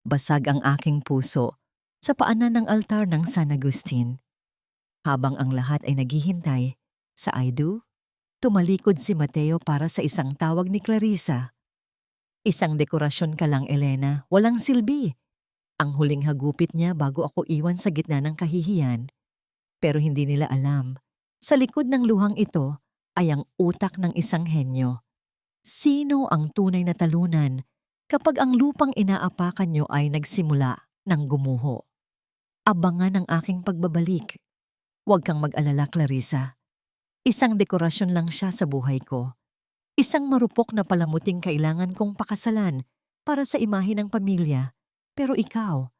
Basag ang aking puso sa paanan ng altar ng San Agustin. Habang ang lahat ay naghihintay sa I do, tumalikod si Mateo para sa isang tawag ni Clarissa. Isang dekorasyon ka lang, Elena, walang silbi. Ang huling hagupit niya bago ako iwan sa gitna ng kahihiyan. Pero hindi nila alam, sa likod ng luhang ito ay ang utak ng isang henyo. Sino ang tunay na talunan kapag ang lupang inaapakan nyo ay nagsimula ng gumuho? Abangan ang aking pagbabalik. Huwag kang mag-alala, Clarissa. Isang dekorasyon lang siya sa buhay ko. Isang marupok na palamuting kailangan kong pakasalan para sa imahe ng pamilya. Pero ikaw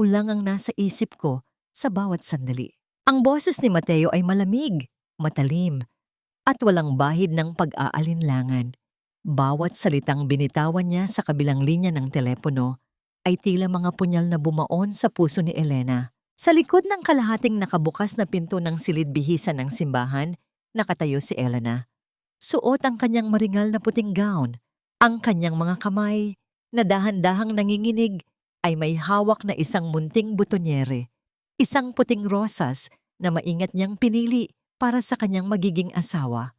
lang ang nasa isip ko sa bawat sandali. Ang boses ni Mateo ay malamig, matalim, at walang bahid ng pag-aalinlangan. Bawat salitang binitawan niya sa kabilang linya ng telepono ay tila mga punyal na bumaon sa puso ni Elena. Sa likod ng kalahating nakabukas na pinto ng silid-bihisan ng simbahan, nakatayo si Elena. Suot ang kanyang maringal na puting gown. Ang kanyang mga kamay, na dahan-dahang nanginginig, ay may hawak na isang munting butonyere. Isang puting rosas na maingat niyang pinili para sa kanyang magiging asawa.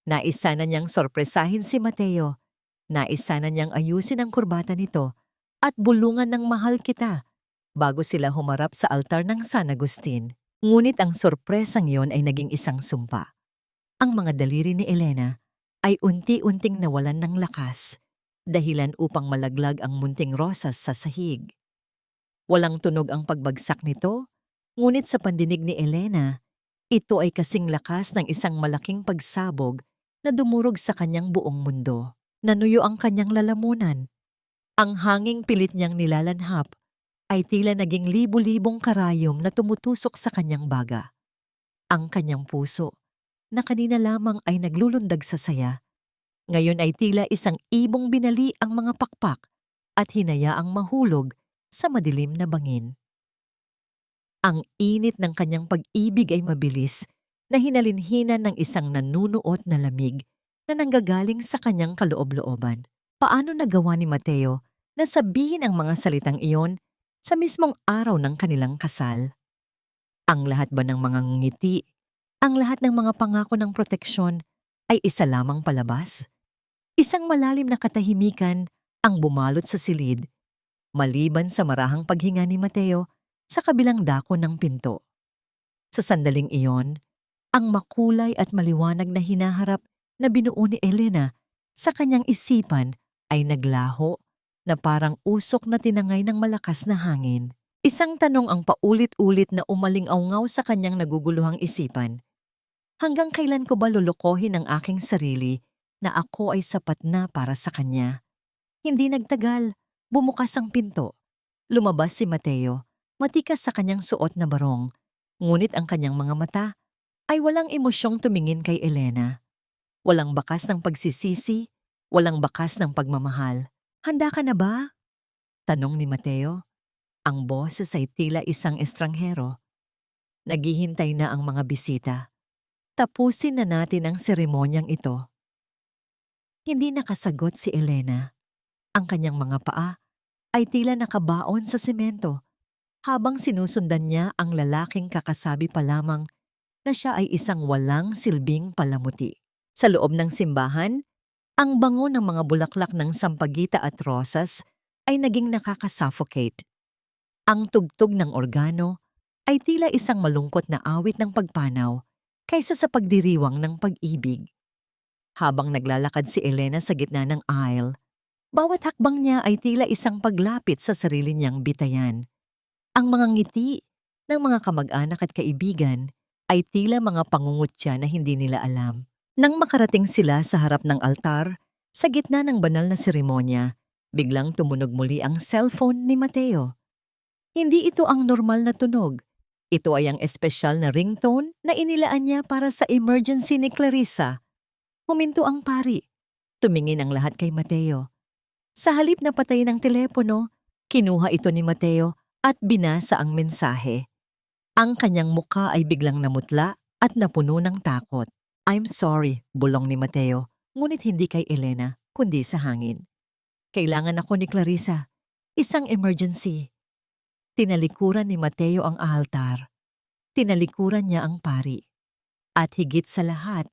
Naisa na niyang sorpresahin si Mateo. Naisa na niyang ayusin ang kurbata nito at bulungan ng mahal kita bago sila humarap sa altar ng San Agustin. Ngunit ang sorpresang yon ay naging isang sumpa. Ang mga daliri ni Elena ay unti-unting nawalan ng lakas, dahilan upang malaglag ang munting rosas sa sahig. Walang tunog ang pagbagsak nito, ngunit sa pandinig ni Elena, ito ay kasing lakas ng isang malaking pagsabog na dumurog sa kanyang buong mundo. Nanuyo ang kanyang lalamunan. Ang hanging pilit niyang nilalanhap ay tila naging libu-libong karayom na tumutusok sa kanyang baga. Ang kanyang puso, na kanina lamang ay naglulundag sa saya, ngayon ay tila isang ibong binali ang mga pakpak at hinayaang mahulog sa madilim na bangin. Ang init ng kanyang pag-ibig ay mabilis na hinalinhinan ng isang nanunuot na lamig na nanggagaling sa kanyang kaloob-looban. Paano nagawa ni Mateo na sabihin ang mga salitang iyon sa mismong araw ng kanilang kasal? Ang lahat ba ng mga ngiti, ang lahat ng mga pangako ng proteksyon ay isa lamang palabas? Isang malalim na katahimikan ang bumalot sa silid, maliban sa marahang paghinga ni Mateo sa kabilang dako ng pinto. Sa sandaling iyon, ang makulay at maliwanag na hinaharap na binuo ni Elena sa kanyang isipan ay naglaho na parang usok na tinangay ng malakas na hangin. Isang tanong ang paulit-ulit na umaling-awngaw sa kanyang naguguluhang isipan. Hanggang kailan ko ba lulukohin ang aking sarili na ako ay sapat na para sa kanya? Hindi nagtagal, bumukas ang pinto. Lumabas si Mateo, matikas sa kanyang suot na barong. Ngunit ang kanyang mga mata ay walang emosyong tumingin kay Elena. Walang bakas ng pagsisisi, walang bakas ng pagmamahal. "Handa ka na ba?" tanong ni Mateo. Ang boses ay tila isang estranghero. Naghihintay na ang mga bisita. Tapusin na natin ang seremonyang ito. Hindi nakasagot si Elena. Ang kanyang mga paa ay tila nakabaon sa semento habang sinusundan niya ang lalaking kakasabi pa lamang na siya ay isang walang silbing palamuti. Sa loob ng simbahan, ang bango ng mga bulaklak ng sampagita at rosas ay naging nakakasuffocate. Ang tugtog ng organo ay tila isang malungkot na awit ng pagpanaw kaysa sa pagdiriwang ng pag-ibig. Habang naglalakad si Elena sa gitna ng aisle, bawat hakbang niya ay tila isang paglapit sa sarili niyang bitayan. Ang mga ngiti ng mga kamag-anak at kaibigan ay tila mga pangungutya na hindi nila alam. Nang makarating sila sa harap ng altar, sa gitna ng banal na seremonya, biglang tumunog muli ang cellphone ni Mateo. Hindi ito ang normal na tunog. Ito ay ang espesyal na ringtone na inilaan niya para sa emergency ni Clarissa. Huminto ang pari. Tumingin ang lahat kay Mateo. Sa halip na patayin ang telepono, kinuha ito ni Mateo at binasa ang mensahe. Ang kanyang mukha ay biglang namutla at napuno ng takot. "I'm sorry," bulong ni Mateo, ngunit hindi kay Elena, kundi sa hangin. "Kailangan ako ni Clarissa. Isang emergency. Tinalikuran ni Mateo ang altar. Tinalikuran niya ang pari. At higit sa lahat,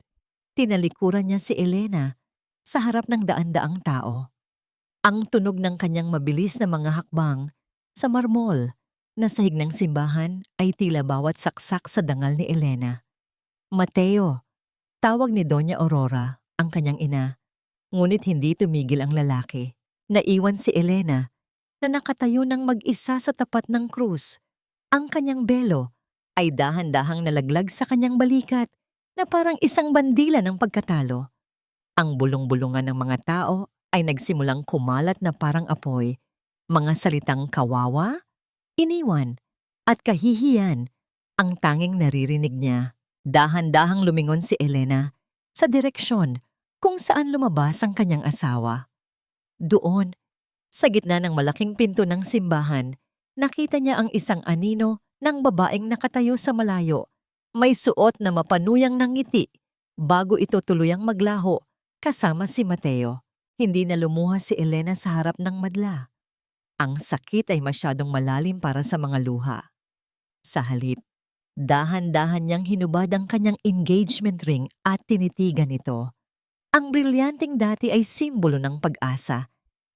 tinalikuran niya si Elena sa harap ng daan-daang tao. Ang tunog ng kanyang mabilis na mga hakbang sa marmol na sahig ng simbahan ay tila bawat saksak sa dangal ni Elena. Mateo, tawag ni Doña Aurora, ang kanyang ina. Ngunit hindi tumigil ang lalaki. Naiwan si Elena na nakatayo ng mag-isa sa tapat ng krus. Ang kanyang belo ay dahan-dahang nalaglag sa kanyang balikat na parang isang bandila ng pagkatalo. Ang bulong-bulungan ng mga tao ay nagsimulang kumalat na parang apoy. Mga salitang kawawa, iniwan, at kahihiyan ang tanging naririnig niya. Dahan-dahang lumingon si Elena sa direksyon kung saan lumabas ang kanyang asawa. Doon, sa gitna ng malaking pinto ng simbahan, nakita niya ang isang anino ng babaeng nakatayo sa malayo. May suot na mapanuyang ng ngiti bago ito tuluyang maglaho kasama si Mateo. Hindi na lumuha si Elena sa harap ng madla. Ang sakit ay masyadong malalim para sa mga luha. Sa halip, dahan-dahan niyang hinubad ang kanyang engagement ring at tinitigan ito. Ang brilyanting dati ay simbolo ng pag-asa.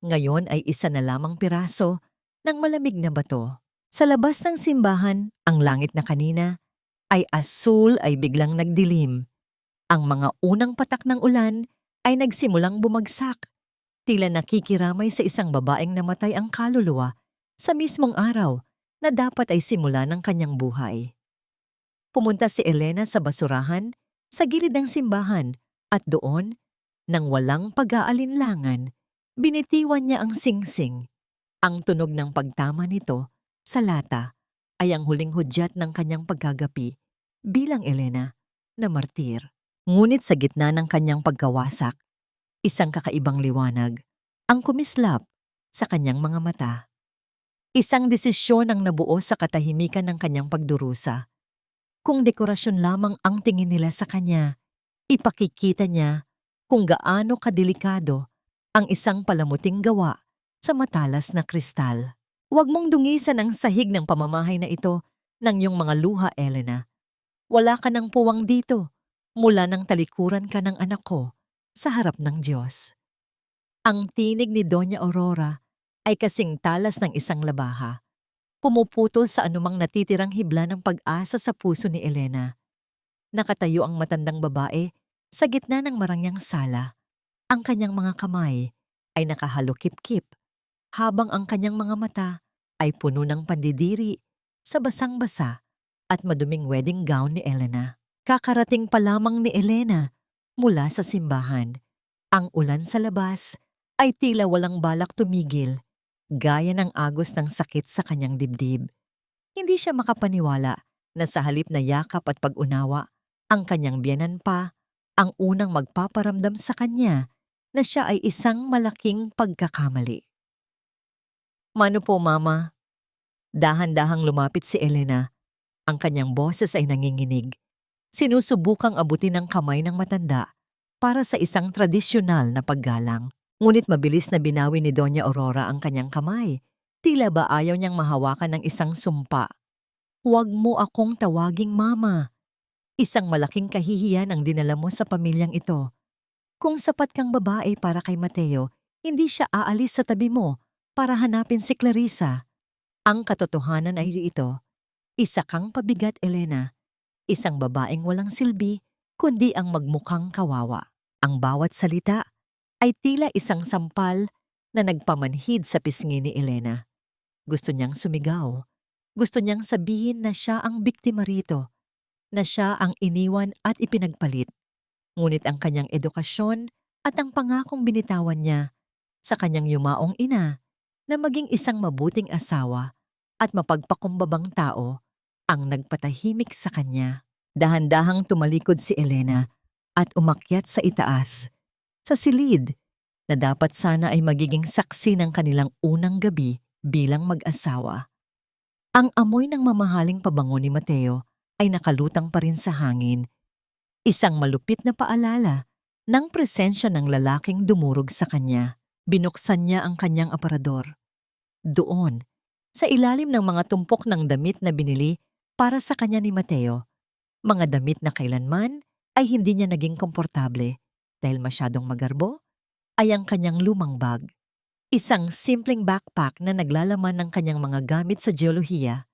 Ngayon ay isa na lamang piraso ng malamig na bato. Sa labas ng simbahan, ang langit na kanina ay asul ay biglang nagdilim. Ang mga unang patak ng ulan ay nagsimulang bumagsak. Tila nakikiramay sa isang babaeng namatay ang kaluluwa sa mismong araw na dapat ay simula ng kanyang buhay. Pumunta si Elena sa basurahan sa gilid ng simbahan at doon, nang walang pag-aalinlangan, binitiwan niya ang singsing. Ang tunog ng pagtama nito sa lata ay ang huling hudyat ng kanyang paggagapi bilang Elena na martir. Ngunit sa gitna ng kanyang pagkawasak, isang kakaibang liwanag ang kumislap sa kanyang mga mata. Isang desisyon ang nabuo sa katahimikan ng kanyang pagdurusa. Kung dekorasyon lamang ang tingin nila sa kanya, ipakikita niya kung gaano kadelikado ang isang palamuting gawa sa matalas na kristal. Huwag mong dungisan ang sahig ng pamamahay na ito ng iyong mga luha, Elena. Wala ka ng puwang dito mula nang talikuran ka ng anak ko sa harap ng Diyos. Ang tinig ni Doña Aurora ay kasing talas ng isang labaha. Pumuputol sa anumang natitirang hibla ng pag-asa sa puso ni Elena. Nakatayo ang matandang babae sa gitna ng marangyang sala. Ang kanyang mga kamay ay nakahalukip-kip habang ang kanyang mga mata ay puno ng pandidiri sa basang-basa at maduming wedding gown ni Elena. Kakarating pa lamang ni Elena mula sa simbahan. Ang ulan sa labas ay tila walang balak tumigil, gaya ng agos ng sakit sa kanyang dibdib. Hindi siya makapaniwala na sa halip na yakap at pag-unawa, ang kanyang biyenan pa ang unang magpaparamdam sa kanya na siya ay isang malaking pagkakamali. "Mano po, Mama?" Dahan-dahang lumapit si Elena. Ang kanyang boses ay nanginginig. Sinusubukang abutin ng kamay ng matanda para sa isang tradisyonal na paggalang. Ngunit mabilis na binawi ni Doña Aurora ang kanyang kamay. Tila ba ayaw niyang mahawakan ng isang sumpa. "Huwag mo akong tawaging Mama. Isang malaking kahihiyan ang dinala mo sa pamilyang ito. Kung sapat kang babae para kay Mateo, hindi siya aalis sa tabi mo para hanapin si Clarissa. Ang katotohanan ay ito. Isa kang pabigat, Elena. Isang babaeng walang silbi, kundi ang magmukhang kawawa." Ang bawat salita ay tila isang sampal na nagpamanhid sa pisngi ni Elena. Gusto niyang sumigaw. Gusto niyang sabihin na siya ang biktima rito, na siya ang iniwan at ipinagpalit. Ngunit ang kanyang edukasyon at ang pangakong binitawan niya sa kanyang yumaong ina na maging isang mabuting asawa at mapagpakumbabang tao ang nagpatahimik sa kanya. Dahan-dahang tumalikod si Elena at umakyat sa itaas, sa silid na dapat sana ay magiging saksi ng kanilang unang gabi bilang mag-asawa. Ang amoy ng mamahaling pabango ni Mateo ay nakalutang pa rin sa hangin. Isang malupit na paalala ng presensya ng lalaking dumurog sa kanya. Binuksan niya ang kanyang aparador. Doon, sa ilalim ng mga tumpok ng damit na binili para sa kanya ni Mateo, mga damit na kailanman ay hindi niya naging komportable dahil masyadong magarbo, ay ang kanyang lumang bag. Isang simpleng backpack na naglalaman ng kanyang mga gamit sa geolohiya,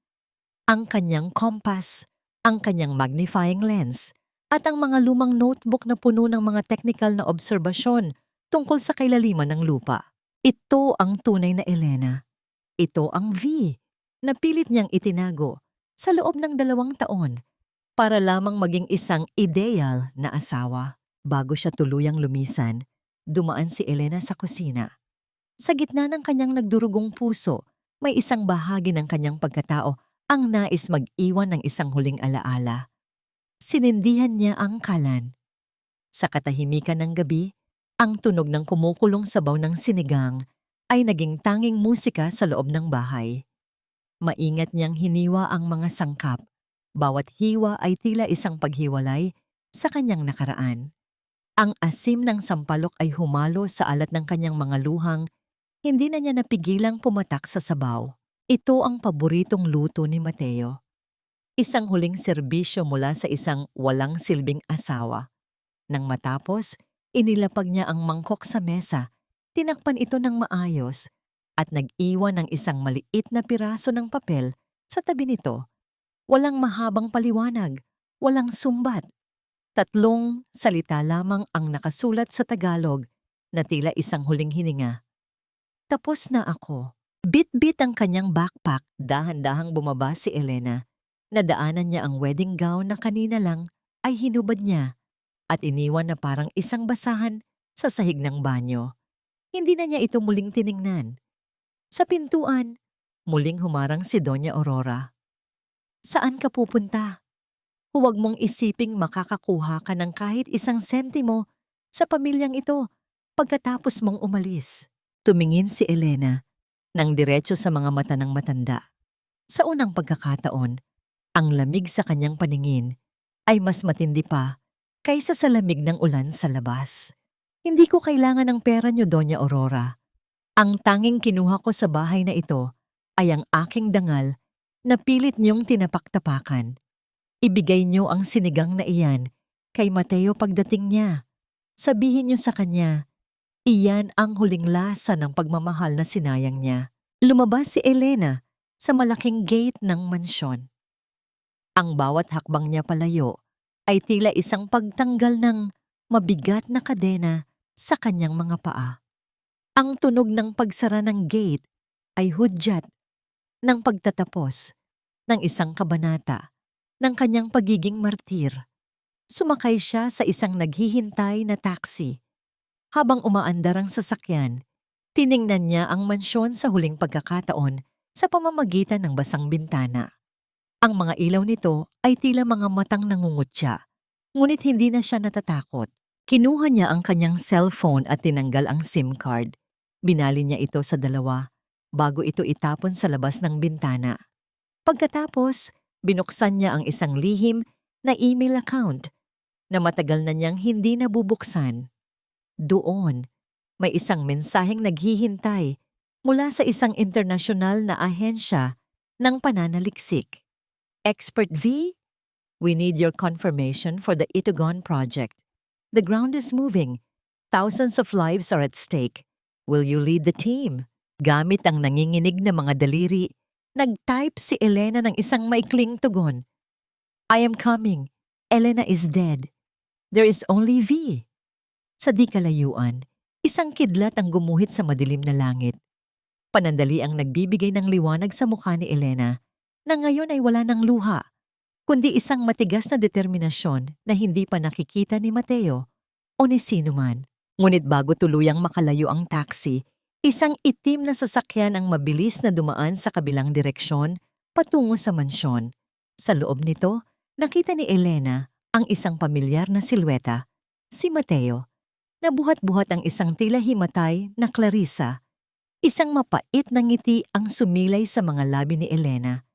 ang kanyang compass, ang kanyang magnifying lens, at ang mga lumang notebook na puno ng mga technical na obserbasyon tungkol sa kailaliman ng lupa. Ito ang tunay na Elena. Ito ang V na pilit niyang itinago sa loob ng 2 taon para lamang maging isang ideal na asawa. Bago siya tuluyang lumisan, dumaan si Elena sa kusina. Sa gitna ng kanyang nagdurugong puso, may isang bahagi ng kanyang pagkatao ang nais mag-iwan ng isang huling alaala. Sinindihan niya ang kalan. Sa katahimikan ng gabi, ang tunog ng kumukulong sabaw ng sinigang ay naging tanging musika sa loob ng bahay. Maingat niyang hiniwa ang mga sangkap. Bawat hiwa ay tila isang paghiwalay sa kanyang nakaraan. Ang asim ng sampalok ay humalo sa alat ng kanyang mga luhang, hindi na niya napigilang pumatak sa sabaw. Ito ang paboritong luto ni Mateo. Isang huling serbisyo mula sa isang walang silbing asawa. Nang matapos, inilapag niya ang mangkok sa mesa, tinakpan ito ng maayos, at nag-iwan ng isang maliit na piraso ng papel sa tabi nito. Walang mahabang paliwanag, walang sumbat. 3 salita lamang ang nakasulat sa Tagalog na tila isang huling hininga. Tapos na ako. Bit-bit ang kanyang backpack, dahan-dahang bumaba si Elena. Nadaanan niya ang wedding gown na kanina lang ay hinubad niya at iniwan na parang isang basahan sa sahig ng banyo. Hindi na niya ito muling tiningnan. Sa pintuan, muling humarang si Doña Aurora. Saan ka pupunta? Huwag mong isiping makakakuha ka ng kahit 1 sentimo sa pamilyang ito pagkatapos mong umalis. Tumingin si Elena nang diretso sa mga mata ng matanda. Sa unang pagkakataon, ang lamig sa kanyang paningin ay mas matindi pa kaysa sa lamig ng ulan sa labas. Hindi ko kailangan ng pera niyo, Doña Aurora. Ang tanging kinuha ko sa bahay na ito ay ang aking dangal na pilit niyong tinapak-tapakan. Ibigay niyo ang sinigang na iyan kay Mateo pagdating niya. Sabihin niyo sa kanya, iyan ang huling lasa ng pagmamahal na sinayang niya. Lumabas si Elena sa malaking gate ng mansyon. Ang bawat hakbang niya palayo ay tila isang pagtanggal ng mabigat na kadena sa kanyang mga paa. Ang tunog ng pagsara ng gate ay hudyat ng pagtatapos ng isang kabanata ng kanyang pagiging martir. Sumakay siya sa isang naghihintay na taxi. Habang umaandar ang sasakyan, tiningnan niya ang mansyon sa huling pagkakataon sa pamamagitan ng basang bintana. Ang mga ilaw nito ay tila mga matang nangungutya, ngunit hindi na siya natatakot. Kinuha niya ang kanyang cellphone at tinanggal ang SIM card. Binali niya ito sa 2 bago ito itapon sa labas ng bintana. Pagkatapos, binuksan niya ang isang lihim na email account na matagal na niyang hindi nabubuksan. Doon, may isang mensaheng naghihintay mula sa isang internasyonal na ahensya ng pananaliksik. Expert V, we need your confirmation for the Itugon project. The ground is moving. Thousands of lives are at stake. Will you lead the team? Gamit ang nanginginig na mga daliri, nag-type si Elena ng isang maikling tugon. I am coming. Elena is dead. There is only V. Sa di kalayuan, isang kidlat ang gumuhit sa madilim na langit. Panandali ang nagbibigay ng liwanag sa mukha ni Elena na ngayon ay wala ng luha, kundi isang matigas na determinasyon na hindi pa nakikita ni Mateo o ni sino man. Ngunit bago tuluyang makalayo ang taxi, isang itim na sasakyan ang mabilis na dumaan sa kabilang direksyon patungo sa mansyon. Sa loob nito, nakita ni Elena ang isang pamilyar na silweta, si Mateo. Nabuhat-buhat ang isang tila himatay na Clarissa. Isang mapait na ngiti ang sumilay sa mga labi ni Elena.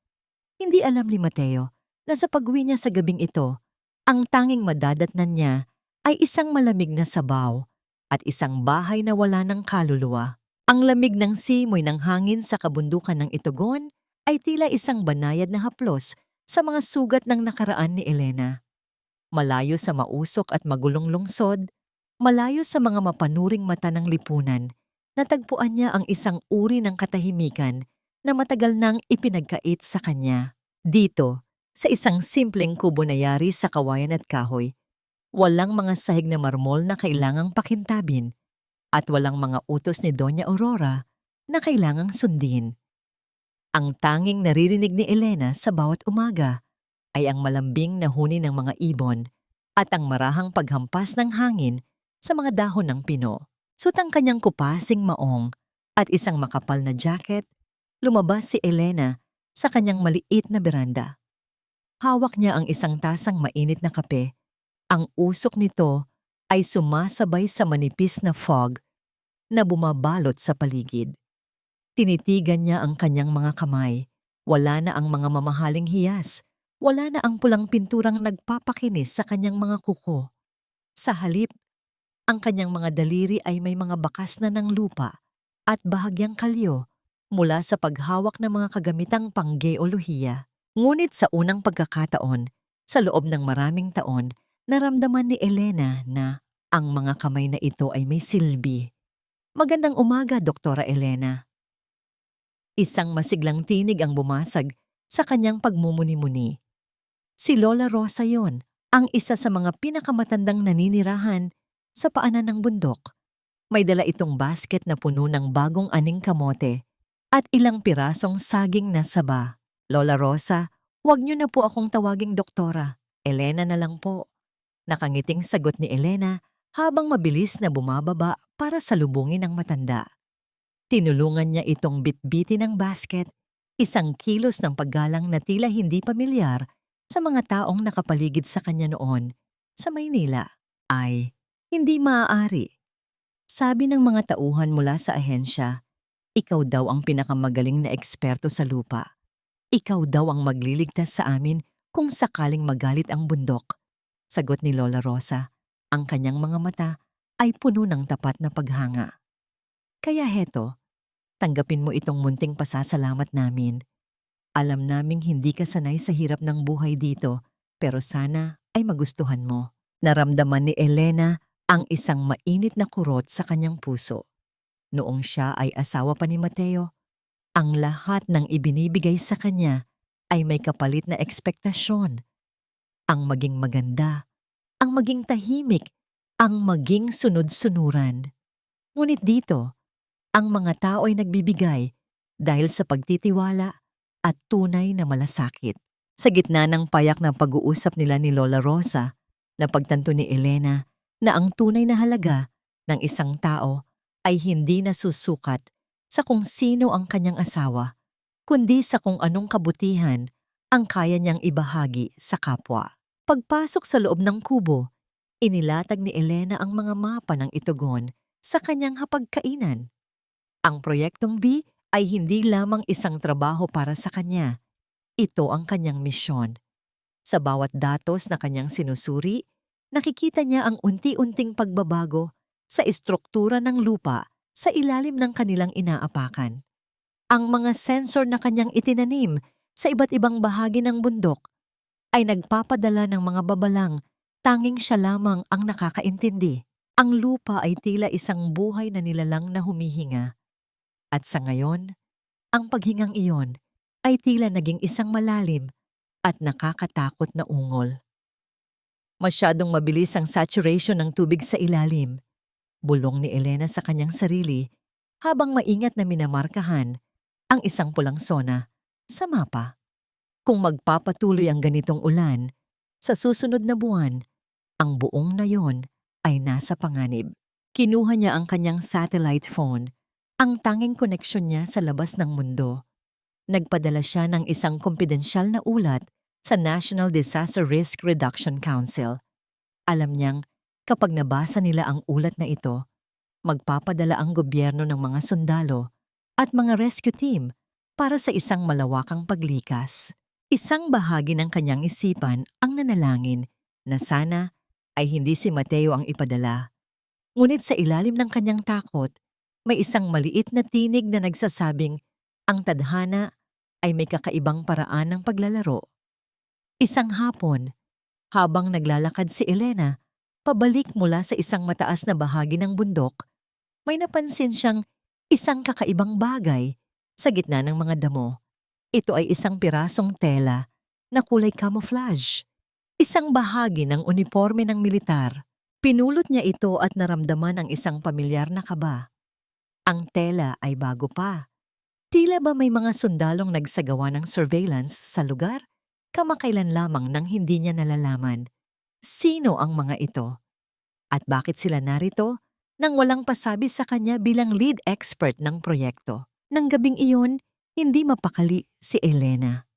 Hindi alam ni Mateo na sa pag-uwi niya sa gabing ito, ang tanging madadatnan niya ay isang malamig na sabaw at isang bahay na wala ng kaluluwa. Ang lamig ng simoy ng hangin sa kabundukan ng Itugon ay tila isang banayad na haplos sa mga sugat ng nakaraan ni Elena. Malayo sa mausok at magulong lungsod, malayo sa mga mapanuring mata ng lipunan, natagpuan niya ang isang uri ng katahimikan na matagal nang ipinagkait sa kanya. Dito, sa isang simpleng kubo na yari sa kawayan at kahoy, walang mga sahig na marmol na kailangang pakintabin at walang mga utos ni Doña Aurora na kailangang sundin. Ang tanging naririnig ni Elena sa bawat umaga ay ang malambing na huni ng mga ibon at ang marahang paghampas ng hangin sa mga dahon ng pino. Suot ang kanyang kupasing maong at isang makapal na jacket, lumabas si Elena sa kanyang maliit na beranda. Hawak niya ang isang tasang mainit na kape. Ang usok nito ay sumasabay sa manipis na fog na bumabalot sa paligid. Tinitigan niya ang kanyang mga kamay. Wala na ang mga mamahaling hiyas. Wala na ang pulang pinturang nagpapakinis sa kanyang mga kuko. Sa halip, ang kanyang mga daliri ay may mga bakas na ng lupa at bahagyang kalyo mula sa paghawak ng mga kagamitang panggeolohiya. Ngunit sa unang pagkakataon, sa loob ng maraming taon, naramdaman ni Elena na ang mga kamay na ito ay may silbi. Magandang umaga, Doktora Elena. Isang masiglang tinig ang bumasag sa kanyang pagmumuni-muni. Si Lola Rosa yon, ang isa sa mga pinakamatandang naninirahan sa paanan ng bundok. May dala itong basket na puno ng bagong aning kamote at ilang pirasong saging na saba. Lola Rosa, huwag niyo na po akong tawaging doktora. Elena na lang po. Nakangiting sagot ni Elena habang mabilis na bumababa para salubungin ang matanda. Tinulungan niya itong bitbitin ng basket, isang kilos ng paggalang na tila hindi pamilyar sa mga taong nakapaligid sa kanya noon sa Maynila. Ay, hindi maaari. Sabi ng mga tauhan mula sa ahensya, ikaw daw ang pinakamagaling na eksperto sa lupa. Ikaw daw ang magliligtas sa amin kung sakaling magalit ang bundok. Sagot ni Lola Rosa, ang kanyang mga mata ay puno ng tapat na paghanga. Kaya heto, tanggapin mo itong munting pasasalamat namin. Alam naming hindi ka sanay sa hirap ng buhay dito, pero sana ay magustuhan mo. Naramdaman ni Elena ang isang mainit na kurot sa kanyang puso. Noong siya ay asawa pa ni Mateo, ang lahat ng ibinibigay sa kanya ay may kapalit na ekspektasyon. Ang maging maganda, ang maging tahimik, ang maging sunod-sunuran. Ngunit dito, ang mga tao ay nagbibigay dahil sa pagtitiwala at tunay na malasakit. Sa gitna ng payak na pag-uusap nila ni Lola Rosa, napagtanto ni Elena na ang tunay na halaga ng isang tao ay hindi nasusukat sa kung sino ang kanyang asawa, kundi sa kung anong kabutihan ang kaya niyang ibahagi sa kapwa. Pagpasok sa loob ng kubo, inilatag ni Elena ang mga mapa ng Itugon sa kanyang hapagkainan. Ang Proyektong V ay hindi lamang isang trabaho para sa kanya. Ito ang kanyang misyon. Sa bawat datos na kanyang sinusuri, nakikita niya ang unti-unting pagbabago sa istruktura ng lupa sa ilalim ng kanilang inaapakan. Ang mga sensor na kanyang itinanim sa iba't ibang bahagi ng bundok ay nagpapadala ng mga babalang tanging siya lamang ang nakakaintindi. Ang lupa ay tila isang buhay na nilalang na humihinga. At sa ngayon, ang paghingang iyon ay tila naging isang malalim at nakakatakot na ungol. Masyadong mabilis ang saturation ng tubig sa ilalim. Bulong ni Elena sa kanyang sarili habang maingat na minamarkahan ang isang pulang sona sa mapa. Kung magpapatuloy ang ganitong ulan, sa susunod na buwan, ang buong nayon ay nasa panganib. Kinuha niya ang kanyang satellite phone, ang tanging koneksyon niya sa labas ng mundo. Nagpadala siya ng isang kumpidensyal na ulat sa National Disaster Risk Reduction Council. Alam niyang kapag nabasa nila ang ulat na ito, magpapadala ang gobyerno ng mga sundalo at mga rescue team para sa isang malawakang paglikas. Isang bahagi ng kanyang isipan ang nanalangin na sana ay hindi si Mateo ang ipadala. Ngunit sa ilalim ng kanyang takot, May isang maliit na tinig na nagsasabing ang tadhana ay may kakaibang paraan ng paglalaro. Isang hapon, habang naglalakad si Elena, pabalik mula sa isang mataas na bahagi ng bundok, may napansin siyang isang kakaibang bagay sa gitna ng mga damo. Ito ay isang pirasong tela na kulay camouflage. Isang bahagi ng uniforme ng militar. Pinulot niya ito at naramdaman ang isang pamilyar na kaba. Ang tela ay bago pa. Tila ba may mga sundalong nagsagawa ng surveillance sa lugar? Kamakailan lamang nang hindi niya nalalaman. Sino ang mga ito? At bakit sila narito nang walang pasabi sa kanya bilang lead expert ng proyekto? Nang gabing iyon, hindi mapakali si Elena.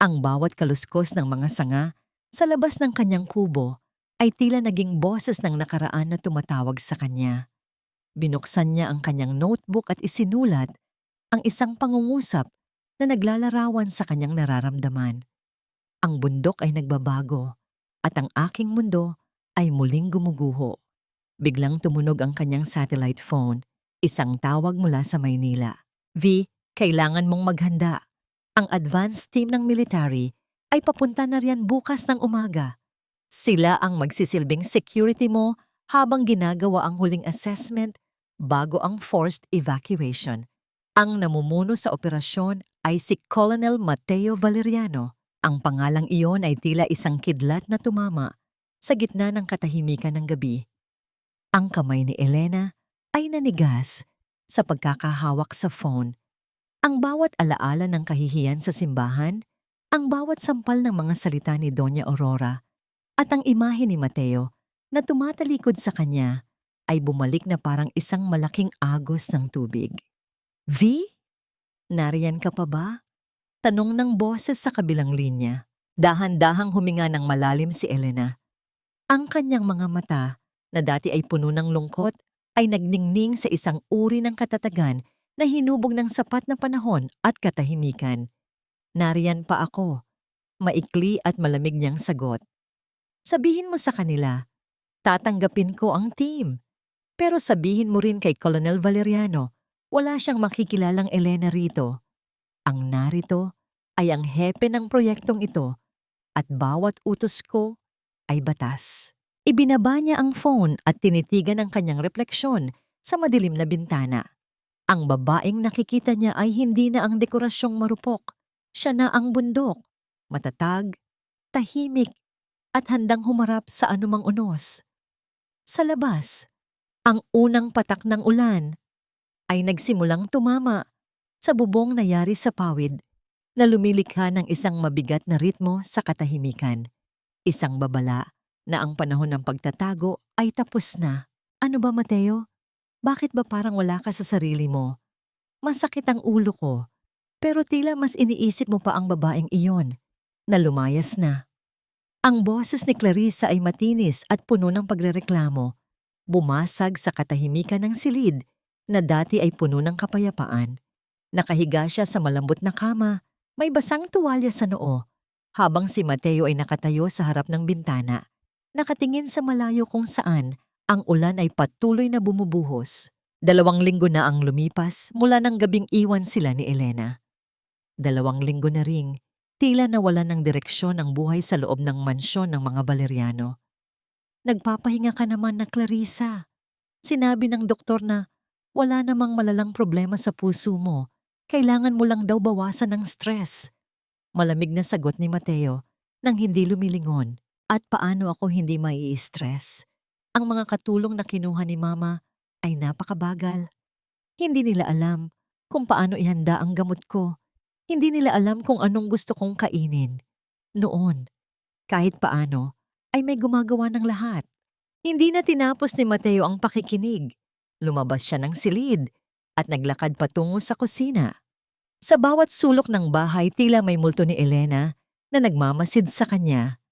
Ang bawat kaluskos ng mga sanga sa labas ng kanyang kubo ay tila naging boses ng nakaraan na tumatawag sa kanya. Binuksan niya ang kanyang notebook at isinulat ang isang pangungusap na naglalarawan sa kanyang nararamdaman. Ang bundok ay nagbabago at ang aking mundo ay muling gumuguho. Biglang tumunog ang kanyang satellite phone, isang tawag mula sa Maynila. V, kailangan mong maghanda. Ang advance team ng military ay papunta na riyan bukas ng umaga. Sila ang magsisilbing security mo habang ginagawa ang huling assessment bago ang forced evacuation. Ang namumuno sa operasyon ay si Colonel Mateo Valeriano. Ang pangalang iyon ay tila isang kidlat na tumama sa gitna ng katahimikan ng gabi. Ang kamay ni Elena ay nanigas sa pagkakahawak sa phone. Ang bawat alaala ng kahihiyan sa simbahan, ang bawat sampal ng mga salita ni Doña Aurora, at ang imahe ni Mateo na tumatalikod sa kanya ay bumalik na parang isang malaking agos ng tubig. V? Nariyan ka pa ba? Tanong ng boses sa kabilang linya. Dahan-dahang huminga ng malalim si Elena. Ang kanyang mga mata, na dati ay puno ng lungkot, ay nagningning sa isang uri ng katatagan na hinubog ng sapat na panahon at katahimikan. Nariyan pa ako. Maikli at malamig niyang sagot. Sabihin mo sa kanila, tatanggapin ko ang team. Pero sabihin mo rin kay Colonel Valeriano, wala siyang makikilalang Elena rito. Ang narito ay ang hepe ng proyektong ito at bawat utos ko ay batas. Ibinaba niya ang phone at tinitigan ang kanyang refleksyon sa madilim na bintana. Ang babaeng nakikita niya ay hindi na ang dekorasyong marupok. Siya na ang bundok, matatag, tahimik, at handang humarap sa anumang unos. Sa labas, ang unang patak ng ulan ay nagsimulang tumama sa bubong na yari sa pawid na lumilikha ng isang mabigat na ritmo sa katahimikan. Isang babala na ang panahon ng pagtatago ay tapos na. Ano ba, Mateo? Bakit ba parang wala ka sa sarili mo? Masakit ang ulo ko, pero tila mas iniisip mo pa ang babaeng iyon na lumayas na. Ang boses ni Clarissa ay matinis at puno ng pagrereklamo. Bumasag sa katahimikan ng silid na dati ay puno ng kapayapaan. Nakahiga siya sa malambot na kama, may basang tuwalya sa noo, habang si Mateo ay nakatayo sa harap ng bintana, nakatingin sa malayo kung saan ang ulan ay patuloy na bumubuhos. 2 linggo na ang lumipas mula ng gabing iwan sila ni Elena. 2 linggo na ring tila nawalan ng direksyon ang buhay sa loob ng mansyon ng mga Valeriano. Nagpapahinga ka naman na Clarissa. Sinabi ng doktor na wala namang malalang problema sa puso mo. Kailangan mo lang daw bawasan ng stress. Malamig na sagot ni Mateo nang hindi lumilingon. At paano ako hindi mai-stress? Ang mga katulong na kinuha ni Mama ay napakabagal. Hindi nila alam kung paano ihanda ang gamot ko. Hindi nila alam kung anong gusto kong kainin. Noon, kahit paano, ay may gumagawa ng lahat. Hindi na tinapos ni Mateo ang pakikinig. Lumabas siya ng silid at naglakad patungo sa kusina. Sa bawat sulok ng bahay tila may multo ni Elena na nagmamasid sa kanya.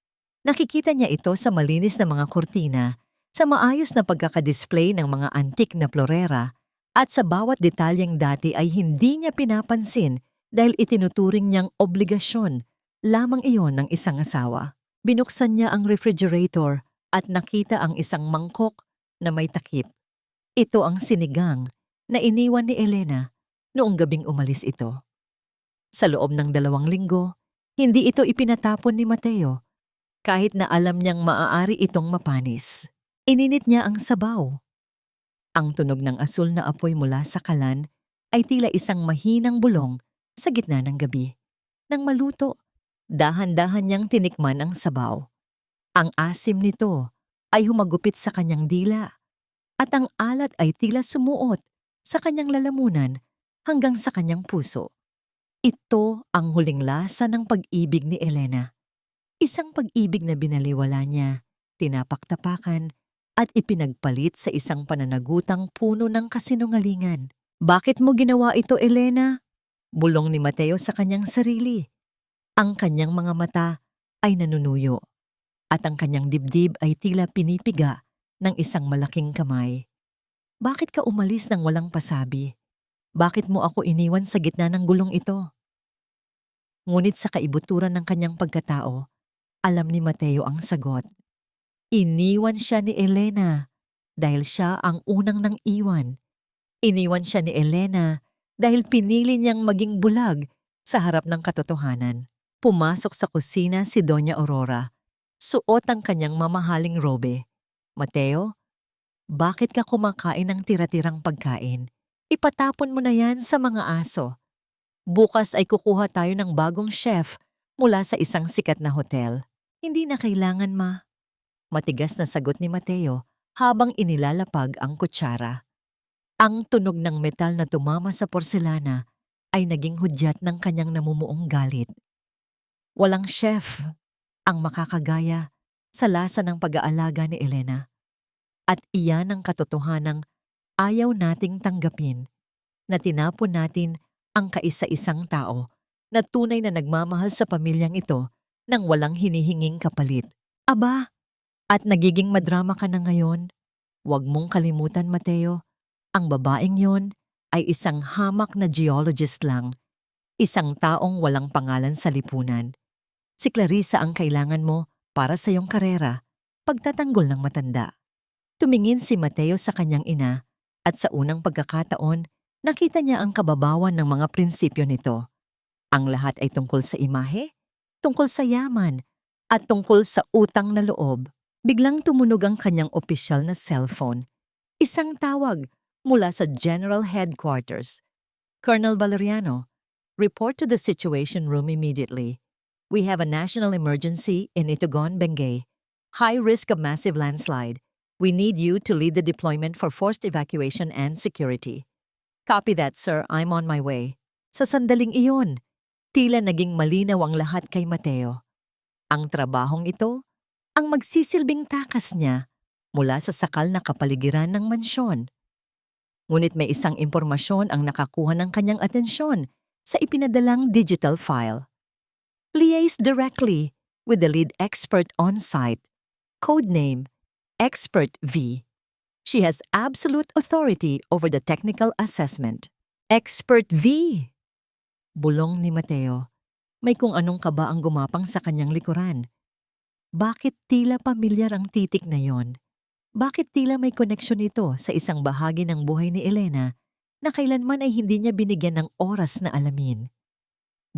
Nakikita niya ito sa malinis na mga kurtina, sa maayos na pagkakadisplay ng mga antik na florera, at sa bawat detalyeng dati ay hindi niya pinapansin dahil itinuturing niyang obligasyon lamang iyon ng isang asawa. Binuksan niya ang refrigerator at nakita ang isang mangkok na may takip. Ito ang sinigang na iniwan ni Elena noong gabing umalis ito. Sa loob ng 2 linggo, hindi ito ipinatapon ni Mateo kahit na alam niyang maaari itong mapanis. Ininit niya ang sabaw. Ang tunog ng asul na apoy mula sa kalan ay tila isang mahinang bulong sa gitna ng gabi. Nang maluto, dahan-dahan niyang tinikman ang sabaw. Ang asim nito ay humagupit sa kanyang dila at ang alat ay tila sumuot sa kanyang lalamunan hanggang sa kanyang puso. Ito ang huling lasa ng pag-ibig ni Elena. Isang pag-ibig na binaliwala niya, tinapak-tapakan at ipinagpalit sa isang pananagutang puno ng kasinungalingan. Bakit mo ginawa ito, Elena? Bulong ni Mateo sa kanyang sarili. Ang kanyang mga mata ay nanunuyo at ang kanyang dibdib ay tila pinipiga ng isang malaking kamay. Bakit ka umalis nang walang pasabi? Bakit mo ako iniwan sa gitna ng gulong ito? Ngunit sa kaibuturan ng kanyang pagkatao, alam ni Mateo ang sagot. Iniwan siya ni Elena dahil siya ang unang nang iwan. Iniwan siya ni Elena dahil pinili niyang maging bulag sa harap ng katotohanan. Pumasok sa kusina si Doña Aurora. Suot ang kanyang mamahaling robe. Mateo, bakit ka kumakain ng tira-tirang pagkain? Ipatapon mo na yan sa mga aso. Bukas ay kukuha tayo ng bagong chef mula sa isang sikat na hotel. Hindi na kailangan, ma. Matigas na sagot ni Mateo habang inilalapag ang kutsara. Ang tunog ng metal na tumama sa porselana ay naging hudyat ng kanyang namumuong galit. Walang chef ang makakagaya sa lasa ng pag-aalaga ni Elena. At iyan ang katotohanang ayaw nating tanggapin na tinapon natin ang kaisa-isang tao na tunay na nagmamahal sa pamilyang ito nang walang hinihinging kapalit. Aba, at nagiging madrama ka na ngayon? Huwag mong kalimutan, Mateo, ang babaeng yon ay isang hamak na geologist lang, isang taong walang pangalan sa lipunan. Si Clarissa ang kailangan mo para sa iyong karera, pagtatanggol ng matanda. Tumingin si Mateo sa kanyang ina at sa unang pagkakataon, nakita niya ang kababawan ng mga prinsipyo nito. Ang lahat ay tungkol sa imahe, tungkol sa yaman, at tungkol sa utang na loob. Biglang tumunog ang kanyang opisyal na cellphone. Isang tawag mula sa General Headquarters. Colonel Valeriano, report to the Situation Room immediately. We have a national emergency in Itugon, Benguet. High risk of massive landslide. We need you to lead the deployment for forced evacuation and security. Copy that, sir. I'm on my way. Sa sandaling iyon, tila naging malinaw ang lahat kay Mateo. Ang trabahong ito, ang magsisilbing takas niya mula sa sakal na kapaligiran ng mansyon. Ngunit may isang impormasyon ang nakakuha ng kanyang atensyon sa ipinadalang digital file. Liaise directly with the lead expert on site, codename Expert V. She has absolute authority over the technical assessment. Expert V! Bulong ni Mateo. May kung anong kaba ang gumapang sa kanyang likuran. Bakit tila pamilyar ang titik na yon? Bakit tila may koneksyon ito sa isang bahagi ng buhay ni Elena na kailanman ay hindi niya binigyan ng oras na alamin?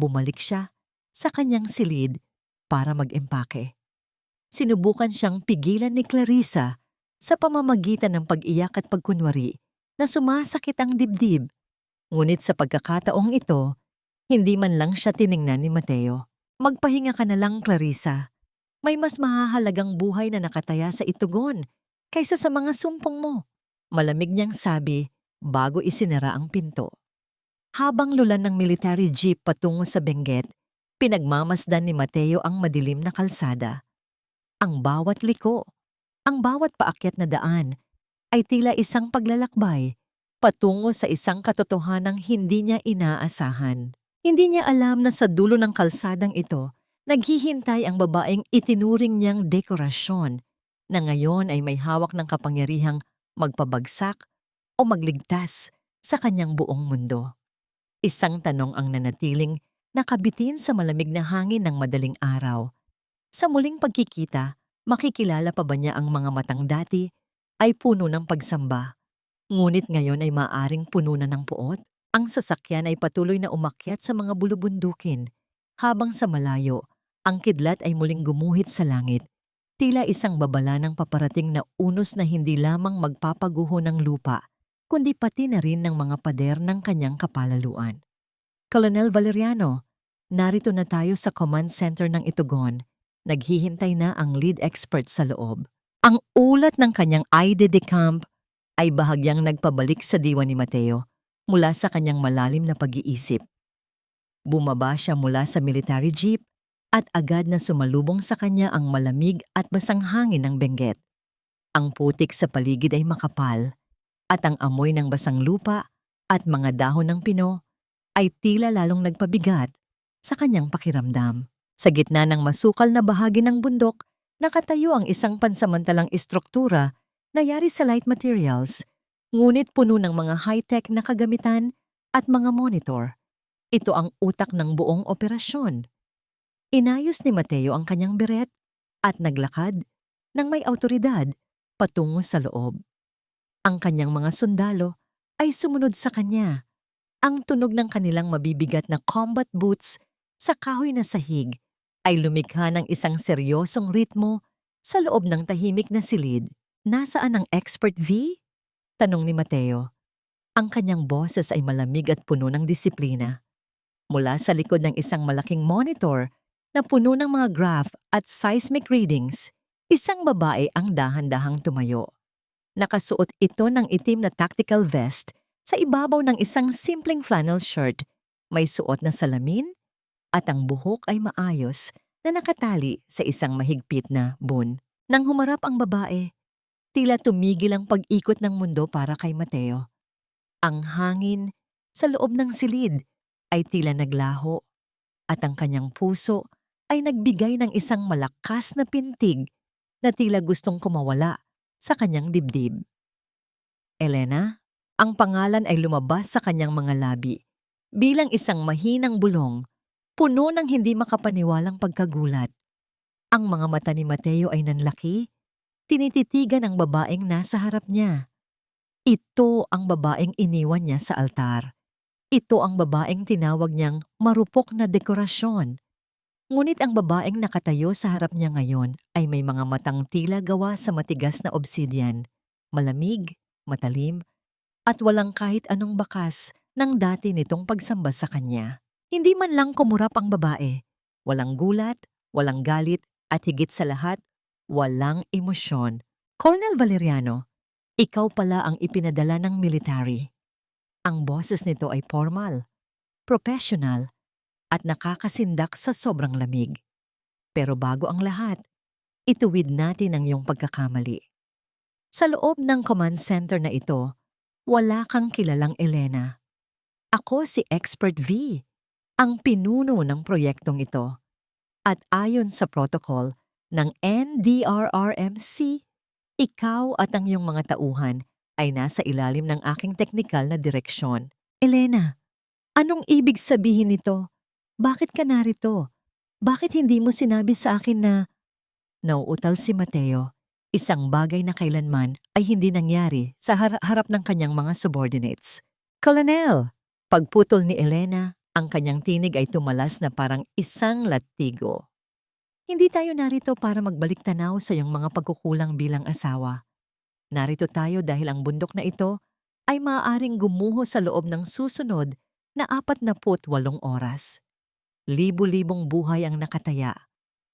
Bumalik siya sa kanyang silid para mag-empake. Sinubukan siyang pigilan ni Clarissa sa pamamagitan ng pag-iyak at pagkunwari na sumasakit ang dibdib. Ngunit sa pagkakataong ito, hindi man lang siya tiningnan ni Mateo. Magpahinga ka na lang, Clarissa. May mas mahahalagang buhay na nakataya sa Itugon kaysa sa mga sumpong mo. Malamig niyang sabi bago isinara ang pinto. Habang lulan ng military jeep patungo sa Benguet, pinagmamasdan ni Mateo ang madilim na kalsada. Ang bawat liko, ang bawat paakyat na daan ay tila isang paglalakbay patungo sa isang katotohanang hindi niya inaasahan. Hindi niya alam na sa dulo ng kalsadang ito, naghihintay ang babaeng itinuring niyang dekorasyon na ngayon ay may hawak ng kapangyarihang magpabagsak o magligtas sa kanyang buong mundo. Isang tanong ang nanatiling nakabitin sa malamig na hangin ng madaling araw. Sa muling pagkikita, makikilala pa ba niya ang mga matang dati ay puno ng pagsamba? Ngunit ngayon ay maaring puno na ng puot. Ang sasakyan ay patuloy na umakyat sa mga bulubundukin, habang sa malayo, ang kidlat ay muling gumuhit sa langit. Tila isang babala ng paparating na unos na hindi lamang magpapaguho ng lupa, kundi pati na rin ng mga pader ng kanyang kapalaluan. Colonel Valeriano, narito na tayo sa command center ng Itugon. Naghihintay na ang lead expert sa loob. Ang ulat ng kanyang aide de camp ay bahagyang nagpabalik sa diwa ni Mateo mula sa kanyang malalim na pag-iisip. Bumaba siya mula sa military jeep at agad na sumalubong sa kanya ang malamig at basang hangin ng Benguet. Ang putik sa paligid ay makapal at ang amoy ng basang lupa at mga dahon ng pino ay tila lalong nagpabigat sa kanyang pakiramdam. Sa gitna ng masukal na bahagi ng bundok, nakatayo ang isang pansamantalang istruktura na yari sa light materials, ngunit puno ng mga high-tech na kagamitan at mga monitor. Ito ang utak ng buong operasyon. Inayos ni Mateo ang kanyang beret at naglakad ng may awtoridad patungo sa loob. Ang kanyang mga sundalo ay sumunod sa kanya. Ang tunog ng kanilang mabibigat na combat boots sa kahoy na sahig ay lumikha ng isang seryosong ritmo sa loob ng tahimik na silid. Nasaan ang expert V? Tanong ni Mateo. Ang kanyang boses ay malamig at puno ng disiplina. Mula sa likod ng isang malaking monitor na puno ng mga graph at seismic readings, isang babae ang dahan-dahang tumayo. Nakasuot ito ng itim na tactical vest sa ibabaw ng isang simpleng flannel shirt. May suot na salamin at ang buhok ay maayos na nakatali sa isang mahigpit na bun. Nang humarap ang babae, tila tumigil ang pag-ikot ng mundo para kay Mateo. Ang hangin sa loob ng silid ay tila naglaho at ang kanyang puso ay nagbigay ng isang malakas na pintig na tila gustong kumawala sa kanyang dibdib. Elena, ang pangalan ay lumabas sa kanyang mga labi bilang isang mahinang bulong, puno ng hindi makapaniwalang pagkagulat. Ang mga mata ni Mateo ay nanlaki, tinititigan ang babaeng nasa harap niya. Ito ang babaeng iniwan niya sa altar. Ito ang babaeng tinawag niyang marupok na dekorasyon. Ngunit ang babaeng nakatayo sa harap niya ngayon ay may mga matang tila gawa sa matigas na obsidian, malamig, matalim, at walang kahit anong bakas ng dati nitong pagsamba sa kanya. Hindi man lang kumurap ang babae. Walang gulat, walang galit, at higit sa lahat, walang emosyon. Colonel Valeriano, ikaw pala ang ipinadala ng military. Ang boses nito ay formal, professional, at nakakasindak sa sobrang lamig. Pero bago ang lahat, ituwid natin ang iyong pagkakamali. Sa loob ng command center na ito, wala kang kilalang Elena. Ako si Expert V, ang pinuno ng proyektong ito. At ayon sa protocol ng NDRRMC, ikaw at ang iyong mga tauhan ay nasa ilalim ng aking teknikal na direksyon. Elena, anong ibig sabihin nito? Bakit ka narito? Bakit hindi mo sinabi sa akin na... Nauutal si Mateo, isang bagay na kailanman ay hindi nangyari sa harap ng kanyang mga subordinates. Colonel! Pagputol ni Elena, ang kanyang tinig ay tumalas na parang isang latigo. Hindi tayo narito para magbalik tanaw sa iyong mga pagkukulang bilang asawa. Narito tayo dahil ang bundok na ito ay maaaring gumuho sa loob ng susunod na 48 oras. Libu-libong buhay ang nakataya.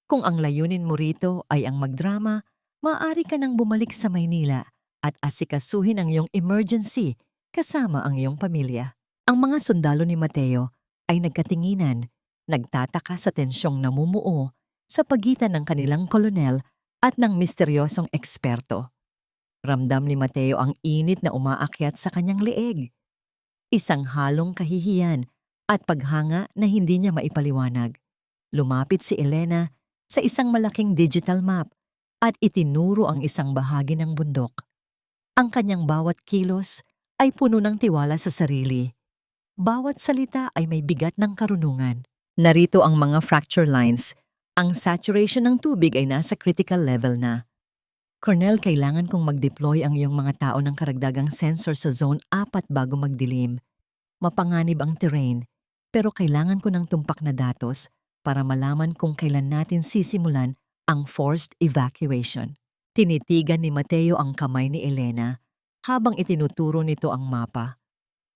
Kung ang layunin mo rito ay ang magdrama, maaari ka nang bumalik sa Maynila at asikasuhin ang iyong emergency kasama ang iyong pamilya. Ang mga sundalo ni Mateo ay nagkatinginan, nagtataka sa tensyong namumuo sa pagitan ng kanilang kolonel at ng misteryosong eksperto. Ramdam ni Mateo ang init na umaakyat sa kanyang leeg. Isang halong kahihiyan at paghanga na hindi niya maipaliwanag. Lumapit si Elena sa isang malaking digital map at itinuro ang isang bahagi ng bundok. Ang kanyang bawat kilos ay puno ng tiwala sa sarili. Bawat salita ay may bigat ng karunungan. Narito ang mga fracture lines. Ang saturation ng tubig ay nasa critical level na. Cornell, kailangan kong mag-deploy ang iyong mga tao ng karagdagang sensor sa Zone 4 bago magdilim. Mapanganib ang terrain, pero kailangan ko ng tumpak na datos para malaman kung kailan natin sisimulan ang forced evacuation. Tinitigan ni Mateo ang kamay ni Elena habang itinuturo nito ang mapa.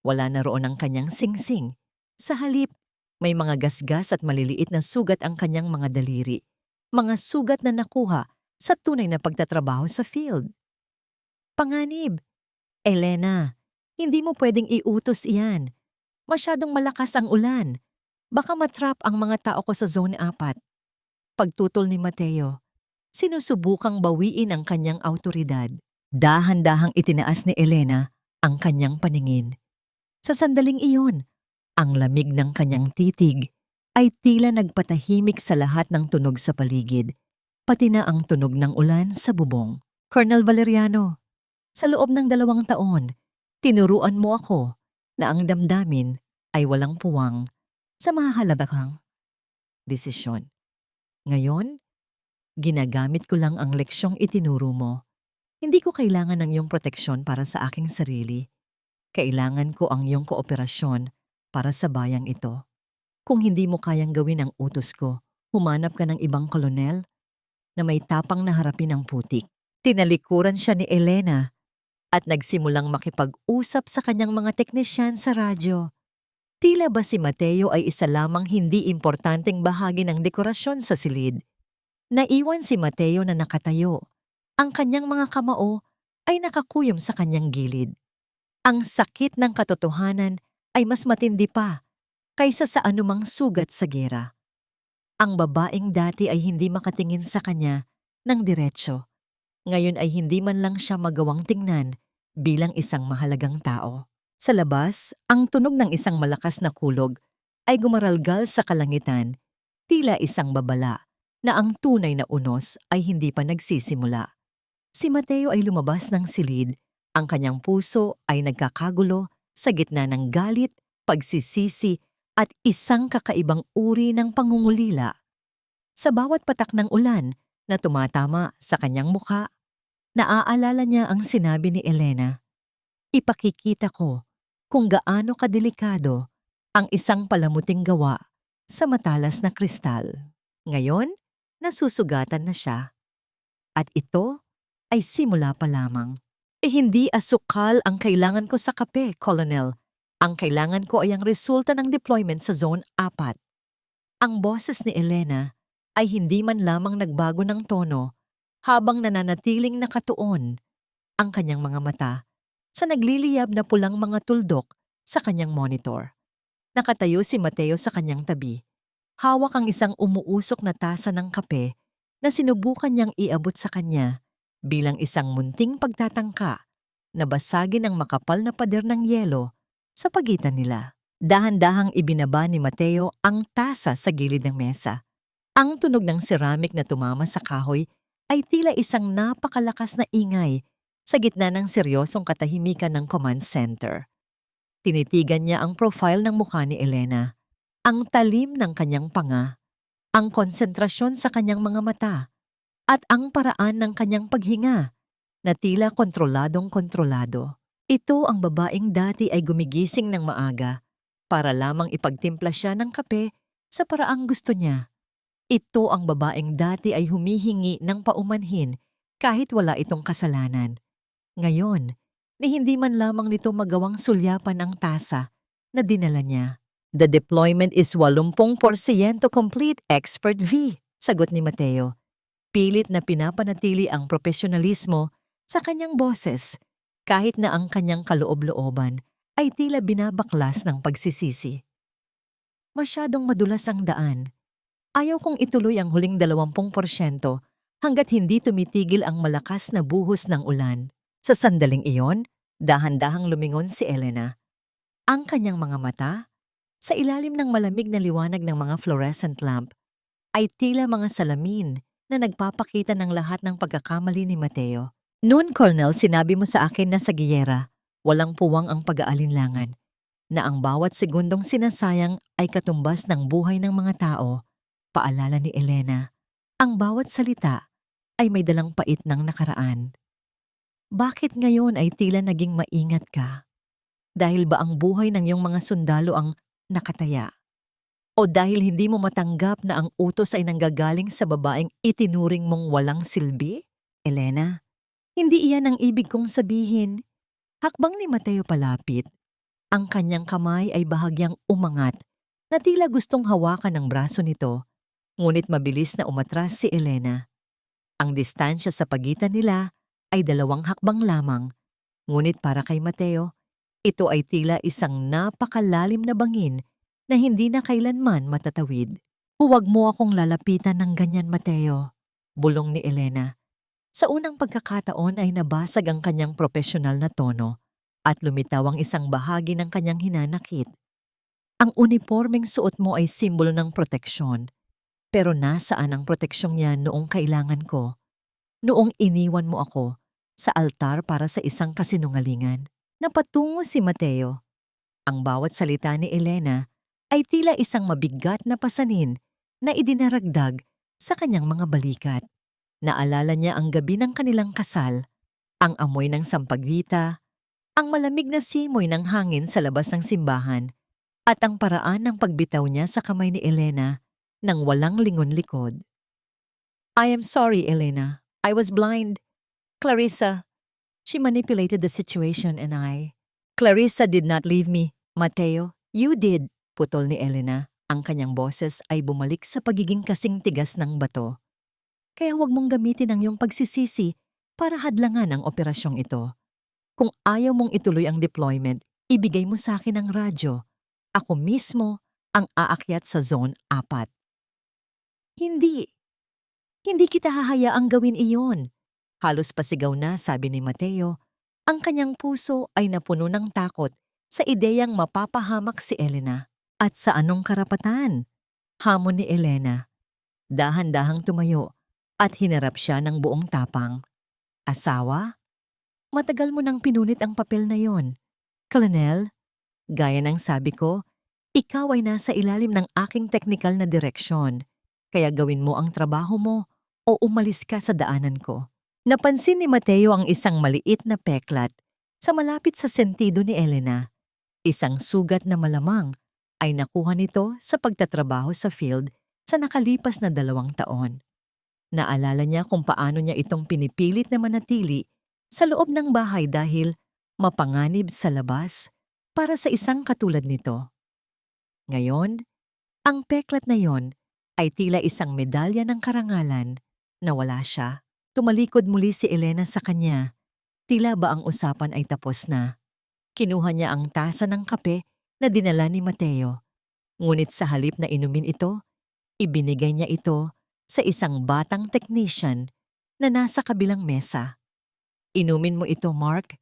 Wala na roon ang kanyang singsing. Sa halip, may mga gasgas at maliliit na sugat ang kanyang mga daliri. Mga sugat na nakuha sa tunay na pagtatrabaho sa field. Panganib! Elena, hindi mo pwedeng iutos iyan. Masyadong malakas ang ulan. Baka matrap ang mga tao ko sa Zone 4. Pagtutol ni Mateo, sinusubukang bawiin ang kanyang autoridad. Dahan-dahang itinaas ni Elena ang kanyang paningin. Sa sandaling iyon, ang lamig ng kanyang titig ay tila nagpatahimik sa lahat ng tunog sa paligid, pati na ang tunog ng ulan sa bubong. Colonel Valeriano, sa loob ng 2 taon, tinuruan mo ako na ang damdamin ay walang puwang sa mahahalagang desisyon. Ngayon, ginagamit ko lang ang leksyong itinuro mo. Hindi ko kailangan ng iyong proteksyon para sa aking sarili. Kailangan ko ang iyong kooperasyon para sa bayang ito. Kung hindi mo kayang gawin ang utos ko, humanap ka ng ibang kolonel na may tapang na harapin ang putik. Tinalikuran siya ni Elena at nagsimulang makipag-usap sa kanyang mga teknisyan sa radyo. Tila ba si Mateo ay isa lamang hindi importanteng bahagi ng dekorasyon sa silid. Naiwan si Mateo na nakatayo. Ang kanyang mga kamao ay nakakuyom sa kanyang gilid. Ang sakit ng katotohanan ay mas matindi pa kaysa sa anumang sugat sa gera. Ang babaeng dati ay hindi makatingin sa kanya ng diretsyo. Ngayon ay hindi man lang siya magawang tingnan bilang isang mahalagang tao. Sa labas, ang tunog ng isang malakas na kulog ay gumaralgal sa kalangitan, tila isang babala na ang tunay na unos ay hindi pa nagsisimula. Si Mateo ay lumabas ng silid. Ang kanyang puso ay nagkakagulo sa gitna ng galit, pagsisisi at isang kakaibang uri ng pangungulila. Sa bawat patak ng ulan na tumatama sa kanyang mukha, naaalala niya ang sinabi ni Elena. Ipakikita ko kung gaano kadelikado ang isang palamuting gawa sa matalas na kristal. Ngayon, nasusugatan na siya. At ito ay simula pa lamang. Hindi asukal ang kailangan ko sa kape, Colonel. Ang kailangan ko ay ang resulta ng deployment sa Zone 4. Ang boses ni Elena ay hindi man lamang nagbago ng tono habang nananatiling nakatuon ang kanyang mga mata sa nagliliyab na pulang mga tuldok sa kanyang monitor. Nakatayo si Mateo sa kanyang tabi. Hawak ang isang umuusok na tasa ng kape na sinubukan niyang iabot sa kanya bilang isang munting pagtatangka na basagin ang makapal na pader ng yelo sa pagitan nila. Dahan-dahang ibinaba ni Mateo ang tasa sa gilid ng mesa. Ang tunog ng ceramic na tumama sa kahoy ay tila isang napakalakas na ingay sa gitna ng seryosong katahimikan ng command center. Tinitigan niya ang profile ng mukha ni Elena, ang talim ng kanyang panga, ang konsentrasyon sa kanyang mga mata, at ang paraan ng kanyang paghinga na tila kontroladong-kontrolado. Ito ang babaeng dati ay gumigising ng maaga para lamang ipagtimpla siya ng kape sa paraang gusto niya. Ito ang babaeng dati ay humihingi ng paumanhin kahit wala itong kasalanan. Ngayon, ni hindi man lamang nito magawang sulyapan ang tasa na dinala niya. The deployment is 80% complete, Expert V, sagot ni Mateo. Pilit na pinapanatili ang profesionalismo sa kanyang boses kahit na ang kanyang kaloob-looban ay tila binabaklas ng pagsisisi. Masyadong madulas ang daan. Ayaw kong ituloy ang huling 20% hanggat hindi tumitigil ang malakas na buhos ng ulan. Sa sandaling iyon, dahan-dahang lumingon si Elena. Ang kanyang mga mata, sa ilalim ng malamig na liwanag ng mga fluorescent lamp, ay tila mga salamin na nagpapakita ng lahat ng pagkakamali ni Mateo. Noon, Colonel, sinabi mo sa akin na sa giyera, walang puwang ang pag-aalinlangan, na ang bawat segundong sinasayang ay katumbas ng buhay ng mga tao. Paalala ni Elena, ang bawat salita ay may dalang pait ng nakaraan. Bakit ngayon ay tila naging maingat ka? Dahil ba ang buhay ng iyong mga sundalo ang nakataya? O dahil hindi mo matanggap na ang utos ay nanggagaling sa babaeng itinuring mong walang silbi? Elena, hindi iyan ang ibig kong sabihin. Hakbang ni Mateo palapit. Ang kanyang kamay ay bahagyang umangat na tila gustong hawakan ng braso nito, ngunit mabilis na umatras si Elena. Ang distansya sa pagitan nila ay 2 hakbang lamang, ngunit para kay Mateo, ito ay tila isang napakalalim na bangin na hindi na kailanman matatawid. Huwag mo akong lalapitan ng ganyan, Mateo, bulong ni Elena. Sa unang pagkakataon ay nabasag ang kanyang profesional na tono at lumitaw ang isang bahagi ng kanyang hinanakit. Ang unipormeng suot mo ay simbolo ng proteksyon. Pero nasaan ang proteksyong yan noong kailangan ko? Noong iniwan mo ako sa altar para sa isang kasinungalingan? Napatungo si Mateo. Ang bawat salita ni Elena ay tila isang mabigat na pasanin na idinaragdag sa kanyang mga balikat. Naalala niya ang gabi ng kanilang kasal, ang amoy ng sampagita, ang malamig na simoy ng hangin sa labas ng simbahan, at ang paraan ng pagbitaw niya sa kamay ni Elena nang walang lingon-likod. I am sorry, Elena. I was blind. Clarissa. She manipulated the situation and Clarissa did not leave me. Mateo, you did. Putol ni Elena. Ang kanyang boses ay bumalik sa pagiging kasing tigas ng bato. Kaya huwag mong gamitin ang iyong pagsisisi para hadlangan ang operasyong ito. Kung ayaw mong ituloy ang deployment, ibigay mo sa akin ang radyo. Ako mismo ang aakyat sa Zone 4. Hindi. Hindi kita hahayaang gawin iyon. Halos pasigaw na, sabi ni Mateo. Ang kanyang puso ay napuno ng takot sa ideyang mapapahamak si Elena. At sa anong karapatan? Hamon ni Elena. Dahan-dahang tumayo at hinarap siya ng buong tapang. Asawa? Matagal mo nang pinunit ang papel na yon. Colonel, gaya ng sabi ko, ikaw ay nasa ilalim ng aking teknikal na direksyon. Kaya gawin mo ang trabaho mo o umalis ka sa daanan ko. Napansin ni Mateo ang isang maliit na peklat sa malapit sa sentido ni Elena. Isang sugat na malamang ay nakuha nito sa pagtatrabaho sa field sa nakalipas na 2 taon. Naalala niya kung paano niya itong pinipilit na manatili sa loob ng bahay dahil mapanganib sa labas para sa isang katulad nito. Ngayon, ang peklat na yon ay tila isang medalya ng karangalan na wala siya. Tumalikod muli si Elena sa kanya. Tila ba ang usapan ay tapos na? Kinuha niya ang tasa ng kape na dinala ni Mateo. Ngunit sa halip na inumin ito, ibinigay niya ito sa isang batang technician na nasa kabilang mesa. Inumin mo ito, Mark.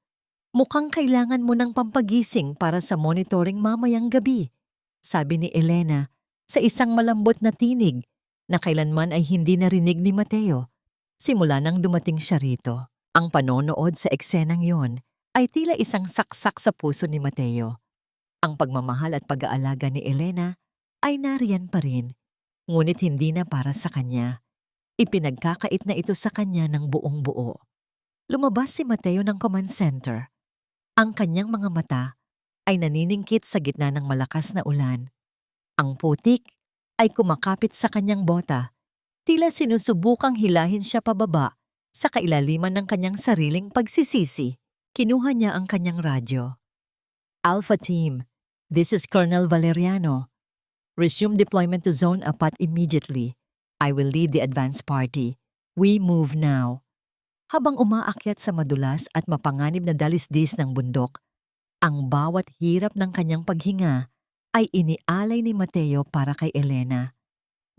Mukhang kailangan mo ng pampagising para sa monitoring mamayang gabi, sabi ni Elena sa isang malambot na tinig na kailanman ay hindi narinig ni Mateo simula nang dumating siya rito. Ang panonood sa eksenang yon ay tila isang saksak sa puso ni Mateo. Ang pagmamahal at pag-aalaga ni Elena ay nariyan pa rin, ngunit hindi na para sa kanya. Ipinagkakait na ito sa kanya ng buong buo. Lumabas si Mateo ng command center. Ang kanyang mga mata ay naniningkit sa gitna ng malakas na ulan. Ang putik ay kumakapit sa kanyang bota, tila sinusubukang hilahin siya pababa sa kailaliman ng kanyang sariling pagsisisi. Kinuha niya ang kanyang radyo. Alpha Team, this is Colonel Valeriano. Resume deployment to Zone 4 immediately. I will lead the advance party. We move now. Habang umaakyat sa madulas at mapanganib na dalisdis ng bundok, ang bawat hirap ng kanyang paghinga ay inialay ni Mateo para kay Elena.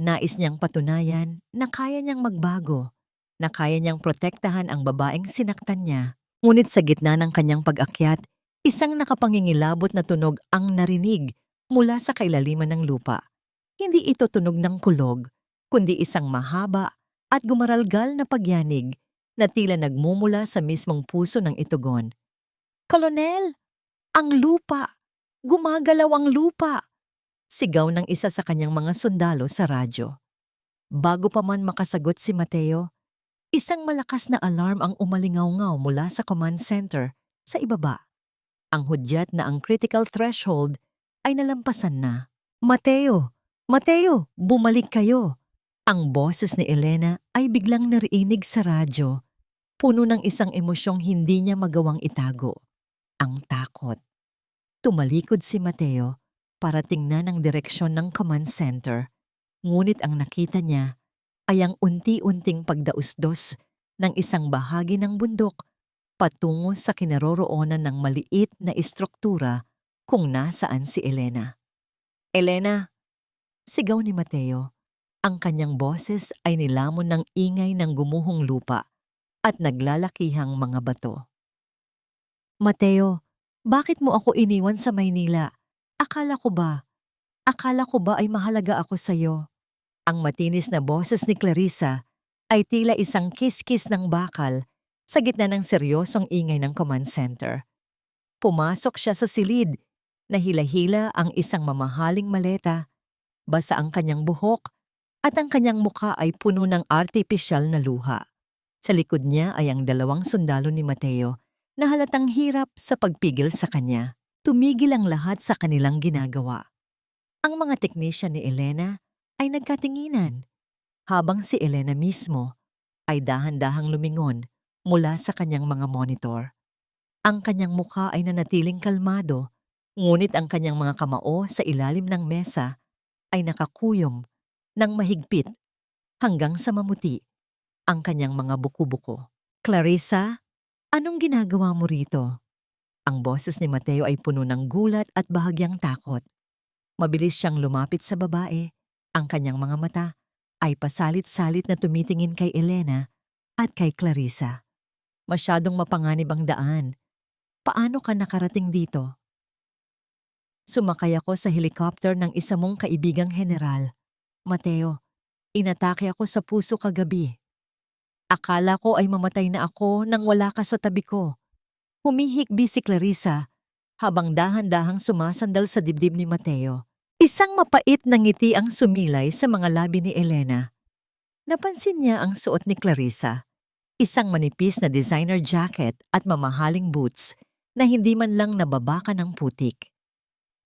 Nais niyang patunayan na kaya niyang magbago, na kaya niyang protektahan ang babaeng sinaktan niya. Ngunit sa gitna ng kanyang pag-akyat, isang nakapangingilabot na tunog ang narinig mula sa kailaliman ng lupa. Hindi ito tunog ng kulog, kundi isang mahaba at gumaralgal na pagyanig na tila nagmumula sa mismong puso ng itugon. Kolonel, ang lupa! Gumagalaw ang lupa! Sigaw ng isa sa kanyang mga sundalo sa radyo. Bago pa man makasagot si Mateo, Isang malakas na alarm ang umalingaw-ngaw mula sa command center sa ibaba. Ang hudyat na ang critical threshold ay nalampasan na. Mateo! Mateo! Bumalik kayo! Ang boses ni Elena ay biglang narinig sa radyo, puno ng isang emosyong hindi niya magawang itago. Ang takot. Tumalikod si Mateo para tingnan ang direksyon ng command center, ngunit ang nakita niya ay ang unti-unting pagdausdos ng isang bahagi ng bundok patungo sa kinaroroonan ng maliit na istruktura kung nasaan si Elena. Elena! Sigaw ni Mateo. Ang kanyang boses ay nilamon ng ingay ng gumuhong lupa at naglalakihang mga bato. Mateo, bakit mo ako iniwan sa Maynila? Akala ko ba ay mahalaga ako sa'yo? Ang matinis na boses ni Clarissa ay tila isang kiskis ng bakal sa gitna ng seryosong ingay ng command center. Pumasok siya sa silid, nahila-hila ang isang mamahaling maleta, basa ang kanyang buhok at ang kanyang muka ay puno ng artipisyal na luha. Sa likod niya ay ang 2 sundalo ni Mateo na halatang hirap sa pagpigil sa kanya. Tumigil ang lahat sa kanilang ginagawa. Ang mga teknisyan ni Elena ay nagkatinginan, habang si Elena mismo ay dahan-dahang lumingon mula sa kanyang mga monitor. Ang kanyang mukha ay nanatiling kalmado, ngunit ang kanyang mga kamao sa ilalim ng mesa ay nakakuyom ng mahigpit hanggang sa mamuti ang kanyang mga buko-buko. Clarissa, anong ginagawa mo rito? Ang boses ni Mateo ay puno ng gulat at bahagyang takot. Mabilis siyang lumapit sa babae. Ang kanyang mga mata ay pasalit-salit na tumitingin kay Elena at kay Clarissa. Masyadong mapanganib ang daan. Paano ka nakarating dito? Sumakay ako sa helicopter ng isa mong kaibigang general. Mateo, inatake ako sa puso kagabi. Akala ko ay mamatay na ako nang wala ka sa tabi ko. Humihikbi si Clarissa habang dahan-dahang sumasandal sa dibdib ni Mateo. Isang mapait na ngiti ang sumilay sa mga labi ni Elena. Napansin niya ang suot ni Clarissa, isang manipis na designer jacket at mamahaling boots na hindi man lang nababaka ng putik.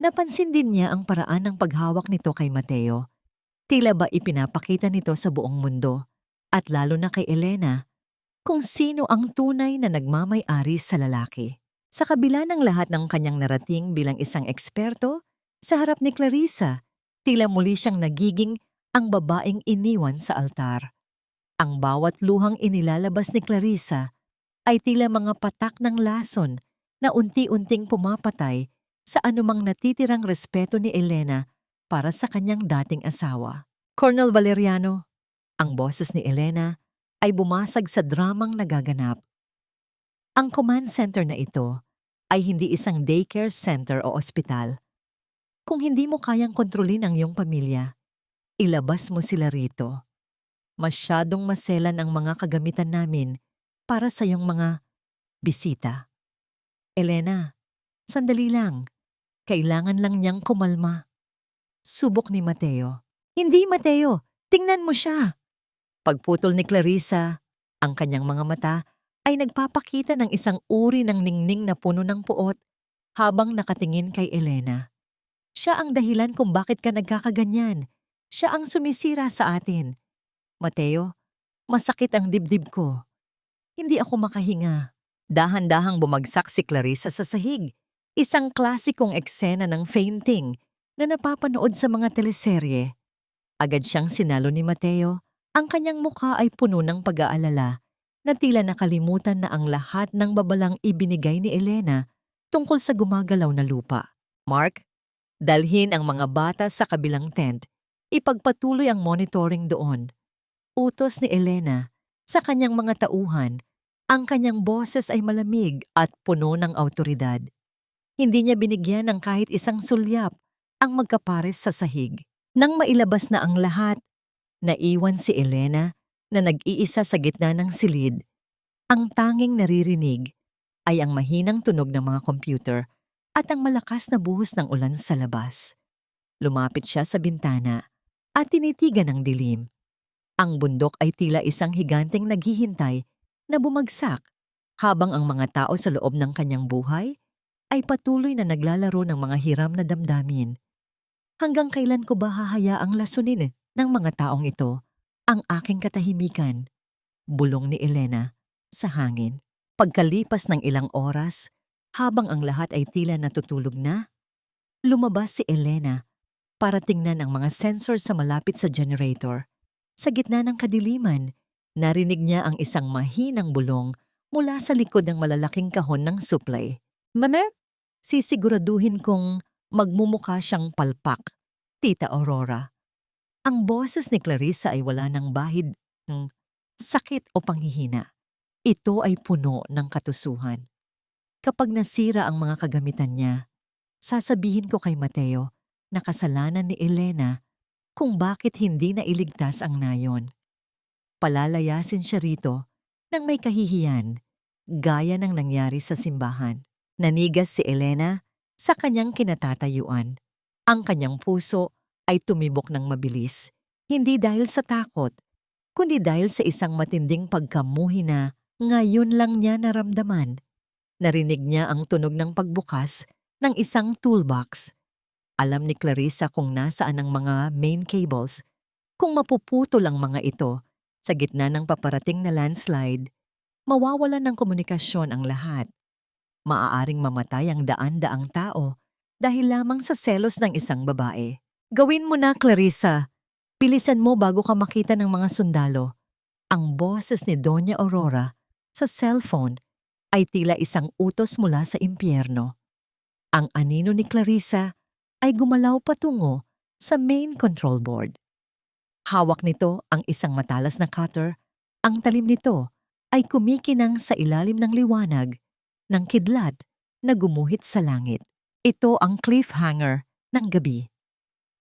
Napansin din niya ang paraan ng paghawak nito kay Mateo. Tila ba ipinapakita nito sa buong mundo, at lalo na kay Elena, kung sino ang tunay na nagmamay-ari sa lalaki. Sa kabila ng lahat ng kanyang narating bilang isang eksperto, sa harap ni Clarissa, tila muli siyang nagiging ang babaeng iniwan sa altar. Ang bawat luhang inilalabas ni Clarissa ay tila mga patak ng lason na unti-unting pumapatay sa anumang natitirang respeto ni Elena para sa kanyang dating asawa. Colonel Valeriano, ang boses ni Elena ay bumasag sa dramang nagaganap. Ang command center na ito ay hindi isang daycare center o ospital. Kung hindi mo kayang kontrolin ang iyong pamilya, ilabas mo sila rito. Masyadong maselan ang mga kagamitan namin para sa iyong mga bisita. Elena, sandali lang. Kailangan lang niyang kumalma. Subok ni Mateo. Hindi, Mateo. Tingnan mo siya. Pagputol ni Clarissa, ang kanyang mga mata ay nagpapakita ng isang uri ng ningning na puno ng puot habang nakatingin kay Elena. Siya ang dahilan kung bakit ka nagkakaganyan. Siya ang sumisira sa atin. Mateo, masakit ang dibdib ko. Hindi ako makahinga. Dahan-dahang bumagsak si Clarissa sa sahig. Isang klasikong eksena ng fainting na napapanood sa mga teleserye. Agad siyang sinalo ni Mateo. Ang kanyang mukha ay puno ng pag-aalala na tila nakalimutan na ang lahat ng babalang ibinigay ni Elena tungkol sa gumagalaw na lupa. Mark, dalhin ang mga bata sa kabilang tent. Ipagpatuloy ang monitoring doon. Utos ni Elena sa kanyang mga tauhan. Ang kanyang boses ay malamig at puno ng awtoridad. Hindi niya binigyan ng kahit isang sulyap ang magkapares sa sahig. Nang mailabas na ang lahat, naiwan si Elena na nag-iisa sa gitna ng silid. Ang tanging naririnig ay ang mahinang tunog ng mga computer at ang malakas na buhos ng ulan sa labas. Lumapit siya sa bintana at tinitigan ng dilim. Ang bundok ay tila isang higanteng naghihintay na bumagsak habang ang mga tao sa loob ng kanyang buhay ay patuloy na naglalaro ng mga hiram na damdamin. Hanggang kailan ko ba hahayaang lasunin ng mga taong ito ang aking katahimikan? Bulong ni Elena sa hangin. Pagkalipas ng ilang oras, habang ang lahat ay tila natutulog na, lumabas si Elena para tingnan ang mga sensor sa malapit sa generator. Sa gitna ng kadiliman, narinig niya ang isang mahinang bulong mula sa likod ng malalaking kahon ng supply. Mame, sisiguraduhin kong magmumukha siyang palpak, Tita Aurora. Ang boses ni Clarissa ay wala ng bahid ng sakit o panghihina. Ito ay puno ng katusuhan. Kapag nasira ang mga kagamitan niya, sasabihin ko kay Mateo na kasalanan ni Elena kung bakit hindi na iligtas ang nayon. Palalayasin siya rito ng may kahihiyan, gaya ng nangyari sa simbahan. Nanigas si Elena sa kanyang kinatatayuan. Ang kanyang puso ay tumibok ng mabilis, hindi dahil sa takot, kundi dahil sa isang matinding pagkamuhi na ngayon lang niya naramdaman. Narinig niya ang tunog ng pagbukas ng isang toolbox. Alam ni Clarissa kung nasaan ang mga main cables. Kung mapuputol ang mga ito sa gitna ng paparating na landslide, mawawalan ng komunikasyon ang lahat. Maaaring mamatay ang daan-daang tao dahil lamang sa selos ng isang babae. Gawin mo na, Clarissa. Bilisan mo bago ka makita ng mga sundalo. Ang boses ni Doña Aurora sa cellphone ay tila isang utos mula sa impyerno. Ang anino ni Clarissa ay gumalaw patungo sa main control board. Hawak nito ang isang matalas na cutter. Ang talim nito ay kumikinang sa ilalim ng liwanag ng kidlat na gumuhit sa langit. Ito ang cliffhanger ng gabi.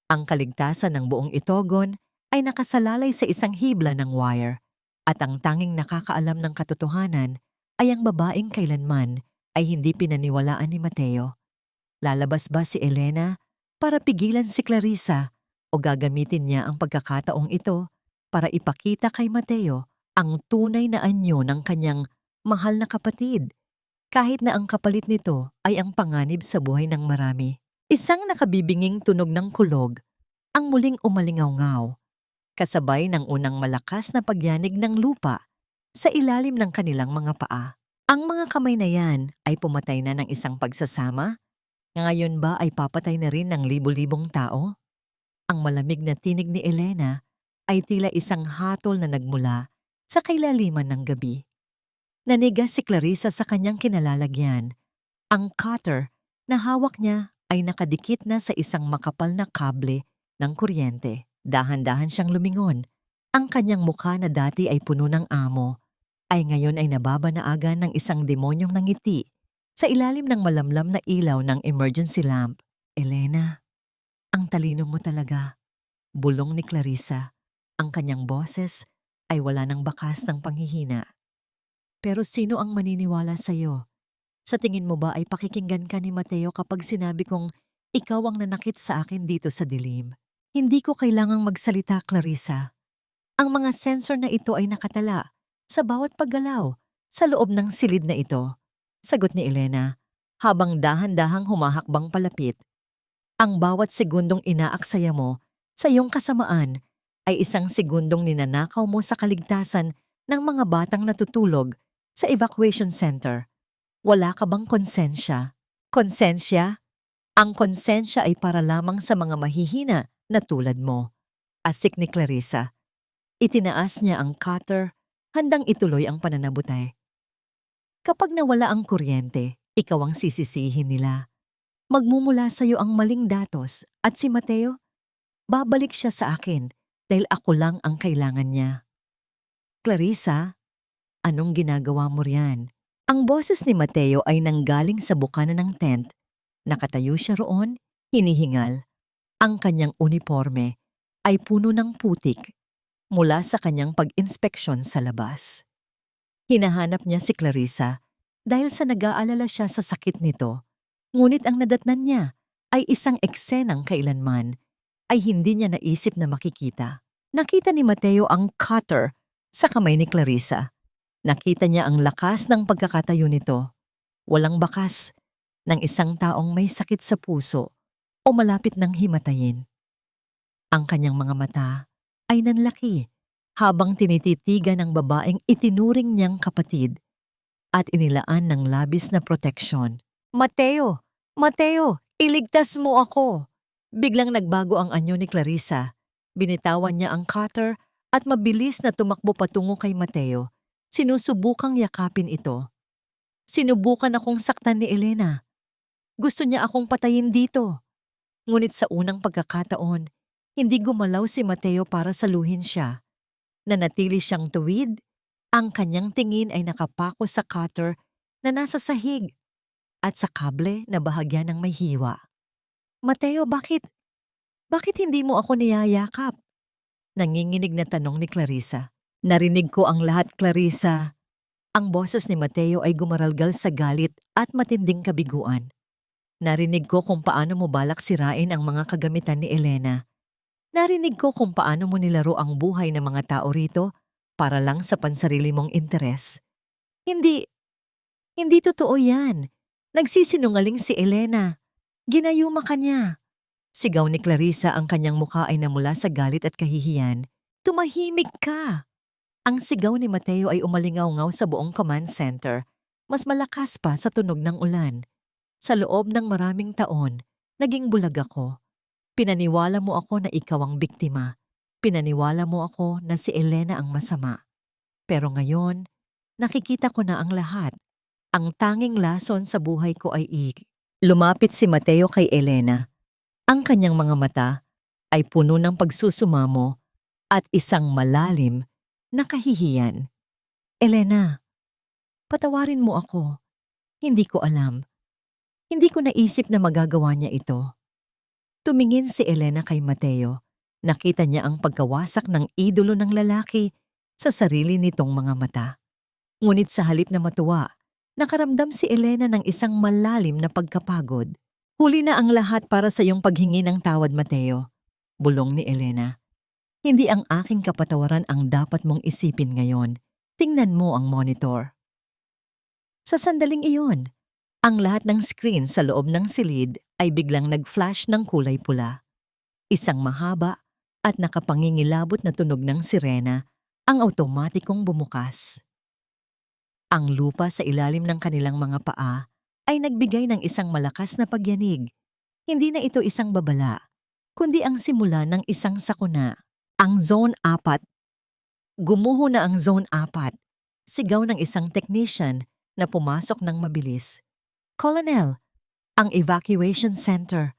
Ang kaligtasan ng buong Itogon ay nakasalalay sa isang hibla ng wire at ang tanging nakakaalam ng katotohanan ay ang babaeng kailanman ay hindi pinaniwalaan ni Mateo. Lalabas ba si Elena para pigilan si Clarissa o gagamitin niya ang pagkakataong ito para ipakita kay Mateo ang tunay na anyo ng kanyang mahal na kapatid, kahit na ang kapalit nito ay ang panganib sa buhay ng marami? Isang nakabibinging tunog ng kulog ang muling umalingaw-ngaw, kasabay ng unang malakas na pagyanig ng lupa sa ilalim ng kanilang mga paa. Ang mga kamay na yan ay pumatay na ng isang pagsasama. Ngayon ba ay papatay na rin ng libo-libong tao? Ang malamig na tinig ni Elena ay tila isang hatol na nagmula sa kailaliman ng gabi. Nanigas si Clarissa sa kanyang kinalalagyan. Ang cutter na hawak niya ay nakadikit na sa isang makapal na kable ng kuryente. Dahan-dahan siyang lumingon. Ang kanyang mukha na dati ay puno ng amo, ay ngayon ay nababanaagan ng isang demonyong nangiti sa ilalim ng malamlam na ilaw ng emergency lamp. Elena, ang talino mo talaga, bulong ni Clarissa. Ang kanyang boses ay wala ng bakas ng panghihina. Pero sino ang maniniwala sa'yo? Sa tingin mo ba ay pakikinggan ka ni Mateo kapag sinabi kong ikaw ang nanakit sa akin dito sa dilim? Hindi ko kailangang magsalita, Clarissa. Ang mga sensor na ito ay nakatala sa bawat paggalaw sa loob ng silid na ito. Sagot ni Elena habang dahan-dahang humahakbang palapit. Ang bawat segundong inaaksaya mo sa iyong kasamaan ay isang segundong ninanakaw mo sa kaligtasan ng mga batang natutulog sa evacuation center. Wala ka bang konsensya? Konsensya? Ang konsensya ay para lamang sa mga mahihina na tulad mo. Asik ni Clarissa. Itinaas niya ang cutter, handang ituloy ang pananabutay. Kapag nawala ang kuryente, ikaw ang sisisihin nila. Magmumula sa iyo ang maling datos at si Mateo, babalik siya sa akin dahil ako lang ang kailangan niya. Clarissa, anong ginagawa mo riyan? Ang boses ni Mateo ay nanggaling sa bukana ng tent. Nakatayo siya roon, hinihingal. Ang kanyang uniforme ay puno ng putik mula sa kanyang pag-inspeksyon sa labas. Hinahanap niya si Clarissa dahil sa nag-aalala siya sa sakit nito. Ngunit ang nadatnan niya ay isang eksenang kailanman ay hindi niya naisip na makikita. Nakita ni Mateo ang cutter sa kamay ni Clarissa. Nakita niya ang lakas ng pagkakatayo nito. Walang bakas ng isang taong may sakit sa puso o malapit ng himatayin. Ang kanyang mga mata ay nanlaki habang tinititigan ng babaeng itinuring niyang kapatid at inilaan ng labis na proteksyon. Mateo! Mateo! Iligtas mo ako! Biglang nagbago ang anyo ni Clarissa. Binitawan niya ang cutter at mabilis na tumakbo patungo kay Mateo. Sinusubukang yakapin ito. Sinubukan akong saktan ni Elena. Gusto niya akong patayin dito. Ngunit sa unang pagkakataon, hindi gumalaw si Mateo para saluhin siya. Nanatili siyang tuwid. Ang kanyang tingin ay nakapako sa cutter na nasa sahig at sa kable na bahagya ng may hiwa. Mateo, bakit? Bakit hindi mo ako niyayakap? Nanginginig na tanong ni Clarissa. Narinig ko ang lahat, Clarissa. Ang boses ni Mateo ay gumaralgal sa galit at matinding kabiguan. Narinig ko kung paano mo balak sirain ang mga kagamitan ni Elena. Narinig ko kung paano mo nilaro ang buhay ng mga tao rito para lang sa pansarili mong interes. Hindi totoo yan. Nagsisinungaling si Elena. Ginayuma ka niya. Sigaw ni Clarissa, ang kanyang mukha ay namula sa galit at kahihiyan. Tumahimik ka! Ang sigaw ni Mateo ay umalingaw-ngaw sa buong command center. Mas malakas pa sa tunog ng ulan. Sa loob ng maraming taon, naging bulag ako. Pinaniwala mo ako na ikaw ang biktima. Pinaniwala mo ako na si Elena ang masama. Pero ngayon, nakikita ko na ang lahat. Ang tanging lason sa buhay ko ay Lumapit si Mateo kay Elena. Ang kanyang mga mata ay puno ng pagsusumamo at isang malalim na kahihiyan. Elena, patawarin mo ako. Hindi ko alam. Hindi ko naisip na magagawa niya ito. Tumingin si Elena kay Mateo. Nakita niya ang pagkawasak ng idolo ng lalaki sa sarili nitong mga mata. Ngunit sa halip na matuwa, nakaramdam si Elena ng isang malalim na pagkapagod. Huli na ang lahat para sa iyong paghingi ng tawad, Mateo. Bulong ni Elena. Hindi ang aking kapatawaran ang dapat mong isipin ngayon. Tingnan mo ang monitor. Sa sandaling iyon, ang lahat ng screen sa loob ng silid ay biglang nag-flash ng kulay pula. Isang mahaba at nakapangingilabot na tunog ng sirena ang automatikong bumukas. Ang lupa sa ilalim ng kanilang mga paa ay nagbigay ng isang malakas na pagyanig. Hindi na ito isang babala, kundi ang simula ng isang sakuna. Ang Zone 4. Gumuho na ang Zone 4. Sigaw ng isang technician na pumasok ng mabilis. Colonel, ang evacuation center.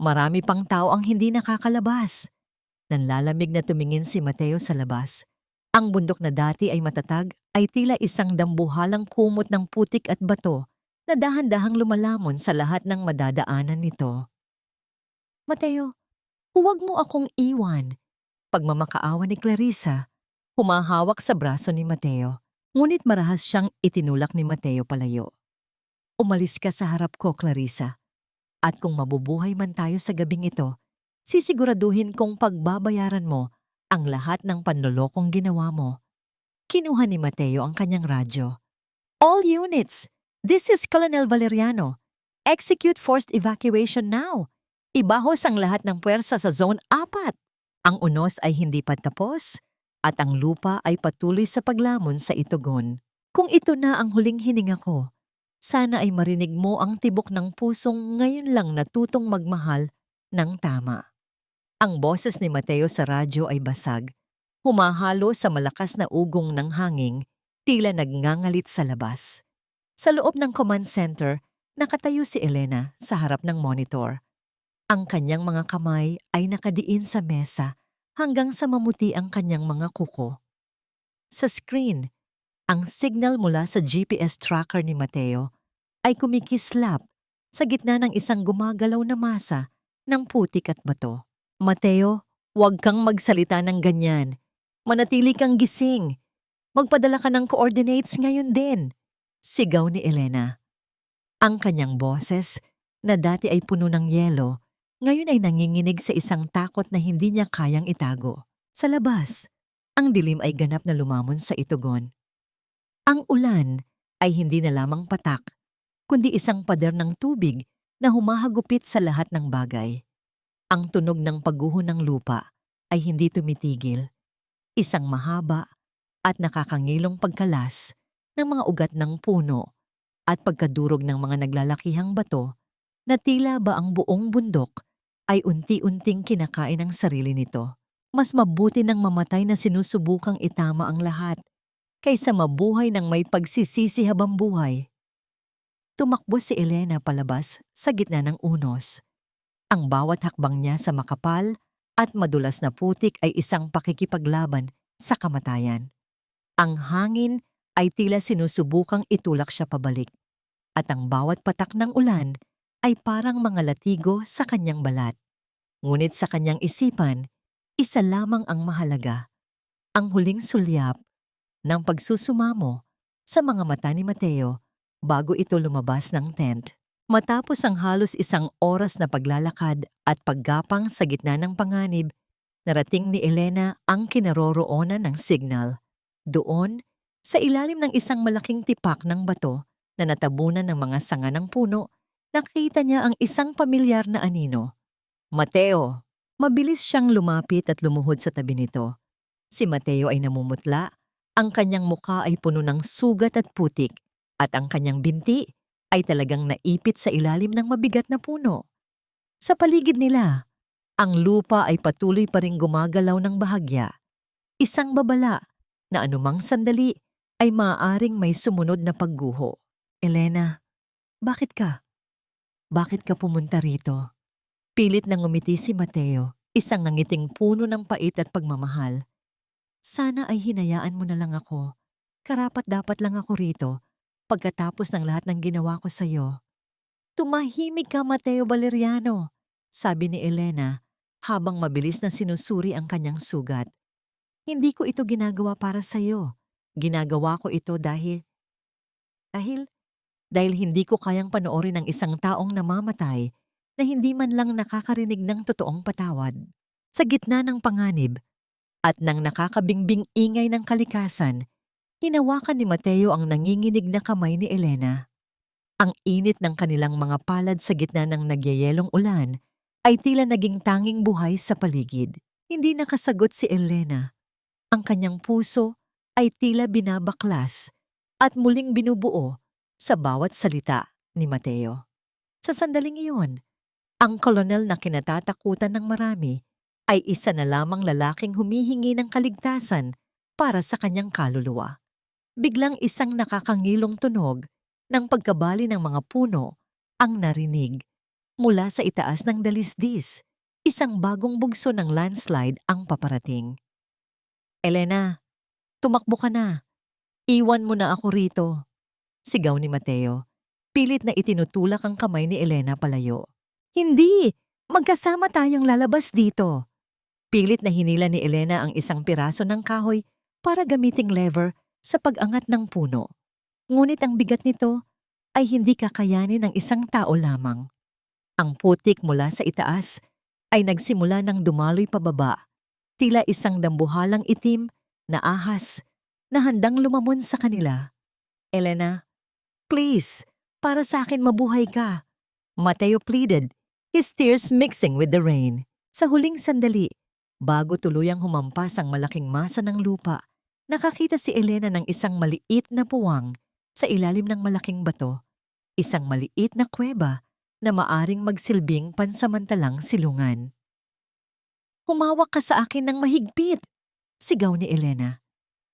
Marami pang tao ang hindi nakakalabas. Nanlalamig na tumingin si Mateo sa labas. Ang bundok na dati ay matatag ay tila isang dambuhalang kumot ng putik at bato na dahan-dahang lumalamon sa lahat ng madadaanan nito. Mateo, huwag mo akong iwan. Pagmamakaawa ni Clarissa, humahawak sa braso ni Mateo. Ngunit marahas siyang itinulak ni Mateo palayo. Umalis ka sa harap ko, Clarissa. At kung mabubuhay man tayo sa gabing ito, sisiguraduhin kong pagbabayaran mo ang lahat ng panlolokong ginawa mo. Kinuha ni Mateo ang kanyang radyo. All units, this is Colonel Valeriano. Execute forced evacuation now. Ibahos ang lahat ng puwersa sa Zone 4. Ang unos ay hindi pa tapos at ang lupa ay patuloy sa paglamon sa itugon. Kung ito na ang huling hininga ko, sana ay marinig mo ang tibok ng pusong ngayon lang natutong magmahal ng tama. Ang boses ni Mateo sa radyo ay basag, humahalo sa malakas na ugong ng hangin, tila nagngangalit sa labas. Sa loob ng command center, nakatayo si Elena sa harap ng monitor. Ang kanyang mga kamay ay nakadiin sa mesa hanggang sa mamuti ang kanyang mga kuko. Sa screen, ang signal mula sa GPS tracker ni Mateo ay kumikislap sa gitna ng isang gumagalaw na masa ng putik at bato. Mateo, huwag kang magsalita ng ganyan. Manatili kang gising. Magpadala ka ng coordinates ngayon din. Sigaw ni Elena. Ang kanyang boses, na dati ay puno ng yelo, ngayon ay nanginginig sa isang takot na hindi niya kayang itago. Sa labas, ang dilim ay ganap na lumamon sa itugon. Ang ulan ay hindi na lamang patak, kundi isang pader ng tubig na humahagupit sa lahat ng bagay. Ang tunog ng pagguho ng lupa ay hindi tumitigil, isang mahaba at nakakangilong pagkalas ng mga ugat ng puno at pagkadurog ng mga naglalakihang bato na tila ba ang buong bundok ay unti-unting kinakain ang sarili nito. Mas mabuti nang mamatay na sinusubukang itama ang lahat kaysa mabuhay ng may pagsisisi habang buhay. Tumakbo si Elena palabas sa gitna ng unos. Ang bawat hakbang niya sa makapal at madulas na putik ay isang pakikipaglaban sa kamatayan. Ang hangin ay tila sinusubukang itulak siya pabalik, at ang bawat patak ng ulan ay parang mga latigo sa kanyang balat. Ngunit sa kanyang isipan, isa lamang ang mahalaga, ang huling sulyap ng pagsusumamo sa mga mata ni Mateo bago ito lumabas ng tent. Matapos ang halos isang oras na paglalakad at paggapang sa gitna ng panganib, narating ni Elena ang kinaroroonan ng signal. Doon, sa ilalim ng isang malaking tipak ng bato na natabunan ng mga sanga ng puno, nakita niya ang isang pamilyar na anino. Mateo! Mabilis siyang lumapit at lumuhod sa tabi nito. Si Mateo ay namumutla, ang kanyang mukha ay puno ng sugat at putik, at ang kanyang binti ay talagang naipit sa ilalim ng mabigat na puno. Sa paligid nila, ang lupa ay patuloy pa ring gumagalaw ng bahagya. Isang babala na anumang sandali ay maaaring may sumunod na pagguho. Elena, bakit ka? Bakit ka pumunta rito? Pilit na ngumiti si Mateo, isang nangiting puno ng pait at pagmamahal. Sana ay hinayaan mo na lang ako. Karapat-dapat lang ako rito pagkatapos ng lahat ng ginawa ko sa'yo. Tumahimik ka, Mateo Valeriano, sabi ni Elena habang mabilis na sinusuri ang kanyang sugat. Hindi ko ito ginagawa para sa'yo. Ginagawa ko ito dahil hindi ko kayang panoorin ang isang taong namamatay na hindi man lang nakakarinig ng totoong patawad. Sa gitna ng panganib at ng nakakabingbing ingay ng kalikasan, hinawakan ni Mateo ang nanginginig na kamay ni Elena. Ang init ng kanilang mga palad sa gitna ng nagyayelong ulan ay tila naging tanging buhay sa paligid. Hindi nakasagot si Elena. Ang kanyang puso ay tila binabaklas at muling binubuo sa bawat salita ni Mateo. Sa sandaling iyon, ang kolonel na kinatatakutan ng marami ay isa na lamang lalaking humihingi ng kaligtasan para sa kanyang kaluluwa. Biglang isang nakakangilong tunog ng pagkabali ng mga puno ang narinig. Mula sa itaas ng dalisdis, isang bagong bugso ng landslide ang paparating. Elena, tumakbo ka na. Iwan mo na ako rito, sigaw ni Mateo. Pilit na itinutulak ang kamay ni Elena palayo. Hindi! Magkasama tayong lalabas dito. Pilit na hinila ni Elena ang isang piraso ng kahoy para gamiting lever sa pag-angat ng puno. Ngunit ang bigat nito ay hindi kakayanin ng isang tao lamang. Ang putik mula sa itaas ay nagsimula ng dumaloy pababa, tila isang dambuhalang itim na ahas na handang lumamon sa kanila. Elena, please, para sa akin mabuhay ka. Mateo pleaded, his tears mixing with the rain. Sa huling sandali, bago tuluyang humampas ang malaking masa ng lupa, nakakita si Elena ng isang maliit na puwang sa ilalim ng malaking bato, isang maliit na kuweba na maaring magsilbing pansamantalang silungan. Humawak ka sa akin ng mahigpit, sigaw ni Elena.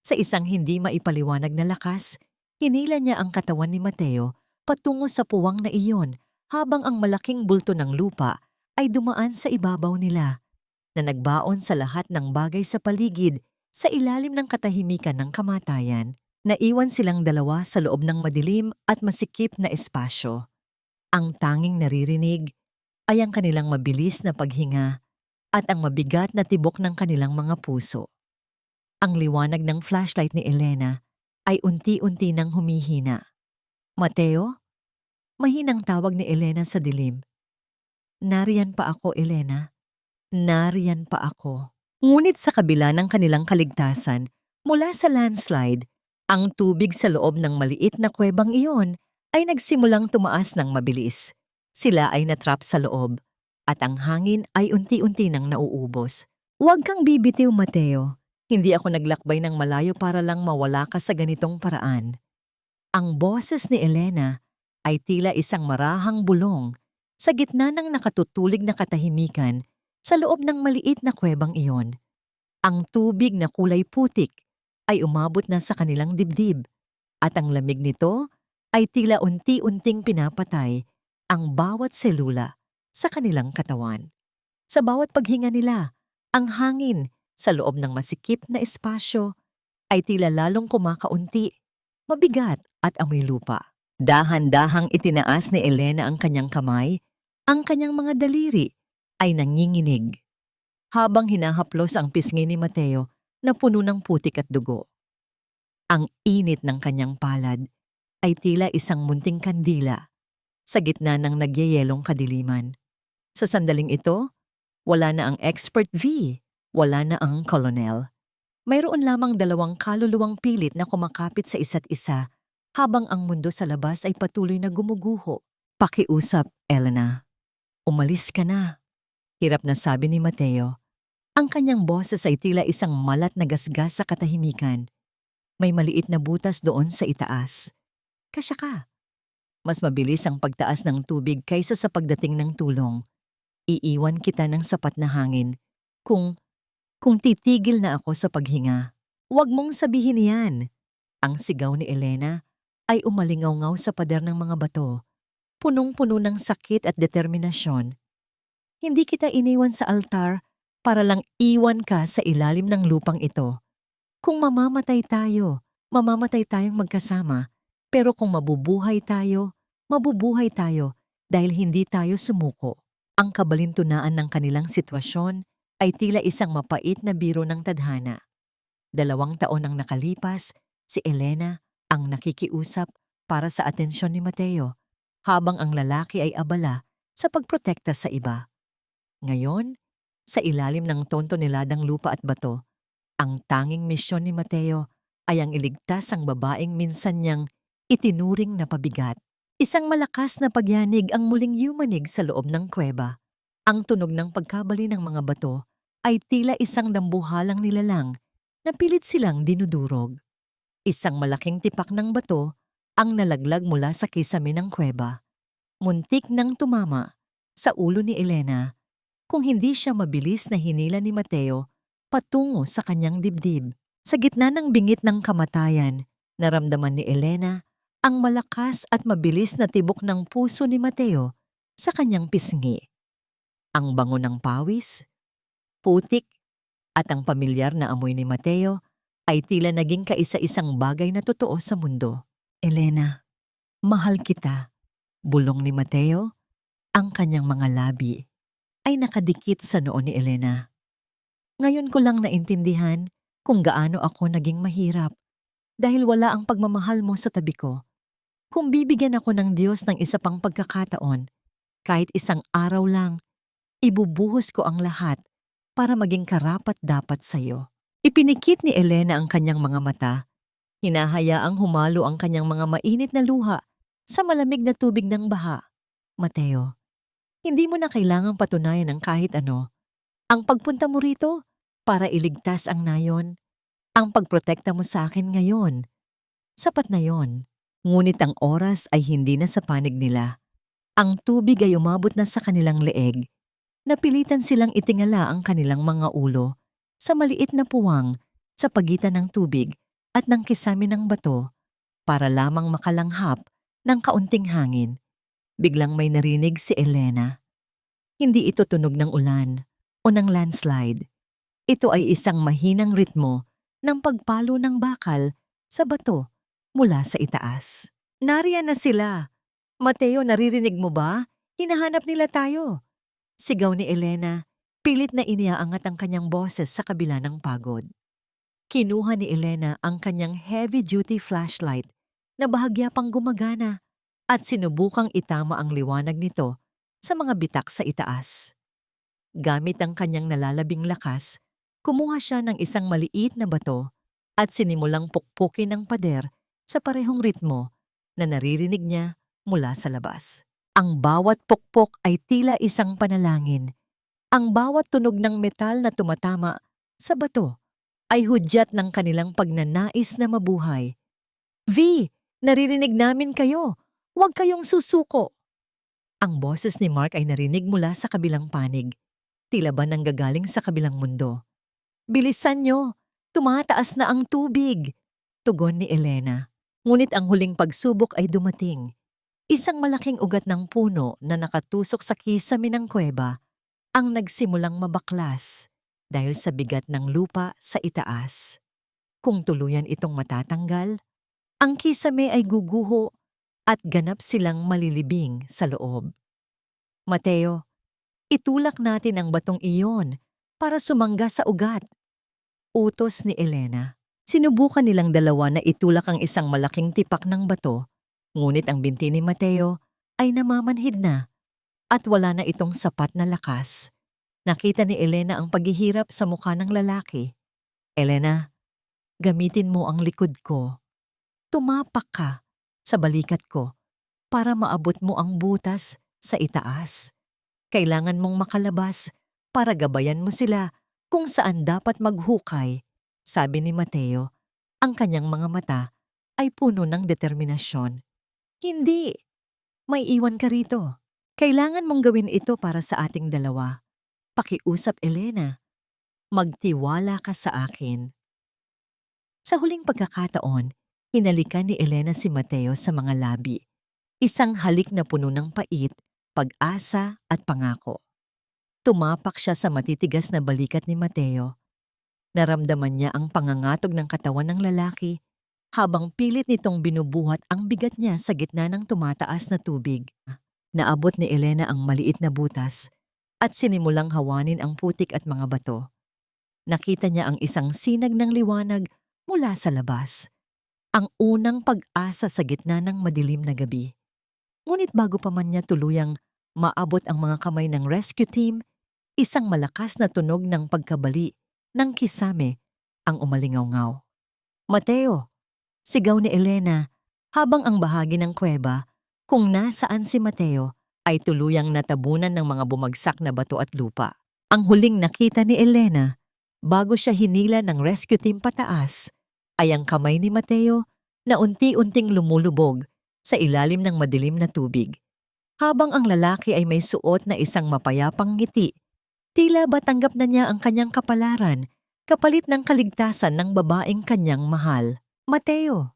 Sa isang hindi maipaliwanag na lakas, hinila niya ang katawan ni Mateo patungo sa puwang na iyon habang ang malaking bulto ng lupa ay dumaan sa ibabaw nila, na nagbaon sa lahat ng bagay sa paligid sa ilalim ng katahimikan ng kamatayan. Naiwan silang dalawa sa loob ng madilim at masikip na espasyo. Ang tanging naririnig ay ang kanilang mabilis na paghinga at ang mabigat na tibok ng kanilang mga puso. Ang liwanag ng flashlight ni Elena ay unti-unti nang humihina. Mateo? Mahinang tawag ni Elena sa dilim. Nariyan pa ako, Elena. Nariyan pa ako. Ngunit sa kabila ng kanilang kaligtasan mula sa landslide, ang tubig sa loob ng maliit na kuwebang iyon ay nagsimulang tumaas ng mabilis. Sila ay natrap sa loob at ang hangin ay unti-unti nang nauubos. Huwag kang bibitiw, Mateo. Hindi ako naglakbay ng malayo para lang mawala ka sa ganitong paraan. Ang boses ni Elena ay tila isang marahang bulong sa gitna ng nakatutulig na katahimikan sa loob ng maliit na kuwebang iyon. Ang tubig na kulay putik ay umabot na sa kanilang dibdib at ang lamig nito ay tila unti-unting pinapatay ang bawat selula sa kanilang katawan. Sa bawat paghinga nila, ang hangin sa loob ng masikip na espasyo ay tila lalong kumakaunti, mabigat at amoy lupa. Dahan-dahang itinaas ni Elena ang kanyang kamay, ang kanyang mga daliri ay nanginginig. Habang hinahaplos ang pisngi ni Mateo na puno ng putik at dugo. Ang init ng kanyang palad ay tila isang munting kandila sa gitna ng nagyayelong kadiliman. Sa sandaling ito, wala na ang Expert V, wala na ang Colonel. Mayroon lamang dalawang kaluluwang pilit na kumakapit sa isa't isa habang ang mundo sa labas ay patuloy na gumuguho. Pakiusap, Elena. Umalis ka na. Hirap na sabi ni Mateo. Ang kanyang boses ay tila isang malat na gasgas sa katahimikan. May maliit na butas doon sa itaas. Kasya ka. Mas mabilis ang pagtaas ng tubig kaysa sa pagdating ng tulong. Iiwan kita ng sapat na hangin. Kung titigil na ako sa paghinga. Huwag mong sabihin yan. Ang sigaw ni Elena ay umalingaw-ngaw sa pader ng mga bato. Punong-puno ng sakit at determinasyon. Hindi kita iniwan sa altar para lang iwan ka sa ilalim ng lupang ito. Kung mamamatay tayong magkasama. Pero kung mabubuhay tayo dahil hindi tayo sumuko. Ang kabalintunaan ng kanilang sitwasyon ay tila isang mapait na biro ng tadhana. 2 taon ang nakalipas, si Elena ang nakikiusap para sa atensyon ni Mateo, habang ang lalaki ay abala sa pagprotekta sa iba. Ngayon, sa ilalim ng tontoneladang lupa at bato, ang tanging misyon ni Mateo ay ang iligtas ang babaeng minsan niyang itinuring na pabigat. Isang malakas na pagyanig ang muling yumanig sa loob ng kuweba. Ang tunog ng pagkabali ng mga bato ay tila isang dambuhalang nilalang na pilit silang dinudurog. Isang malaking tipak ng bato ang nalaglag mula sa kisame ng kuweba. Muntik nang tumama sa ulo ni Elena kung hindi siya mabilis na hinila ni Mateo patungo sa kanyang dibdib. Sa gitna ng bingit ng kamatayan, naramdaman ni Elena ang malakas at mabilis na tibok ng puso ni Mateo sa kanyang pisngi. Ang bango ng pawis, putik, at ang pamilyar na amoy ni Mateo ay tila naging kaisa-isang bagay na totoo sa mundo. Elena, mahal kita, bulong ni Mateo, ang kanyang mga labi ay nakadikit sa noo ni Elena. Ngayon ko lang naintindihan kung gaano ako naging mahirap dahil wala ang pagmamahal mo sa tabi ko. Kung bibigyan ako ng Diyos ng isa pang pagkakataon, kahit isang araw lang, ibubuhos ko ang lahat para maging karapat-dapat sa iyo. Ipinikit ni Elena ang kanyang mga mata. Hinahayaang humalo ang kanyang mga mainit na luha sa malamig na tubig ng baha. Mateo, hindi mo na kailangang patunayan ng kahit ano. Ang pagpunta mo rito para iligtas ang nayon. Ang pagprotekta mo sa akin ngayon. Sapat na yon. Ngunit ang oras ay hindi na sa panig nila. Ang tubig ay umabot na sa kanilang leeg. Napilitan silang itingala ang kanilang mga ulo sa maliit na puwang sa pagitan ng tubig at ng kisame ng bato para lamang makalanghap ng kaunting hangin. Biglang may narinig si Elena. Hindi ito tunog ng ulan o ng landslide. Ito ay isang mahinang ritmo ng pagpalo ng bakal sa bato mula sa itaas. Nariyan na sila. Mateo, naririnig mo ba? Hinahanap nila tayo. Sigaw ni Elena, pilit na iniaangat ang kanyang boses sa kabila ng pagod. Kinuha ni Elena ang kanyang heavy-duty flashlight na bahagya pang gumagana at sinubukang itama ang liwanag nito sa mga bitak sa itaas. Gamit ang kanyang nalalabing lakas, Kumuha siya ng isang maliit na bato at sinimulang pukpukin ng pader sa parehong ritmo na naririnig niya mula sa labas. Ang bawat pukpok ay tila isang panalangin. Ang bawat tunog ng metal na tumatama sa bato ay hudyat ng kanilang pagnanais na mabuhay. V, naririnig namin kayo. Huwag kayong susuko. Ang boses ni Mark ay narinig mula sa kabilang panig. Tila ba nanggagaling sa kabilang mundo. Bilisan nyo! Tumataas na ang tubig! Tugon ni Elena. Ngunit ang huling pagsubok ay dumating. Isang malaking ugat ng puno na nakatusok sa kisame ng kuweba ang nagsimulang mabaklas dahil sa bigat ng lupa sa itaas. Kung tuluyan itong matatanggal, ang kisame ay guguho at ganap silang malilibing sa loob. Mateo, itulak natin ang batong iyon para sumangga sa ugat. Utos ni Elena. Sinubukan nilang dalawa na itulak ang isang malaking tipak ng bato, ngunit ang binti ni Mateo ay namamanhid na at wala na itong sapat na lakas. Nakita ni Elena ang paghihirap sa mukha ng lalaki. Elena, gamitin mo ang likod ko. Tumapak ka sa balikat ko para maabot mo ang butas sa itaas. Kailangan mong makalabas para gabayan mo sila kung saan dapat maghukay, sabi ni Mateo. Ang kanyang mga mata ay puno ng determinasyon. Hindi, may iwan ka rito. Kailangan mong gawin ito para sa ating dalawa. Pakiusap, Elena. Magtiwala ka sa akin. Sa huling pagkakataon, hinalikan ni Elena si Mateo sa mga labi. Isang halik na puno ng pait, pag-asa at pangako. Tumapak siya sa matitigas na balikat ni Mateo. Naramdaman niya ang pangangatog ng katawan ng lalaki habang pilit nitong binubuhat ang bigat niya sa gitna ng tumataas na tubig. Naabot ni Elena ang maliit na butas at sinimulang hawanin ang putik at mga bato. Nakita niya ang isang sinag ng liwanag mula sa labas. Ang unang pag-asa sa gitna ng madilim na gabi. Ngunit bago pa man niya tuluyang maabot ang mga kamay ng rescue team, isang malakas na tunog ng pagkabali ng kisame ang umalingaw-ngaw. Mateo! Sigaw ni Elena habang ang bahagi ng kuweba kung nasaan si Mateo ay tuluyang natabunan ng mga bumagsak na bato at lupa. Ang huling nakita ni Elena bago siya hinila ng rescue team pataas ay ang kamay ni Mateo na unti-unting lumulubog sa ilalim ng madilim na tubig. Habang ang lalaki ay may suot na isang mapayapang ngiti, tila ba tanggap na niya ang kanyang kapalaran kapalit ng kaligtasan ng babaeng kanyang mahal. Mateo!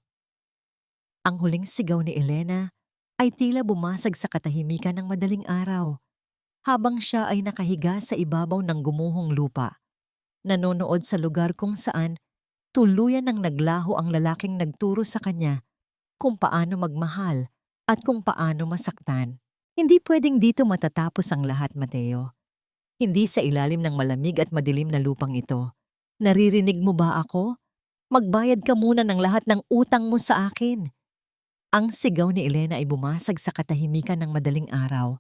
Ang huling sigaw ni Elena ay tila bumasag sa katahimikan ng madaling araw habang siya ay nakahiga sa ibabaw ng gumuhong lupa. Nanonood sa lugar kung saan tuluyan ng naglaho ang lalaking nagturo sa kanya kung paano magmahal at kung paano masaktan. Hindi pwedeng dito matatapos ang lahat, Mateo. Hindi sa ilalim ng malamig at madilim na lupang ito. Naririnig mo ba ako? Magbayad ka muna ng lahat ng utang mo sa akin. Ang sigaw ni Elena ay bumasag sa katahimikan ng madaling araw.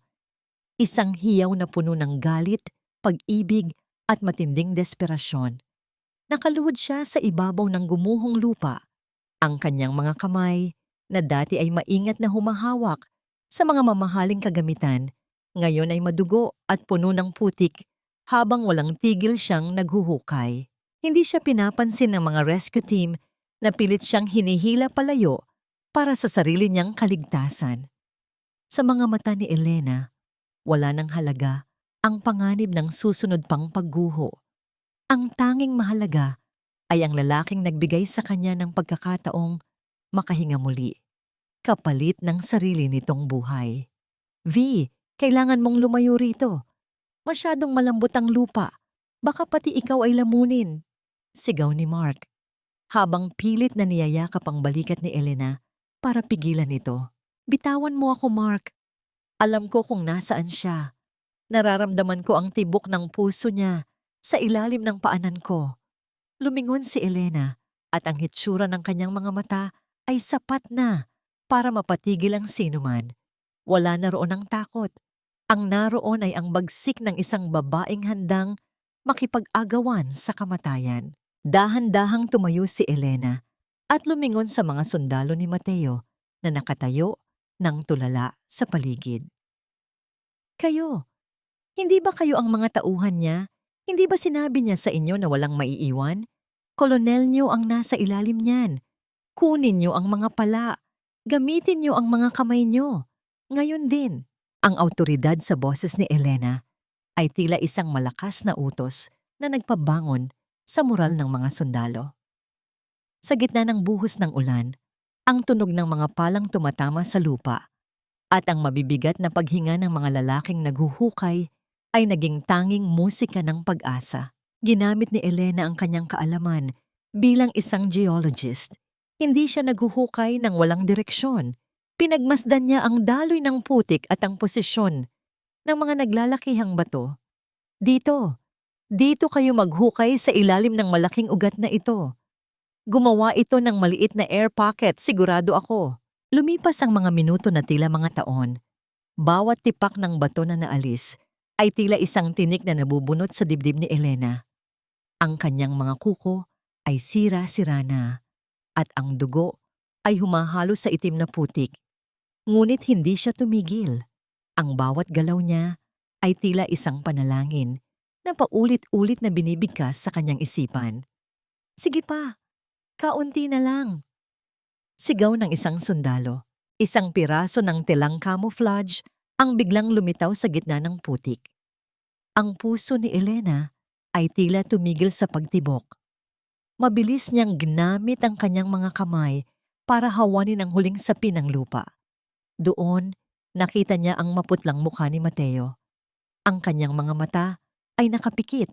Isang hiyaw na puno ng galit, pag-ibig at matinding desperasyon. Nakaluhod siya sa ibabaw ng gumuhong lupa. Ang kanyang mga kamay, na dati ay maingat na humahawak sa mga mamahaling kagamitan, ngayon ay madugo at puno ng putik habang walang tigil siyang naghuhukay. Hindi siya pinapansin ng mga rescue team na pilit siyang hinihila palayo para sa sarili niyang kaligtasan. Sa mga mata ni Elena, wala nang halaga ang panganib ng susunod pang pagguho. Ang tanging mahalaga ay ang lalaking nagbigay sa kanya ng pagkakataong makahinga muli, kapalit ng sarili nitong buhay. V, kailangan mong lumayo rito. Masyadong malambot ang lupa. Baka pati ikaw ay lamunin. Sigaw ni Mark, habang pilit na niyayakap ang balikat ni Elena para pigilan ito. Bitawan mo ako, Mark. Alam ko kung nasaan siya. Nararamdaman ko ang tibok ng puso niya sa ilalim ng paanan ko. Lumingon si Elena at ang hitsura ng kanyang mga mata ay sapat na para mapatigil ang sinuman. Wala na roon ang takot. Ang naroon ay ang bagsik ng isang babaeng handang makipag-agawan sa kamatayan. Dahan-dahang tumayo si Elena at lumingon sa mga sundalo ni Mateo na nakatayo ng tulala sa paligid. Kayo, hindi ba kayo ang mga tauhan niya? Hindi ba sinabi niya sa inyo na walang maiiwan? Kolonel niyo ang nasa ilalim niyan. Kunin niyo ang mga pala. Gamitin niyo ang mga kamay niyo. Ngayon din, ang autoridad sa boses ni Elena ay tila isang malakas na utos na nagpabangon sa moral ng mga sundalo. Sa gitna ng buhos ng ulan, ang tunog ng mga palang tumatama sa lupa at ang mabibigat na paghinga ng mga lalaking naghuhukay ay naging tanging musika ng pag-asa. Ginamit ni Elena ang kanyang kaalaman bilang isang geologist. Hindi siya naghuhukay ng walang direksyon. Pinagmasdan niya ang daloy ng putik at ang posisyon ng mga naglalakihang bato. Dito kayo maghukay sa ilalim ng malaking ugat na ito. Gumawa ito ng maliit na air pocket, sigurado ako. Lumipas ang mga minuto na tila mga taon. Bawat tipak ng bato na naalis ay tila isang tinik na nabubunot sa dibdib ni Elena. Ang kanyang mga kuko ay sira-sira na at ang dugo ay humahalo sa itim na putik. Ngunit hindi siya tumigil. Ang bawat galaw niya ay tila isang panalangin na paulit-ulit na binibigkas sa kanyang isipan. Sige pa, kaunti na lang. Sigaw ng isang sundalo. Isang piraso ng telang camouflage ang biglang lumitaw sa gitna ng putik. Ang puso ni Elena ay tila tumigil sa pagtibok. Mabilis niyang ginamit ang kanyang mga kamay para hawanin ang huling sapi ng lupa. Doon, nakita niya ang maputlang mukha ni Mateo. Ang kanyang mga mata ay nakapikit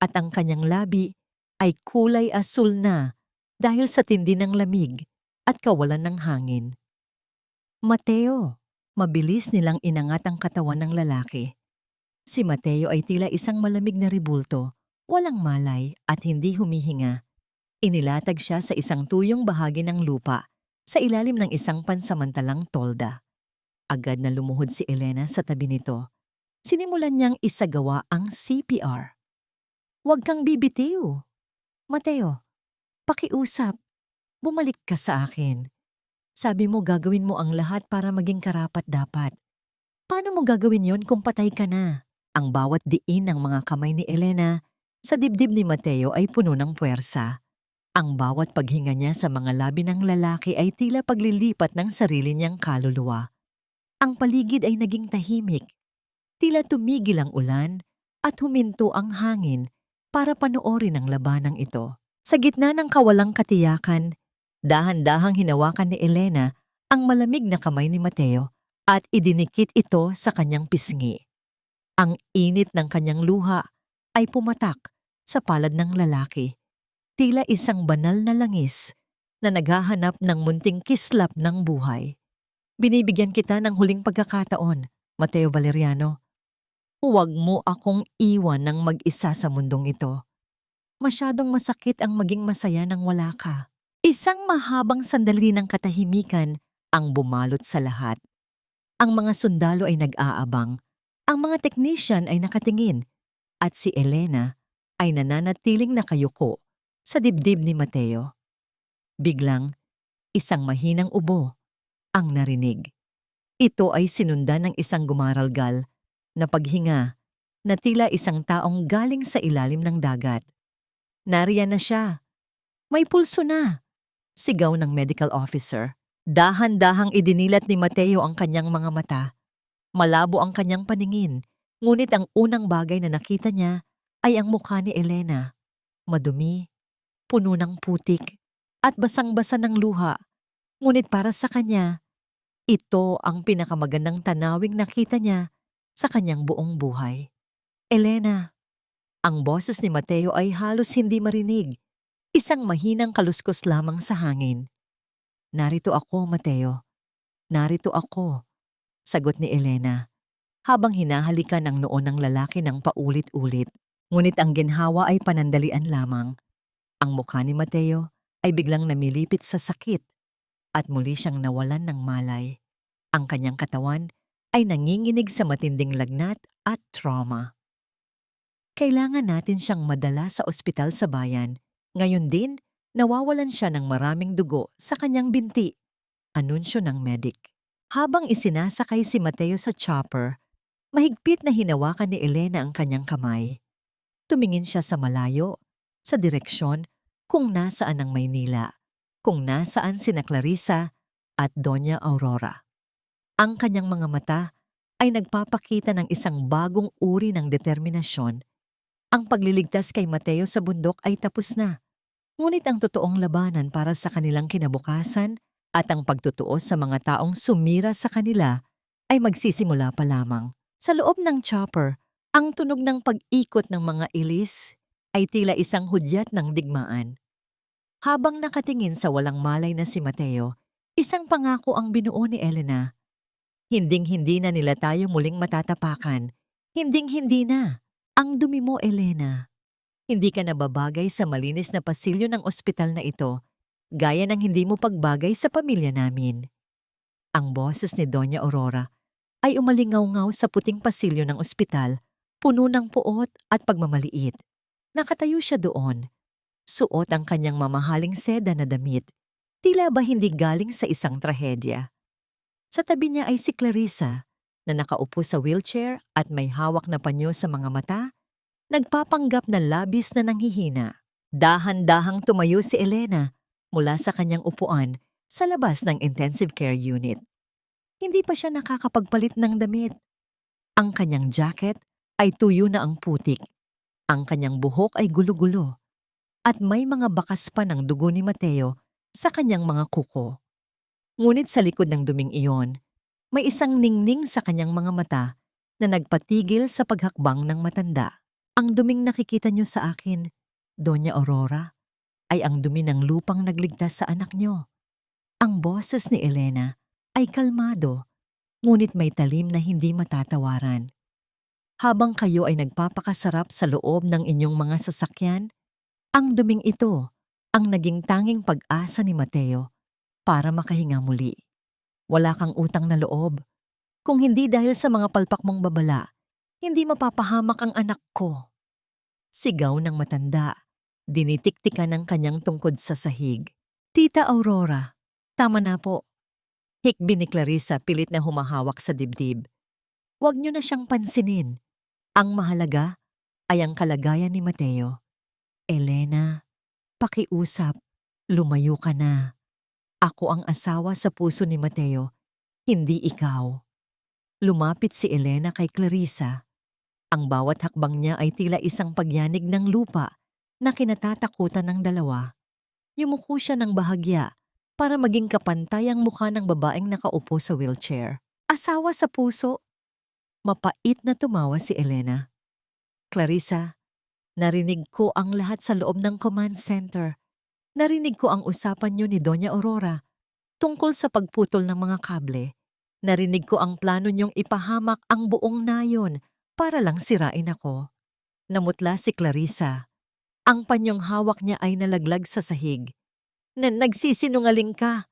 at ang kanyang labi ay kulay asul na dahil sa tindi ng lamig at kawalan ng hangin. Mateo, mabilis nilang inangat ang katawan ng lalaki. Si Mateo ay tila isang malamig na ribulto, walang malay at hindi humihinga. Inilatag siya sa isang tuyong bahagi ng lupa sa ilalim ng isang pansamantalang tolda. Agad na lumuhod si Elena sa tabi nito. Sinimulan niyang isagawa ang CPR. Huwag kang bibitiw. Mateo, pakiusap. Bumalik ka sa akin. Sabi mo gagawin mo ang lahat para maging karapat-dapat. Paano mo gagawin yon kung patay ka na? Ang bawat diin ng mga kamay ni Elena sa dibdib ni Mateo ay puno ng puwersa. Ang bawat paghinga niya sa mga labi ng lalaki ay tila paglilipat ng sarili niyang kaluluwa. Ang paligid ay naging tahimik. Tila tumigil ang ulan at huminto ang hangin para panoorin ang labanang ito. Sa gitna ng kawalang katiyakan, dahan-dahang hinawakan ni Elena ang malamig na kamay ni Mateo at idinikit ito sa kanyang pisngi. Ang init ng kanyang luha ay pumatak sa palad ng lalaki. Tila isang banal na langis na naghahanap ng munting kislap ng buhay. Binibigyan kita ng huling pagkakataon, Mateo Valeriano. Huwag mo akong iwan ng mag-isa sa mundong ito. Masyadong masakit ang maging masaya nang wala ka. Isang mahabang sandali ng katahimikan ang bumalot sa lahat. Ang mga sundalo ay nag-aabang, ang mga technician ay nakatingin, at si Elena ay nananatiling nakayuko sa dibdib ni Mateo. Biglang, isang mahinang ubo ang narinig. Ito ay sinundan ng isang gumaralgal na paghinga na tila isang taong galing sa ilalim ng dagat. Nariyan na siya. May pulso na. Sigaw ng medical officer. Dahan-dahang idinilat ni Mateo ang kanyang mga mata. Malabo ang kanyang paningin, ngunit ang unang bagay na nakita niya ay ang mukha ni Elena. Madumi, puno ng putik, at basang-basa ng luha. Ngunit para sa kanya, ito ang pinakamagandang tanawing nakita niya sa kanyang buong buhay. Elena. Ang boses ni Mateo ay halos hindi marinig. Isang mahinang kaluskos lamang sa hangin. Narito ako, Mateo. Narito ako, sagot ni Elena, habang hinahalikan ang noo ng lalaki ng paulit-ulit. Ngunit ang ginhawa ay panandalian lamang. Ang mukha ni Mateo ay biglang namilipit sa sakit at muli siyang nawalan ng malay. Ang kanyang katawan ay nanginginig sa matinding lagnat at trauma. Kailangan natin siyang madala sa ospital sa bayan. Ngayon din, nawawalan siya ng maraming dugo sa kanyang binti. Anunsyo ng medic. Habang isinasakay si Mateo sa chopper, mahigpit na hinawakan ni Elena ang kanyang kamay. Tumingin siya sa malayo, sa direksyon kung nasaan ang Maynila, kung nasaan sina Clarissa at Doña Aurora. Ang kanyang mga mata ay nagpapakita ng isang bagong uri ng determinasyon. Ang pagliligtas kay Mateo sa bundok ay tapos na, ngunit ang totoong labanan para sa kanilang kinabukasan at ang pagtutuo sa mga taong sumira sa kanila ay magsisimula pa lamang. Sa loob ng chopper, ang tunog ng pag-ikot ng mga ilis ay tila isang hudyat ng digmaan. Habang nakatingin sa walang malay na si Mateo, isang pangako ang binuo ni Elena. Hinding-hindi na nila tayo muling matatapakan. Hinding-hindi na. Ang dumi mo, Elena. Hindi ka nababagay sa malinis na pasilyo ng ospital na ito, gaya ng hindi mo pagbagay sa pamilya namin. Ang boses ni Doña Aurora ay umalingaw-ngaw sa puting pasilyo ng ospital, puno ng puot at pagmamaliit. Nakatayo siya doon. Suot ang kanyang mamahaling seda na damit. Tila ba hindi galing sa isang trahedya? Sa tabi niya ay si Clarissa, na nakaupo sa wheelchair at may hawak na panyo sa mga mata, nagpapanggap na labis na nanghihina. Dahan-dahang tumayo si Elena mula sa kanyang upuan sa labas ng intensive care unit. Hindi pa siya nakakapagpalit ng damit. Ang kanyang jacket ay tuyo na ang putik. Ang kanyang buhok ay gulo-gulo. At may mga bakas pa ng dugo ni Mateo sa kanyang mga kuko. Ngunit sa likod ng duming iyon, may isang ningning sa kanyang mga mata na nagpatigil sa paghakbang ng matanda. Ang duming nakikita niyo sa akin, Doña Aurora, ay ang dumi ng lupang nagligtas sa anak niyo. Ang boses ni Elena ay kalmado, ngunit may talim na hindi matatawaran. Habang kayo ay nagpapakasarap sa loob ng inyong mga sasakyan, ang duming ito ang naging tanging pag-asa ni Mateo para makahinga muli. Wala kang utang na loob. Kung hindi dahil sa mga palpak mong babala, hindi mapapahamak ang anak ko. Sigaw ng matanda, dinitiktikan ng kanyang tungkod sa sahig. Tita Aurora, tama na po. Hikbi ni Clarissa pilit na humahawak sa dibdib. Huwag niyo na siyang pansinin. Ang mahalaga ay ang kalagayan ni Mateo. Elena, pakiusap, lumayo ka na. Ako ang asawa sa puso ni Mateo, hindi ikaw. Lumapit si Elena kay Clarissa. Ang bawat hakbang niya ay tila isang pagyanig ng lupa na kinatatakutan ng dalawa. Yumuko siya ng bahagya para maging kapantay ang mukha ng babaeng nakaupo sa wheelchair. Asawa sa puso? Mapait na tumawa si Elena. Clarissa, narinig ko ang lahat sa loob ng command center. Narinig ko ang usapan niyo ni Doña Aurora tungkol sa pagputol ng mga kable. Narinig ko ang plano niyong ipahamak ang buong nayon para lang sirain ako. Namutla si Clarissa. Ang panyong hawak niya ay nalaglag sa sahig. Nagsisinungaling ka.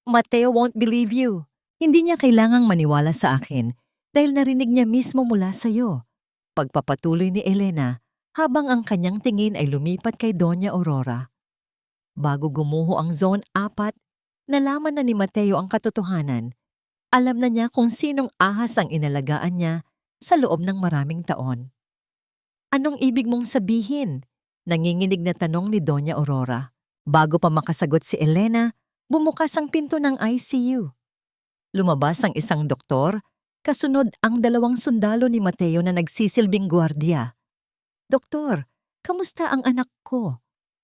Mateo won't believe you. Hindi niya kailangang maniwala sa akin dahil narinig niya mismo mula sa iyo. Pagpapatuloy ni Elena habang ang kanyang tingin ay lumipat kay Doña Aurora. Bago gumuho ang Zone 4, nalaman na ni Mateo ang katotohanan. Alam na niya kung sinong ahas ang inalagaan niya sa loob ng maraming taon. Anong ibig mong sabihin? Nanginginig na tanong ni Doña Aurora. Bago pa makasagot si Elena, bumukas ang pinto ng ICU. Lumabas ang isang doktor, kasunod ang 2 sundalo ni Mateo na nagsisilbing gwardiya. Doktor, kamusta ang anak ko?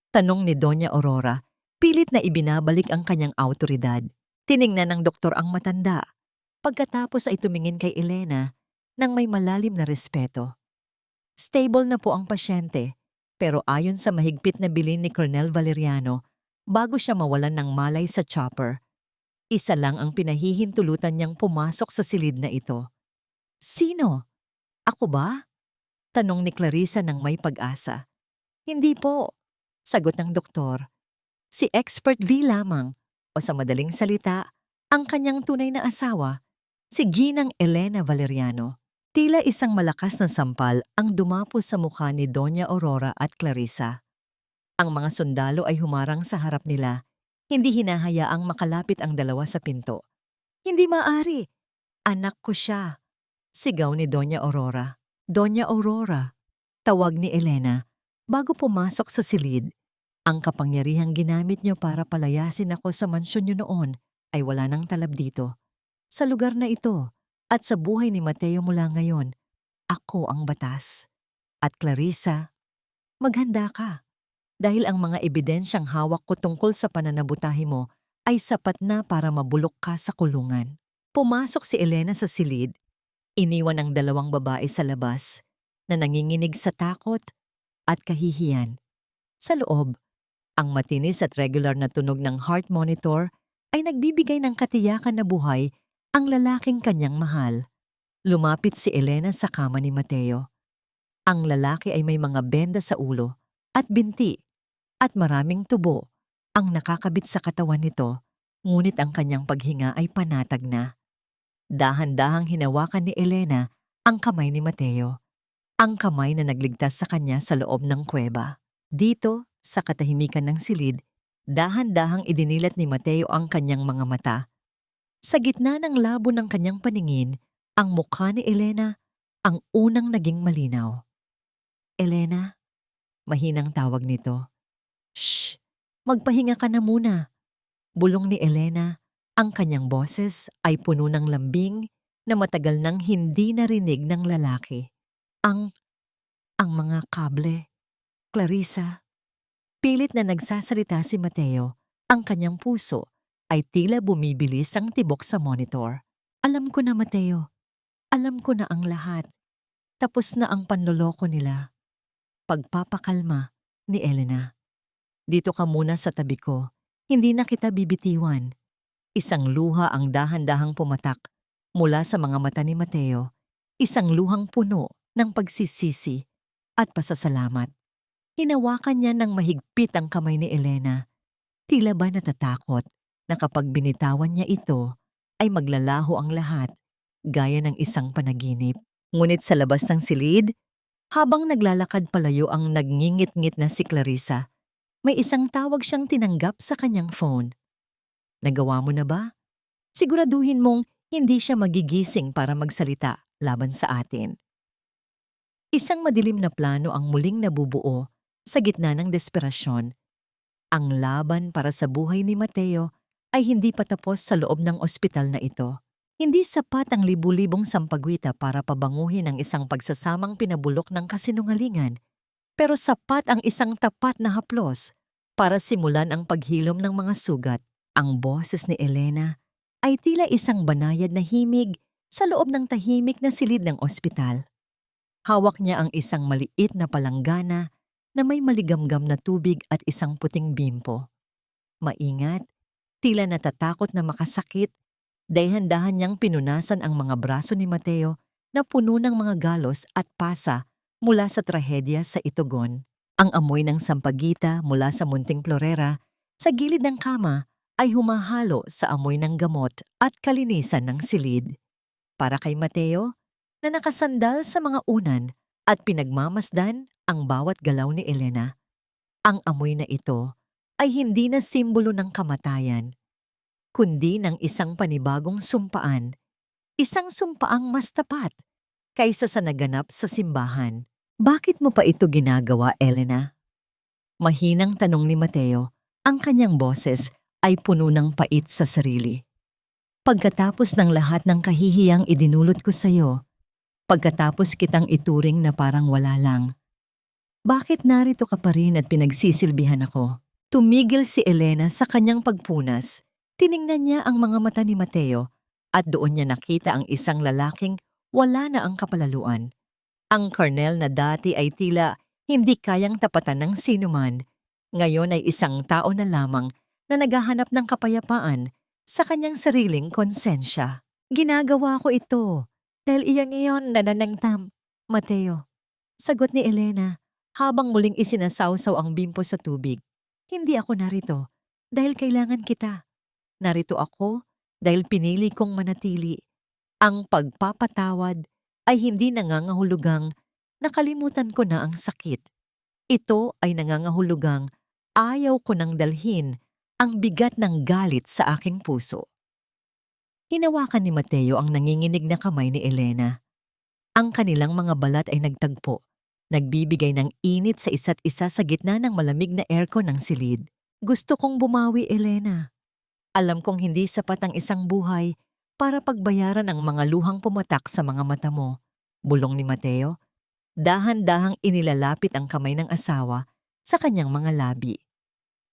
Tanong ni Doña Aurora, pilit na ibinabalik ang kanyang awtoridad. Tiningnan ng doktor ang matanda. Pagkatapos ay tumingin kay Elena nang may malalim na respeto. Stable na po ang pasyente, pero ayon sa mahigpit na bilin ni Colonel Valeriano, bago siya mawalan ng malay sa chopper, isa lang ang pinahihintulutan niyang pumasok sa silid na ito. Sino? Ako ba? Tanong ni Clarissa ng may pag-asa. Hindi po, sagot ng doktor. Si Expert V lamang, o sa madaling salita, ang kanyang tunay na asawa, si Ginang Elena Valeriano. Tila isang malakas na sampal ang dumapo sa mukha ni Doña Aurora at Clarissa. Ang mga sundalo ay humarang sa harap nila, hindi hinahayaang makalapit ang dalawa sa pinto. Hindi maaari! Anak ko siya! Sigaw ni Doña Aurora. Doña Aurora, tawag ni Elena bago pumasok sa silid. Ang kapangyarihang ginamit niyo para palayasin ako sa mansyon niyo noon ay wala nang talab dito. Sa lugar na ito at sa buhay ni Mateo mula ngayon, ako ang batas. At Clarissa, maghanda ka. Dahil ang mga ebidensyang hawak ko tungkol sa pananabutahe mo ay sapat na para mabulok ka sa kulungan. Pumasok si Elena sa silid, iniwan ang dalawang babae sa labas na nanginginig sa takot at kahihiyan. Sa loob, ang matinis at regular na tunog ng heart monitor ay nagbibigay ng katiyakan na buhay ang lalaking kanyang mahal. Lumapit si Elena sa kama ni Mateo. Ang lalaki ay may mga benda sa ulo at binti at maraming tubo ang nakakabit sa katawan nito, ngunit ang kanyang paghinga ay panatag na. Dahan-dahang hinawakan ni Elena ang kamay ni Mateo, ang kamay na nagligtas sa kanya sa loob ng kuweba. Dito, sa katahimikan ng silid, dahan-dahang idinilat ni Mateo ang kanyang mga mata. Sa gitna ng labo ng kanyang paningin, ang mukha ni Elena ang unang naging malinaw. Elena, mahinang tawag nito. Shh! Magpahinga ka na muna. Bulong ni Elena, ang kanyang boses ay puno ng lambing na matagal nang hindi narinig ng lalaki. Ang mga kable. Clarissa. Pilit na nagsasalita si Mateo, ang kanyang puso ay tila bumibilis ang tibok sa monitor. Alam ko na, Mateo. Alam ko na ang lahat. Tapos na ang panloloko nila. Pagpapakalma ni Elena. Dito ka muna sa tabi ko. Hindi na kita bibitiwan. Isang luha ang dahan-dahang pumatak mula sa mga mata ni Mateo. Isang luhang puno ng pagsisisi at pasasalamat. Hinawakan niya ng mahigpit ang kamay ni Elena. Tila ba natatakot na kapag binitawan niya ito ay maglalaho ang lahat gaya ng isang panaginip. Ngunit sa labas ng silid, habang naglalakad palayo ang nagngingit-ngit na si Clarissa, may isang tawag siyang tinanggap sa kanyang phone. Nagawa mo na ba? Siguraduhin mong hindi siya magigising para magsalita laban sa atin. Isang madilim na plano ang muling nabubuo sa gitna ng desperasyon. Ang laban para sa buhay ni Mateo ay hindi pa tapos sa loob ng ospital na ito. Hindi sapat ang libu-libong sampagwita para pabanguhin ang isang pagsasamang pinabulok ng kasinungalingan, pero sapat ang isang tapat na haplos para simulan ang paghilom ng mga sugat. Ang boses ni Elena ay tila isang banayad na himig sa loob ng tahimik na silid ng ospital. Hawak niya ang isang maliit na palanggana na may maligamgam na tubig at isang puting bimpo. Maingat, tila natatakot na makasakit, dahan-dahan niyang pinunasan ang mga braso ni Mateo na puno ng mga galos at pasa mula sa trahedya sa Itugon. Ang amoy ng sampagita mula sa munting florera sa gilid ng kama ay humahalo sa amoy ng gamot at kalinisan ng silid. Para kay Mateo, na nakasandal sa mga unan at pinagmamasdan ang bawat galaw ni Elena, ang amoy na ito ay hindi na simbolo ng kamatayan, kundi ng isang panibagong sumpaan, isang sumpaang mas tapat kaysa sa naganap sa simbahan. Bakit mo pa ito ginagawa, Elena? Mahinang tanong ni Mateo, ang kanyang boses ay puno ng pait sa sarili. Pagkatapos ng lahat ng kahihiyang idinulot ko sa iyo, pagkatapos kitang ituring na parang wala lang, bakit narito ka pa rin at pinagsisilbihan ako? Tumigil si Elena sa kanyang pagpunas. Tiningnan niya ang mga mata ni Mateo at doon niya nakita ang isang lalaking wala na ang kapalaluan. Ang Colonel na dati ay tila hindi kayang tapatan ng sinuman, ngayon ay isang tao na lamang na naghahanap ng kapayapaan sa kanyang sariling konsensya. Ginagawa ko ito dahil iyon nananangtam, Mateo. Sagot ni Elena habang muling isinasawsaw ang bimpo sa tubig. Hindi ako narito dahil kailangan kita. Narito ako dahil pinili kong manatili. Ang pagpapatawad ay hindi nangangahulugang nakalimutan ko na ang sakit. Ito ay nangangahulugang ayaw ko nang dalhin ang bigat ng galit sa aking puso. Hinawakan ni Mateo ang nanginginig na kamay ni Elena. Ang kanilang mga balat ay nagtagpo, nagbibigay ng init sa isa't isa sa gitna ng malamig na aircon ng silid. Gusto kong bumawi, Elena. Alam kong hindi sapat ang isang buhay para pagbayaran ang mga luhang pumatak sa mga mata mo. Bulong ni Mateo. Dahan-dahang inilalapit ang kamay ng asawa sa kanyang mga labi.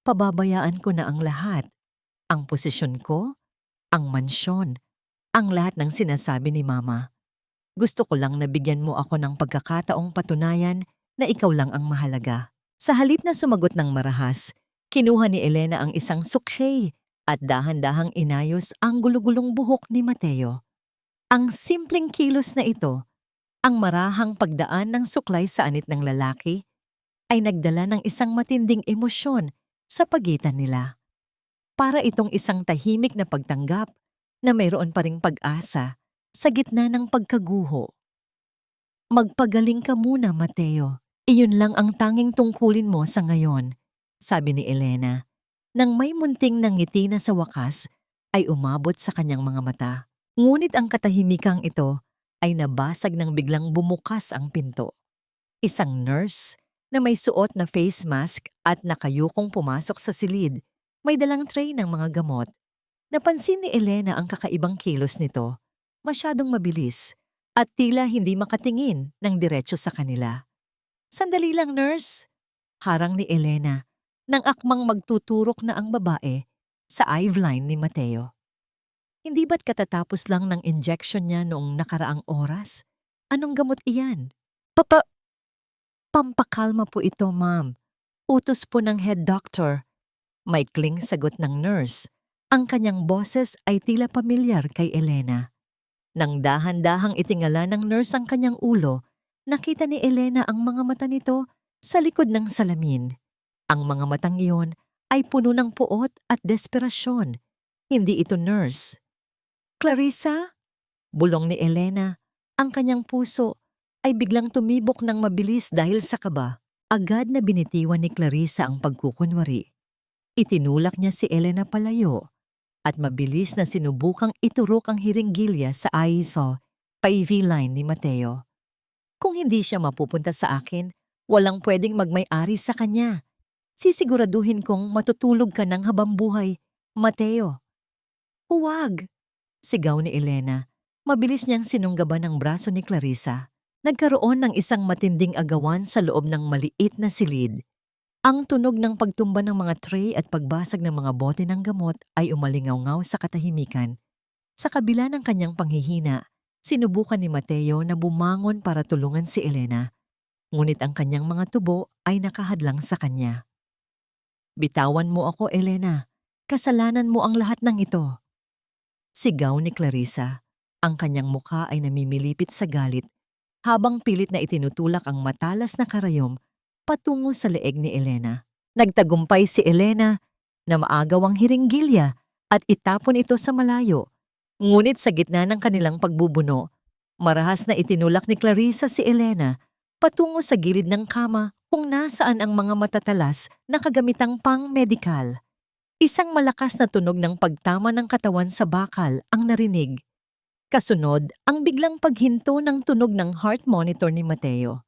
Pababayaan ko na ang lahat. Ang posisyon ko, ang mansyon, ang lahat ng sinasabi ni Mama. Gusto ko lang nabigyan mo ako ng pagkakataong patunayan na ikaw lang ang mahalaga. Sa halip na sumagot ng marahas, kinuha ni Elena ang isang sukshay at dahan-dahang inayos ang gulugulong buhok ni Mateo. Ang simpleng kilos na ito, ang marahang pagdaan ng suklay sa anit ng lalaki, ay nagdala ng isang matinding emosyon sa pagitan nila. Para itong isang tahimik na pagtanggap na mayroon pa ring pag-asa sa gitna ng pagkaguho. Magpagaling ka muna, Mateo. Iyon lang ang tanging tungkulin mo sa ngayon, sabi ni Elena. Nang may munting nangiti na sa wakas, ay umabot sa kanyang mga mata. Ngunit ang katahimikang ito ay nabasag nang biglang bumukas ang pinto. Isang nurse na may suot na face mask at nakayukong pumasok sa silid, may dalang tray ng mga gamot. Napansin ni Elena ang kakaibang kilos nito, masyadong mabilis at tila hindi makatingin ng diretso sa kanila. Sandali lang, nurse, harang ni Elena nang akmang magtuturok na ang babae sa eye line ni Mateo. Hindi ba't katatapos lang ng injection niya noong nakaraang oras? Anong gamot iyan? Pampakalma po ito, ma'am. Utos po ng head doctor. Maikling sagot ng nurse. Ang kanyang boses ay tila pamilyar kay Elena. Nang dahan-dahang itingala ng nurse ang kanyang ulo, nakita ni Elena ang mga mata nito sa likod ng salamin. Ang mga matang iyon ay puno ng puot at desperasyon. Hindi ito nurse. Clarissa? Bulong ni Elena. Ang kanyang puso ay biglang tumibok ng mabilis dahil sa kaba. Agad na binitiwan ni Clarissa ang pagkukunwari. Itinulak niya si Elena palayo at mabilis na sinubukang iturok ang hiringgilya sa ISO PV line ni Mateo. Kung hindi siya mapupunta sa akin, walang pwedeng magmay-ari sa kanya. Sisiguraduhin kong matutulog ka ng habambuhay, Mateo. Huwag! Sigaw ni Elena. Mabilis niyang sinunggaban ang braso ni Clarissa. Nagkaroon ng isang matinding agawan sa loob ng maliit na silid. Ang tunog ng pagtumba ng mga tray at pagbasag ng mga bote ng gamot ay umalingaw-ngaw sa katahimikan. Sa kabila ng kanyang panghihina, sinubukan ni Mateo na bumangon para tulungan si Elena. Ngunit ang kanyang mga tubo ay nakahadlang sa kanya. Bitawan mo ako, Elena. Kasalanan mo ang lahat ng ito. Sigaw ni Clarissa. Ang kanyang mukha ay namimilipit sa galit habang pilit na itinutulak ang matalas na karayom patungo sa leeg ni Elena. Nagtagumpay si Elena na maagaw ang hiringgilya at itapon ito sa malayo. Ngunit sa gitna ng kanilang pagbubuno, marahas na itinulak ni Clarissa si Elena patungo sa gilid ng kama kung nasaan ang mga matatalas na kagamitang pang-medikal. Isang malakas na tunog ng pagtama ng katawan sa bakal ang narinig. Kasunod ang biglang paghinto ng tunog ng heart monitor ni Mateo.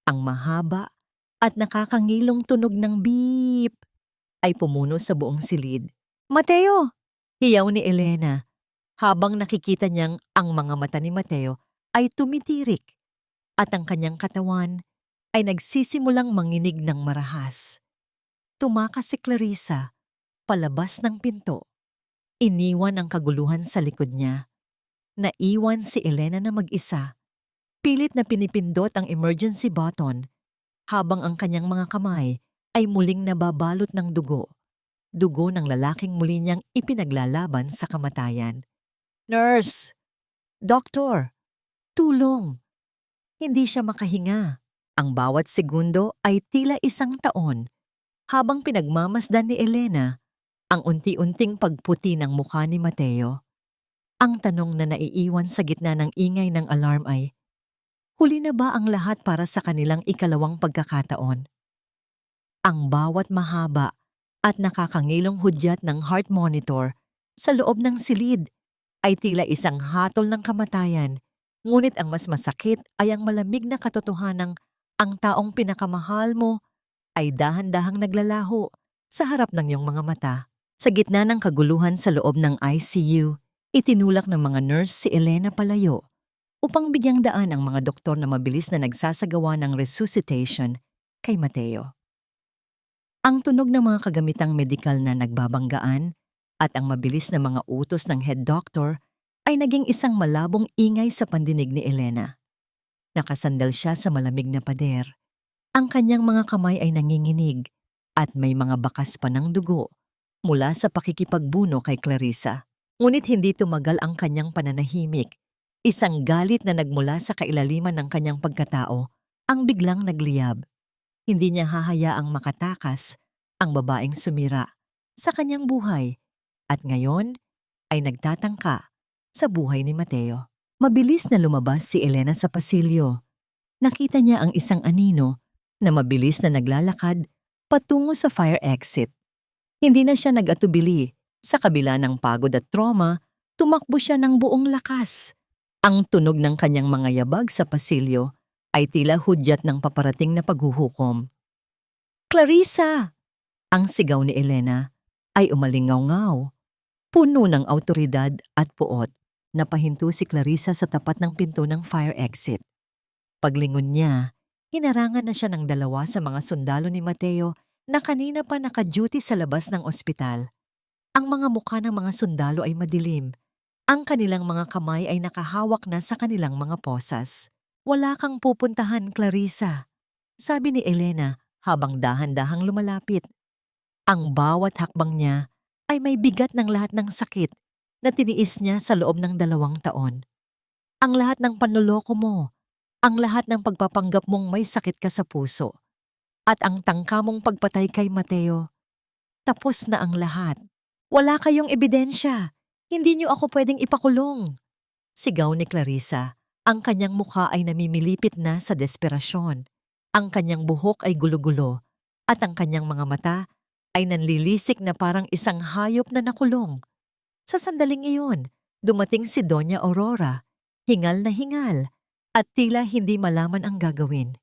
Ang mahaba at nakakangilong tunog ng beep ay pumuno sa buong silid. Mateo! Hiyaw ni Elena habang nakikita niyang ang mga mata ni Mateo ay tumitirik at ang kanyang katawan ay nagsisimulang manginig ng marahas. Tumakas si Clarissa palabas ng pinto. Iniwan ang kaguluhan sa likod niya. Naiwan si Elena na mag-isa. Pilit na pinipindot ang emergency button habang ang kanyang mga kamay ay muling nababalot ng dugo. Dugo ng lalaking muli niyang ipinaglalaban sa kamatayan. Nurse! Doktor! Tulong! Hindi siya makahinga. Ang bawat segundo ay tila isang taon. Habang pinagmamasdan ni Elena ang unti-unting pagputi ng mukha ni Mateo. Ang tanong na naiiwan sa gitna ng ingay ng alarm ay, Huli na ba ang lahat para sa kanilang ikalawang pagkakataon? Ang bawat mahaba at nakakangilong hudyat ng heart monitor sa loob ng silid ay tila isang hatol ng kamatayan, ngunit ang mas masakit ay ang malamig na katotohanang ang taong pinakamahal mo ay dahan-dahang naglalaho sa harap ng iyong mga mata. Sa gitna ng kaguluhan sa loob ng ICU, itinulak ng mga nurse si Elena palayo upang bigyang daan ang mga doktor na mabilis na nagsasagawa ng resuscitation kay Mateo. Ang tunog ng mga kagamitang medikal na nagbabanggaan at ang mabilis na mga utos ng head doctor ay naging isang malabong ingay sa pandinig ni Elena. Nakasandal siya sa malamig na pader. Ang kanyang mga kamay ay nanginginig at may mga bakas pa ng dugo mula sa pakikipagbuno kay Clarissa. Ngunit hindi tumagal ang kanyang pananahimik. Isang galit na nagmula sa kailaliman ng kanyang pagkatao ang biglang nagliyab. Hindi niya hahayaang makatakas ang babaeng sumira sa kanyang buhay at ngayon ay nagtatangka sa buhay ni Mateo. Mabilis na lumabas si Elena sa pasilyo. Nakita niya ang isang anino na mabilis na naglalakad patungo sa fire exit. Hindi na siya nag-atubili. Sa kabila ng pagod at trauma, tumakbo siya ng buong lakas. Ang tunog ng kanyang mga yabag sa pasilyo ay tila hudyat ng paparating na paghuhukom. "Clarissa!" Ang sigaw ni Elena ay umalingaw-ngaw, puno ng awtoridad at puot. Napahinto si Clarissa sa tapat ng pinto ng fire exit. Paglingon niya, hinarangan na siya ng dalawa sa mga sundalo ni Mateo na kanina pa naka-duty sa labas ng ospital. Ang mga mukha ng mga sundalo ay madilim. Ang kanilang mga kamay ay nakahawak na sa kanilang mga posas. "Wala kang pupuntahan, Clarissa," sabi ni Elena habang dahan-dahang lumalapit. Ang bawat hakbang niya ay may bigat ng lahat ng sakit na tiniis niya sa loob ng 2 taon. Ang lahat ng panloloko mo, ang lahat ng pagpapanggap mong may sakit ka sa puso, at ang tangka mong pagpatay kay Mateo. Tapos na ang lahat. Wala kayong ebidensya. Hindi niyo ako pwedeng ipakulong. Sigaw ni Clarissa. Ang kanyang mukha ay namimilipit na sa desperasyon. Ang kanyang buhok ay gulo-gulo at ang kanyang mga mata ay nanlilisik na parang isang hayop na nakulong. Sa sandaling iyon, dumating si Doña Aurora, hingal na hingal, at tila hindi malaman ang gagawin.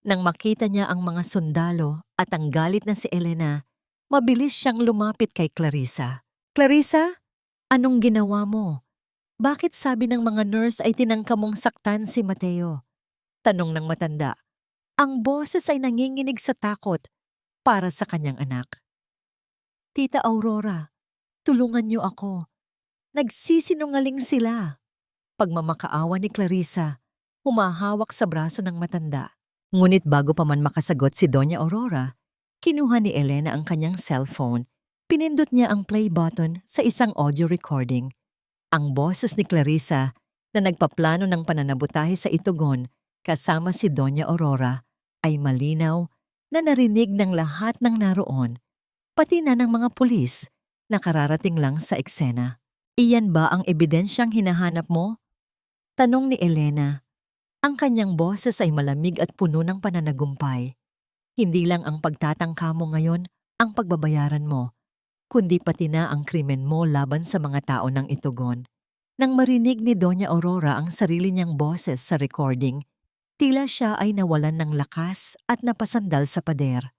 Nang makita niya ang mga sundalo at ang galit na si Elena, mabilis siyang lumapit kay Clarissa. "Clarissa, anong ginawa mo? Bakit sabi ng mga nurse ay tinangka mong saktan si Mateo?" Tanong ng matanda. Ang boses ay nanginginig sa takot para sa kanyang anak. "Tita Aurora, tulungan niyo ako. Nagsisinungaling sila." Pagmamakaawa ni Clarissa, humahawak sa braso ng matanda. Ngunit bago pa man makasagot si Doña Aurora, kinuha ni Elena ang kanyang cellphone. Pinindot niya ang play button sa isang audio recording. Ang boses ni Clarissa na nagpaplano ng pananabutahe sa Itugon kasama si Doña Aurora ay malinaw na narinig ng lahat ng naroon, pati na ng mga pulis na kararating lang sa eksena. "Iyan ba ang ebidensyang hinahanap mo?" Tanong ni Elena. Ang kanyang boses ay malamig at puno ng pananagumpay. "Hindi lang ang pagtatangka mo ngayon ang pagbabayaran mo, kundi pati na ang krimen mo laban sa mga tao ng Itugon." Nang marinig ni Doña Aurora ang sarili niyang boses sa recording, tila siya ay nawalan ng lakas at napasandal sa pader.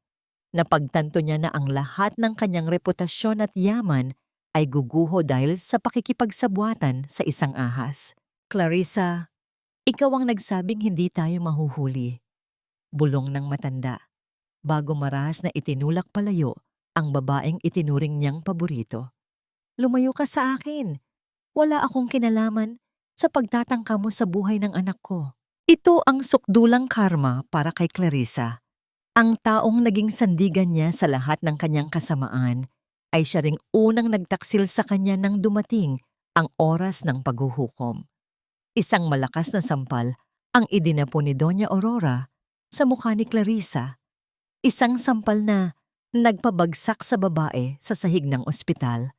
Napagtanto niya na ang lahat ng kanyang reputasyon at yaman ay guguho dahil sa pakikipagsabwatan sa isang ahas. "Clarissa, ikaw ang nagsabing hindi tayo mahuhuli." Bulong ng matanda, bago marahas na itinulak palayo ang babaeng itinuring niyang paborito. "Lumayo ka sa akin. Wala akong kinalaman sa pagtatangka mo sa buhay ng anak ko." Ito ang sukdulang karma para kay Clarissa. Ang taong naging sandigan niya sa lahat ng kanyang kasamaan ay siya ring unang nagtaksil sa kanya nang dumating ang oras ng paghuhukom. Isang malakas na sampal ang idinapo ni Doña Aurora sa mukha ni Clarissa. Isang sampal na nagpabagsak sa babae sa sahig ng ospital.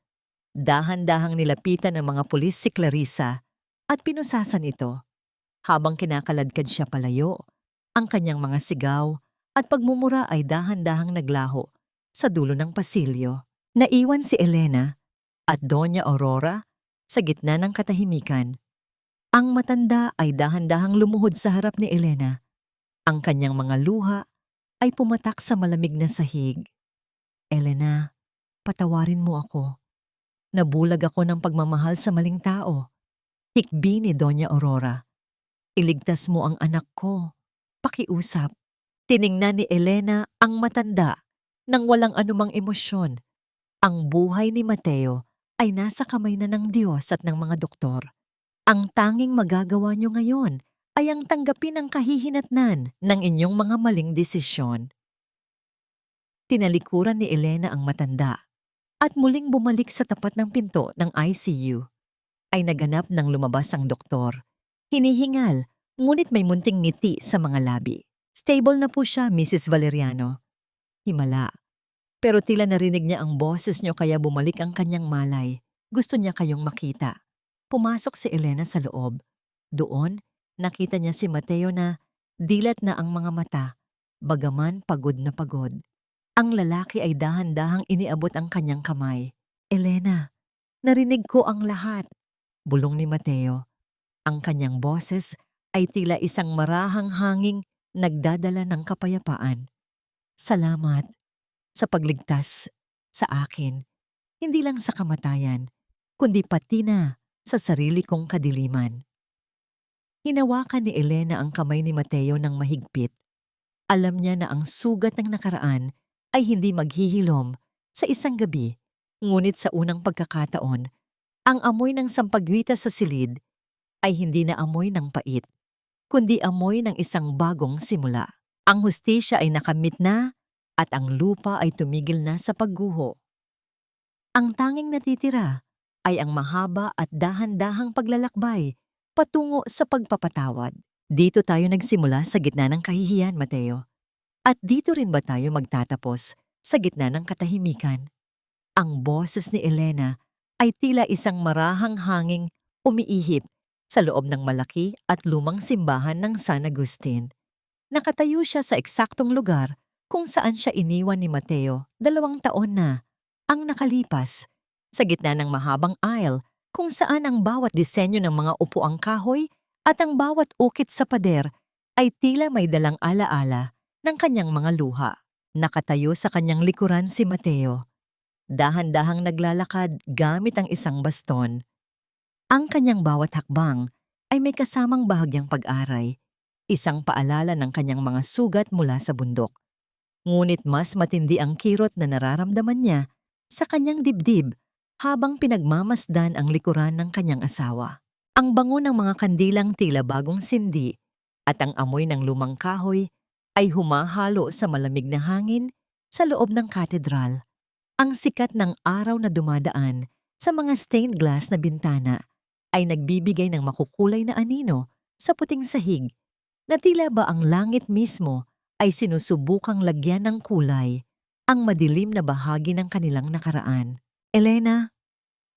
Dahan-dahang nilapitan ng mga pulis si Clarissa at pinusasan ito. Habang kinakaladkad siya palayo, ang kanyang mga sigaw at pagmumura ay dahan-dahang naglaho sa dulo ng pasilyo. Naiwan si Elena at Doña Aurora sa gitna ng katahimikan. Ang matanda ay dahan-dahang lumuhod sa harap ni Elena. Ang kanyang mga luha ay pumatak sa malamig na sahig. Elena, patawarin mo ako. Nabulag ako ng pagmamahal sa maling tao. Hikbi ni Doña Aurora. Iligtas mo ang anak ko. Pakiusap. Tiningnan ni Elena ang matanda nang walang anumang emosyon. Ang buhay ni Mateo ay nasa kamay na ng Diyos at ng mga doktor. Ang tanging magagawa niyo ngayon ay ang tanggapin ang kahihinatnan ng inyong mga maling desisyon. Tinalikuran ni Elena ang matanda at muling bumalik sa tapat ng pinto ng ICU. Ay naganap nang lumabas ang doktor. Hinihingal, ngunit may munting ngiti sa mga labi. Stable na po siya, Mrs. Valeriano. Himala. Pero tila narinig niya ang boses niyo kaya bumalik ang kanyang malay. Gusto niya kayong makita. Pumasok si Elena sa loob. Doon, nakita niya si Mateo na dilat na ang mga mata, bagaman pagod na pagod. Ang lalaki ay dahan-dahang iniabot ang kanyang kamay. Elena, narinig ko ang lahat. Bulong ni Mateo. Ang kanyang boses ay tila isang marahang hanging nagdadala ng kapayapaan. Salamat sa pagligtas sa akin, hindi lang sa kamatayan, kundi pati na sa sarili kong kadiliman. Hinawakan ni Elena ang kamay ni Mateo ng mahigpit. Alam niya na ang sugat ng nakaraan ay hindi maghihilom sa isang gabi, ngunit sa unang pagkakataon, ang amoy ng sampagwita sa silid ay hindi na amoy ng pait, kundi amoy ng isang bagong simula. Ang hustisya ay nakamit na at ang lupa ay tumigil na sa pagguho. Ang tanging natitira ay ang mahaba at dahan-dahang paglalakbay patungo sa pagpapatawad. Dito tayo nagsimula sa gitna ng kahihiyan, Mateo. At dito rin ba tayo magtatapos sa gitna ng katahimikan? Ang boses ni Elena ay tila isang marahang hanging umiihip sa loob ng malaki at lumang simbahan ng San Agustin. Nakatayo siya sa eksaktong lugar kung saan siya iniwan ni Mateo 2 taon na ang nakalipas, sa gitna ng mahabang aisle kung saan ang bawat disenyo ng mga upuang kahoy at ang bawat ukit sa pader ay tila may dalang alaala ng kanyang mga luha. Nakatayo sa kanyang likuran si Mateo. Dahan-dahang naglalakad gamit ang isang baston. Ang kanyang bawat hakbang ay may kasamang bahagyang pag-aray, isang paalala ng kanyang mga sugat mula sa bundok. Ngunit mas matindi ang kirot na nararamdaman niya sa kanyang dibdib habang pinagmamasdan ang likuran ng kanyang asawa. Ang bango ng mga kandilang tila bagong sindi at ang amoy ng lumang kahoy ay humahalo sa malamig na hangin sa loob ng katedral. Ang sikat ng araw na dumadaan sa mga stained glass na bintana ay nagbibigay ng makukulay na anino sa puting sahig na tila ba ang langit mismo ay sinusubukang lagyan ng kulay ang madilim na bahagi ng kanilang nakaraan. Elena,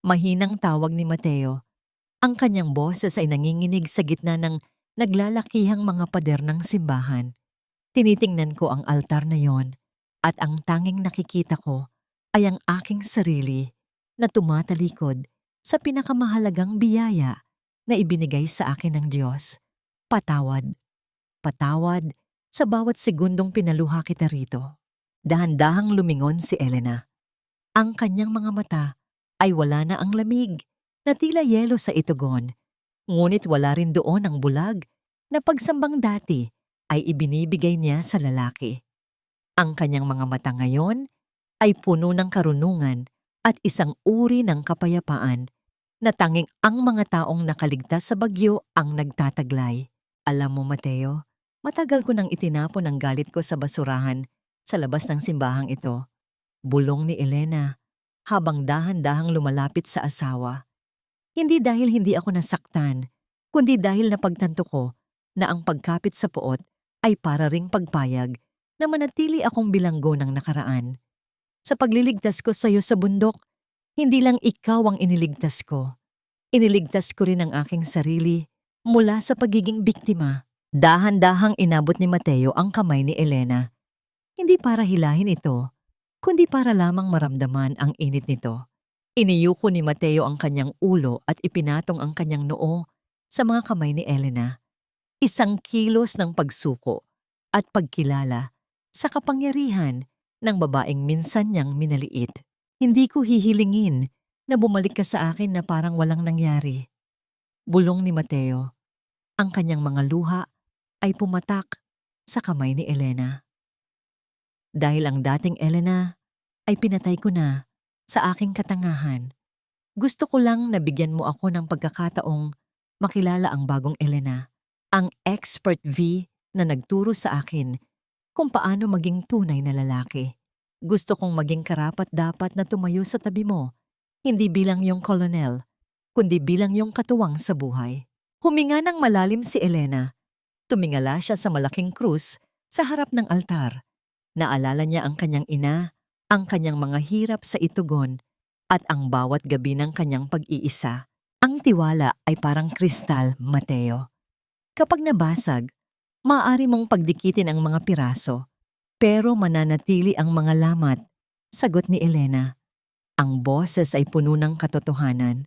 mahinang tawag ni Mateo. Ang kanyang boses ay nanginginig sa gitna ng naglalakihang mga pader ng simbahan. Tinitingnan ko ang altar na yon at ang tanging nakikita ko ay ang aking sarili na tumatalikod sa pinakamahalagang biyaya na ibinigay sa akin ng Diyos. Patawad. Patawad sa bawat segundong pinaluha kita rito. Dahan-dahang lumingon si Elena. Ang kanyang mga mata ay wala na ang lamig na tila yelo sa itugon. Ngunit wala rin doon ang bulag na pagsambang dati ay ibinibigay niya sa lalaki. Ang kanyang mga mata ngayon ay puno ng karunungan at isang uri ng kapayapaan na tanging ang mga taong nakaligtas sa bagyo ang nagtataglay. Alam mo, Mateo, matagal ko nang itinapon ang galit ko sa basurahan sa labas ng simbahang ito. Bulong ni Elena habang dahan-dahang lumalapit sa asawa. Hindi dahil hindi ako nasaktan, kundi dahil napagtanto ko na ang pagkapit sa poot ay para ring pagpayag na manatili akong bilanggo ng nakaraan. Sa pagliligtas ko sa iyo sa bundok, hindi lang ikaw ang iniligtas ko. Iniligtas ko rin ang aking sarili mula sa pagiging biktima. Dahan-dahang inabot ni Mateo ang kamay ni Elena. Hindi para hilahin ito, kundi para lamang maramdaman ang init nito. Iniyuko ni Mateo ang kanyang ulo at ipinatong ang kanyang noo sa mga kamay ni Elena. Isang kilos ng pagsuko at pagkilala sa kapangyarihan ng babaeng minsan niyang minaliit. Hindi ko hihilingin na bumalik ka sa akin na parang walang nangyari. Bulong ni Mateo. Ang kanyang mga luha ay pumatak sa kamay ni Elena. Dahil ang dating Elena ay pinatay ko na sa aking katangahan. Gusto ko lang na bigyan mo ako ng pagkakataong makilala ang bagong Elena, ang expert V na nagturo sa akin kung paano maging tunay na lalaki. Gusto kong maging karapat-dapat na tumayo sa tabi mo, hindi bilang yung kolonel, kundi bilang yung katuwang sa buhay. Huminga ng malalim si Elena. Tumingala siya sa malaking krus sa harap ng altar. Naalala niya ang kanyang ina, ang kanyang mga hirap sa itugon, at ang bawat gabi ng kanyang pag-iisa. Ang tiwala ay parang kristal, Mateo. Kapag nabasag, maaari mong pagdikitin ang mga piraso, pero mananatili ang mga lamat, sagot ni Elena. Ang boses ay puno ng katotohanan.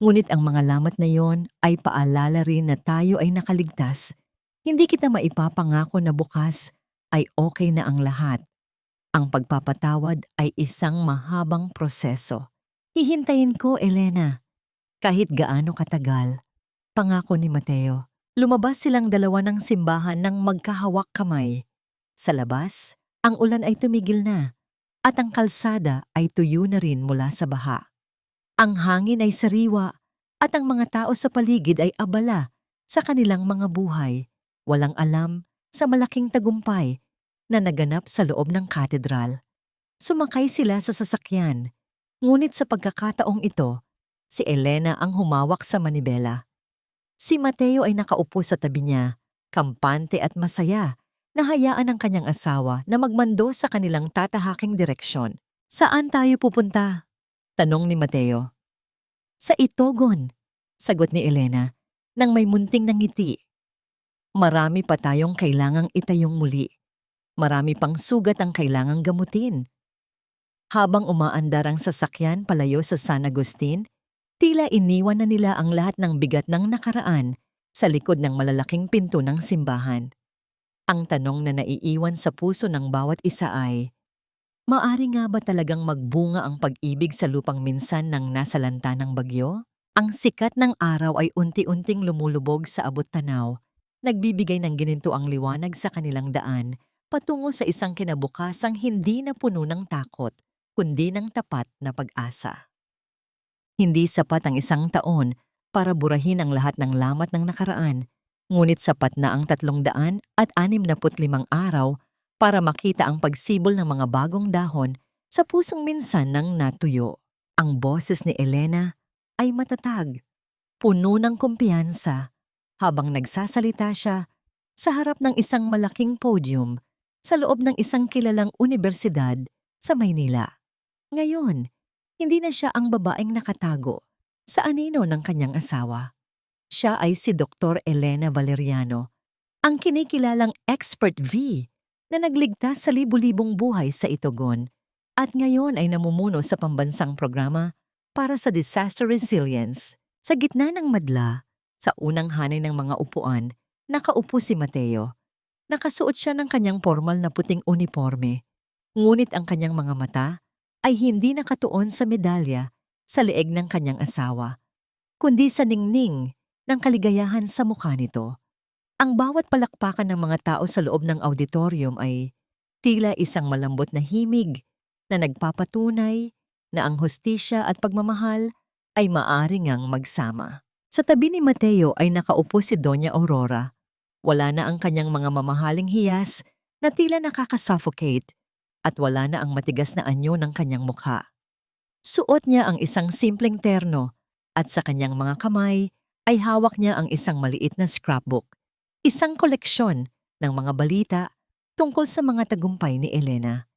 Ngunit ang mga lamat na yon ay paalala rin na tayo ay nakaligtas. Hindi kita maipapangako na bukas ay okay na ang lahat. Ang pagpapatawad ay isang mahabang proseso. Hihintayin ko, Elena. Kahit gaano katagal, pangako ni Mateo. Lumabas silang dalawa ng simbahan ng magkahawak kamay. Sa labas, ang ulan ay tumigil na at ang kalsada ay tuyo na rin mula sa baha. Ang hangin ay sariwa at ang mga tao sa paligid ay abala sa kanilang mga buhay. Walang alam sa malaking tagumpay na naganap sa loob ng katedral. Sumakay sila sa sasakyan, ngunit sa pagkakataong ito, si Elena ang humawak sa manibela. Si Mateo ay nakaupo sa tabi niya, kampante at masaya, na hayaan ang kanyang asawa na magmando sa kanilang tatahaking direksyon. Saan tayo pupunta? Tanong ni Mateo. Sa Itogon, sagot ni Elena, nang may munting nangiti. Marami pa tayong kailangang itayong muli. Marami pang sugat ang kailangang gamutin. Habang umaandar ang sasakyan palayo sa San Agustin, tila iniwan na nila ang lahat ng bigat ng nakaraan sa likod ng malalaking pinto ng simbahan. Ang tanong na naiiwan sa puso ng bawat isa ay, maari nga ba talagang magbunga ang pag-ibig sa lupang minsan nang nasalanta ng bagyo? Ang sikat ng araw ay unti-unting lumulubog sa abot tanaw, nagbibigay ng ginintuang liwanag sa kanilang daan, patungo sa isang kinabukasang hindi na puno ng takot, kundi ng tapat na pag-asa. Hindi sapat ang 1 taon para burahin ang lahat ng lamat ng nakaraan, ngunit sapat na ang 365 araw para makita ang pagsibol ng mga bagong dahon sa pusong minsan nang natuyo. Ang boses ni Elena ay matatag, puno ng kumpiyansa, habang nagsasalita siya sa harap ng isang malaking podium sa loob ng isang kilalang unibersidad sa Maynila. Ngayon, hindi na siya ang babaeng nakatago sa anino ng kanyang asawa. Siya ay si Dr. Elena Valeriano, ang kinikilalang expert V na nagligtas sa libu-libong buhay sa Itogon at ngayon ay namumuno sa pambansang programa para sa disaster resilience. Sa gitna ng madla, sa unang hanay ng mga upuan, nakaupo si Mateo. Nakasuot siya ng kanyang formal na puting uniforme, ngunit ang kanyang mga mata ay hindi nakatuon sa medalya sa leeg ng kanyang asawa, kundi sa ningning ng kaligayahan sa mukha nito. Ang bawat palakpakan ng mga tao sa loob ng auditorium ay tila isang malambot na himig na nagpapatunay na ang hustisya at pagmamahal ay maaari ngang magsama. Sa tabi ni Mateo ay nakaupo si Doña Aurora. Wala na ang kanyang mga mamahaling hiyas na tila nakakasuffocate at wala na ang matigas na anyo ng kanyang mukha. Suot niya ang isang simpleng terno at sa kanyang mga kamay ay hawak niya ang isang maliit na scrapbook, isang koleksyon ng mga balita tungkol sa mga tagumpay ni Elena.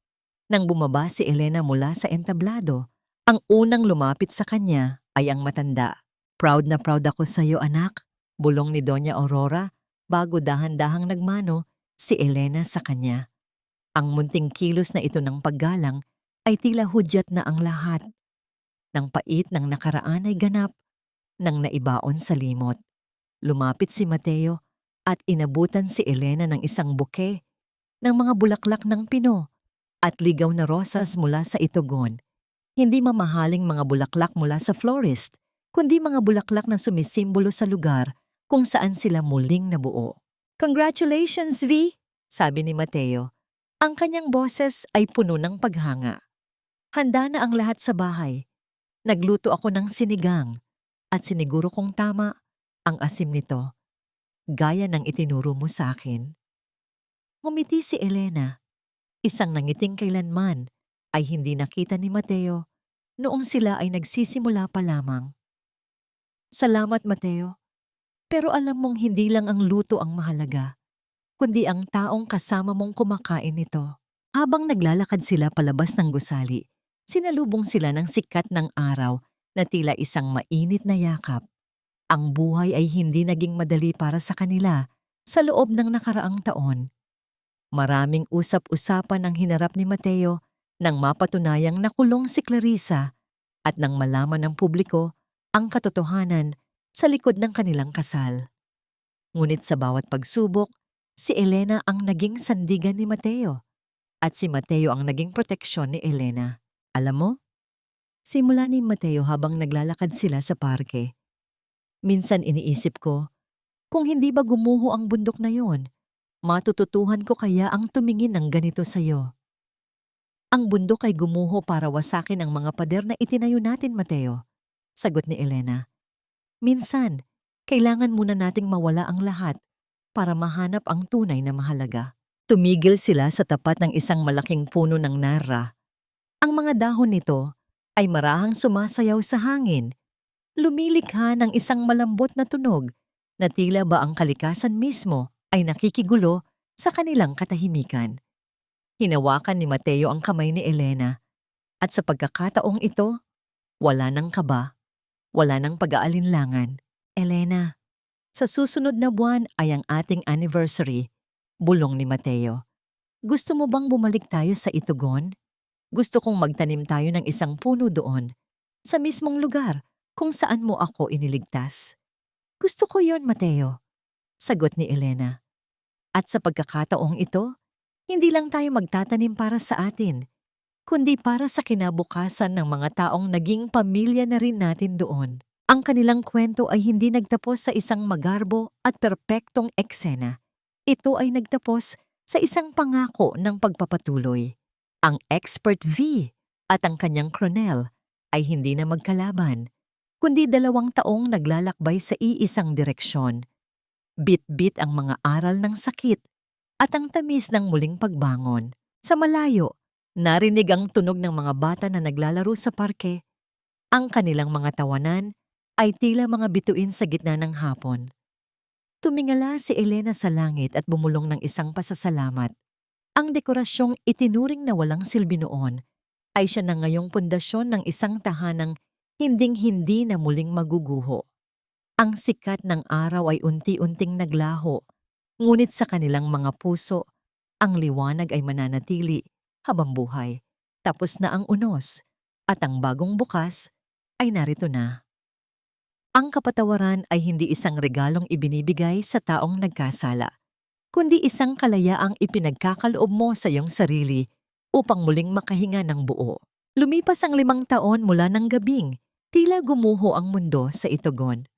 Nang bumaba si Elena mula sa entablado, ang unang lumapit sa kanya ay ang matanda. Proud na proud ako sa iyo, anak. Bulong ni Doña Aurora bago dahan-dahang nagmano si Elena sa kanya. Ang munting kilos na ito ng paggalang ay tila hudyat na ang lahat. Ng pait ng nakaraan ay ganap nang naibaon sa limot. Lumapit si Mateo at inabutan si Elena ng isang buke ng mga bulaklak ng pino at ligaw na rosas mula sa itugon. Hindi mamahaling mga bulaklak mula sa florist, kundi mga bulaklak na sumisimbolo sa lugar kung saan sila muling nabuo. "Congratulations, V!" sabi ni Mateo. Ang kanyang boses ay puno ng paghanga. "Handa na ang lahat sa bahay. Nagluto ako ng sinigang at siniguro kong tama ang asim nito, gaya ng itinuro mo sa akin." Ngumiti si Elena, isang nangiting kailanman ay hindi nakita ni Mateo noong sila ay nagsisimula pa lamang. "Salamat, Mateo. Pero alam mong hindi lang ang luto ang mahalaga, kundi ang taong kasama mong kumakain nito." Habang naglalakad sila palabas ng gusali, sinalubong sila ng sikat ng araw na tila isang mainit na yakap. Ang buhay ay hindi naging madali para sa kanila sa loob ng nakaraang taon. Maraming usap-usapan ang hinarap ni Mateo nang mapatunayang nakulong si Clarissa at nang malaman ng publiko ang katotohanan sa likod ng kanilang kasal. Ngunit sa bawat pagsubok, si Elena ang naging sandigan ni Mateo at si Mateo ang naging proteksyon ni Elena. Alam mo, simula ni Mateo habang naglalakad sila sa parke, minsan iniisip ko, kung hindi ba gumuho ang bundok na yon, matututuhan ko kaya ang tumingin ng ganito sa'yo. "Ang bundok ay gumuho para wasakin ang mga pader na itinayo natin, Mateo," sagot ni Elena. "Minsan, kailangan muna nating mawala ang lahat para mahanap ang tunay na mahalaga." Tumigil sila sa tapat ng isang malaking puno ng narra. Ang mga dahon nito ay marahang sumasayaw sa hangin, lumilikha ng isang malambot na tunog na tila ba ang kalikasan mismo ay nakikigulo sa kanilang katahimikan. Hinawakan ni Mateo ang kamay ni Elena at sa pagkakataong ito, wala ng kaba, wala ng pag-aalinlangan. "Elena, sa susunod na buwan ay ang ating anniversary," bulong ni Mateo. "Gusto mo bang bumalik tayo sa Itugon? Gusto kong magtanim tayo ng isang puno doon, sa mismong lugar kung saan mo ako iniligtas." "Gusto ko yon, Mateo," sagot ni Elena. "At sa pagkakataong ito, hindi lang tayo magtatanim para sa atin, kundi para sa kinabukasan ng mga taong naging pamilya na rin natin doon." Ang kanilang kwento ay hindi nagtapos sa isang magarbo at perpektong eksena. Ito ay nagtapos sa isang pangako ng pagpapatuloy. Ang expert V at ang kanyang Cronel ay hindi na magkalaban, kundi 2 taong naglalakbay sa iisang direksyon. Bit-bit ang mga aral ng sakit at ang tamis ng muling pagbangon. Sa malayo, narinig ang tunog ng mga bata na naglalaro sa parke. Ang kanilang mga tawanan ay tila mga bituin sa gitna ng hapon. Tumingala si Elena sa langit at bumulong ng isang pasasalamat. Ang dekorasyong itinuring na walang silbi noon ay siya na ngayong pundasyon ng isang tahanang hinding-hindi na muling maguguho. Ang sikat ng araw ay unti-unting naglaho, ngunit sa kanilang mga puso, ang liwanag ay mananatili habang buhay. Tapos na ang unos, at ang bagong bukas ay narito na. Ang kapatawaran ay hindi isang regalong ibinibigay sa taong nagkasala, kundi isang kalayaang ipinagkakaloob mo sa iyong sarili upang muling makahinga ng buo. Lumipas ang 5 taon mula ng gabing, tila gumuho ang mundo sa Itugon.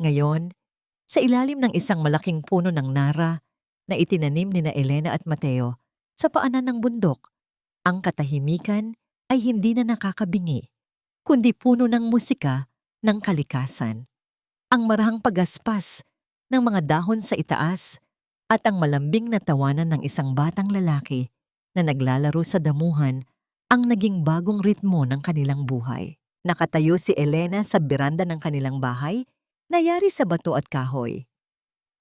Ngayon, sa ilalim ng isang malaking puno ng nara na itinanim ni na Elena at Mateo sa paanan ng bundok, ang katahimikan ay hindi na nakakabingi, kundi puno ng musika ng kalikasan. Ang marahang pagaspas ng mga dahon sa itaas at ang malambing na tawanan ng isang batang lalaki na naglalaro sa damuhan ang naging bagong ritmo ng kanilang buhay. Nakatayo si Elena sa beranda ng kanilang bahay na yari sa bato at kahoy.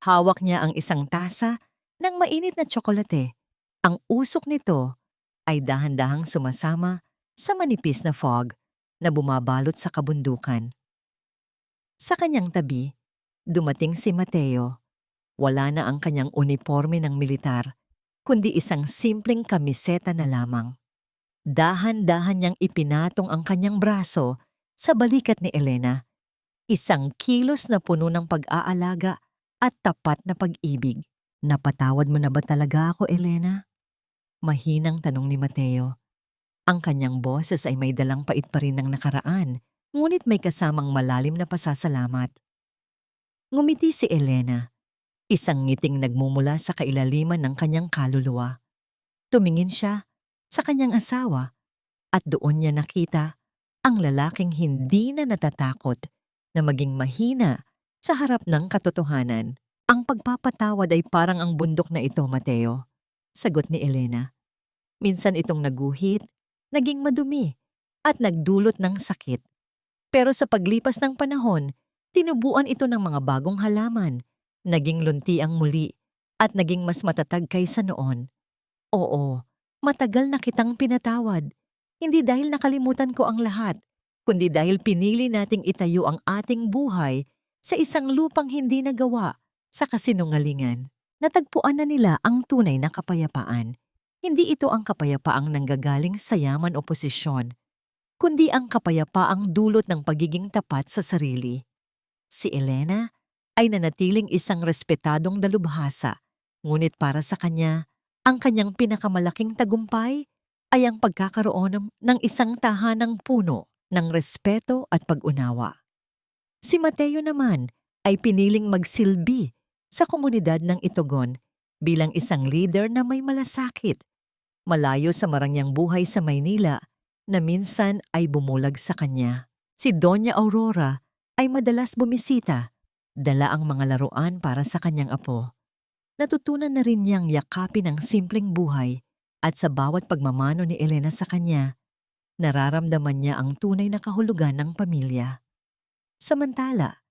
Hawak niya ang isang tasa ng mainit na tsokolate. Ang usok nito ay dahan-dahang sumasama sa manipis na fog na bumabalot sa kabundukan. Sa kanyang tabi, Dumating si Mateo. Wala na ang kanyang uniforme ng militar, kundi isang simpleng kamiseta na lamang. Dahan-dahan niyang ipinatong ang kanyang braso sa balikat ni Elena. Isang kilos na puno ng pag-aalaga at tapat na pag-ibig. Napatawad mo na ba talaga ako, Elena? Mahinang tanong ni Mateo. Ang kanyang boses ay may dalang pait pa rin ng nakaraan, ngunit may kasamang malalim na pasasalamat. Ngumiti si Elena, isang ngiting nagmumula sa kailaliman ng kanyang kaluluwa. Tumingin siya sa kanyang asawa at doon niya nakita ang lalaking hindi na natatakot na maging mahina sa harap ng katotohanan. Ang pagpapatawad ay parang ang bundok na ito, Mateo, sagot ni Elena. Minsan itong naguhit, naging madumi, at nagdulot ng sakit. Pero sa paglipas ng panahon, tinubuan ito ng mga bagong halaman, naging lunti ang muli, at naging mas matatag kaysa noon. Oo, matagal na kitang pinatawad. Hindi dahil nakalimutan ko ang lahat, kundi dahil pinili nating itayo ang ating buhay sa isang lupang hindi nagawa sa kasinungalingan. Natagpuan na nila ang tunay na kapayapaan. Hindi ito ang kapayapaang nanggagaling sa yaman o posisyon, kundi ang kapayapaang dulot ng pagiging tapat sa sarili. Si Elena ay nanatiling isang respetadong dalubhasa, ngunit para sa kanya, ang kanyang pinakamalaking tagumpay ay ang pagkakaroon ng isang tahanang puno ng respeto at pag-unawa. Si Mateo naman ay piniling magsilbi sa komunidad ng Itogon bilang isang leader na may malasakit, malayo sa marangyang buhay sa Maynila na minsan ay bumulag sa kanya. Si Doña Aurora ay madalas bumisita, dala ang mga laruan para sa kanyang apo. Natutunan na rin niyang yakapin ang simpleng buhay at sa bawat pagmamano ni Elena sa kanya, nararamdaman niya ang tunay na kahulugan ng pamilya. Samantala,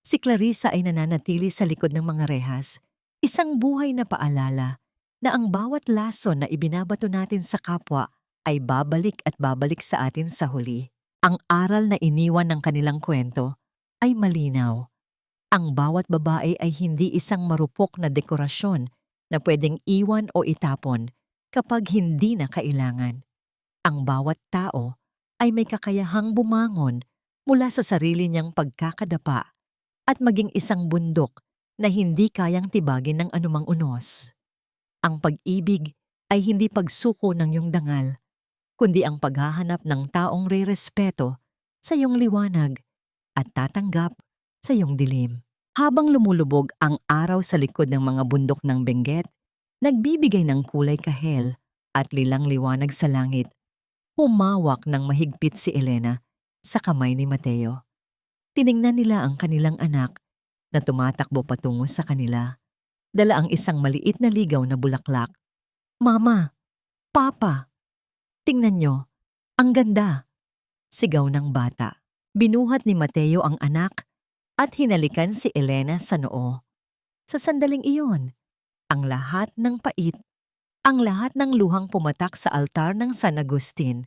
si Clarissa ay nananatili sa likod ng mga rehas, isang buhay na paalala na ang bawat lason na ibinabato natin sa kapwa ay babalik at babalik sa atin sa huli. Ang aral na iniwan ng kanilang kwento ay malinaw. Ang bawat babae ay hindi isang marupok na dekorasyon na pwedeng iwan o itapon kapag hindi na kailangan. Ang bawat tao ay may kakayahang bumangon mula sa sarili niyang pagkakadapa at maging isang bundok na hindi kayang tibagin ng anumang unos. Ang pag-ibig ay hindi pagsuko ng iyong dangal, kundi ang paghahanap ng taong re-respeto sa iyong liwanag at tatanggap sa iyong dilim. Habang lumulubog ang araw sa likod ng mga bundok ng Benguet, nagbibigay ng kulay kahel at lilang liwanag sa langit, humawak ng mahigpit si Elena sa kamay ni Mateo. Tiningnan nila ang kanilang anak na tumatakbo patungo sa kanila. Dala ang isang maliit na ligaw na bulaklak. Mama! Papa! Tingnan nyo, ang ganda! Sigaw ng bata. Binuhat ni Mateo ang anak at hinalikan si Elena sa noo. Sa sandaling iyon, ang lahat ng pait, ang lahat ng luhang pumatak sa altar ng San Agustin,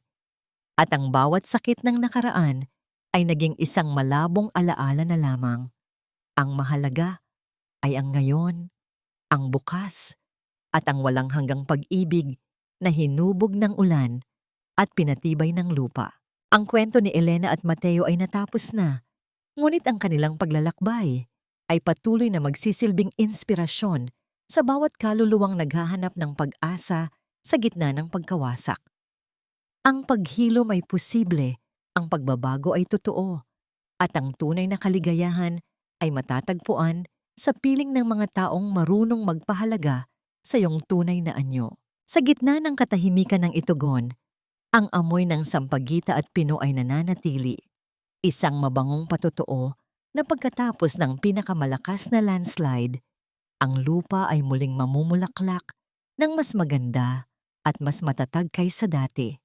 at ang bawat sakit ng nakaraan ay naging isang malabong alaala na lamang. Ang mahalaga ay ang ngayon, ang bukas, at ang walang hanggang pag-ibig na hinubog ng ulan at pinatibay ng lupa. Ang kwento ni Elena at Mateo ay natapos na, ngunit ang kanilang paglalakbay ay patuloy na magsisilbing inspirasyon sa bawat kaluluwang naghahanap ng pag-asa sa gitna ng pagkawasak. Ang paghilom ay posible, ang pagbabago ay totoo, at ang tunay na kaligayahan ay matatagpuan sa piling ng mga taong marunong magpahalaga sa iyong tunay na anyo. Sa gitna ng katahimikan ng Itogon, ang amoy ng sampagita at pino ay nananatili. Isang mabangong patotoo na pagkatapos ng pinakamalakas na landslide, ang lupa ay muling mamumulaklak ng mas maganda at mas matatag kaysa dati.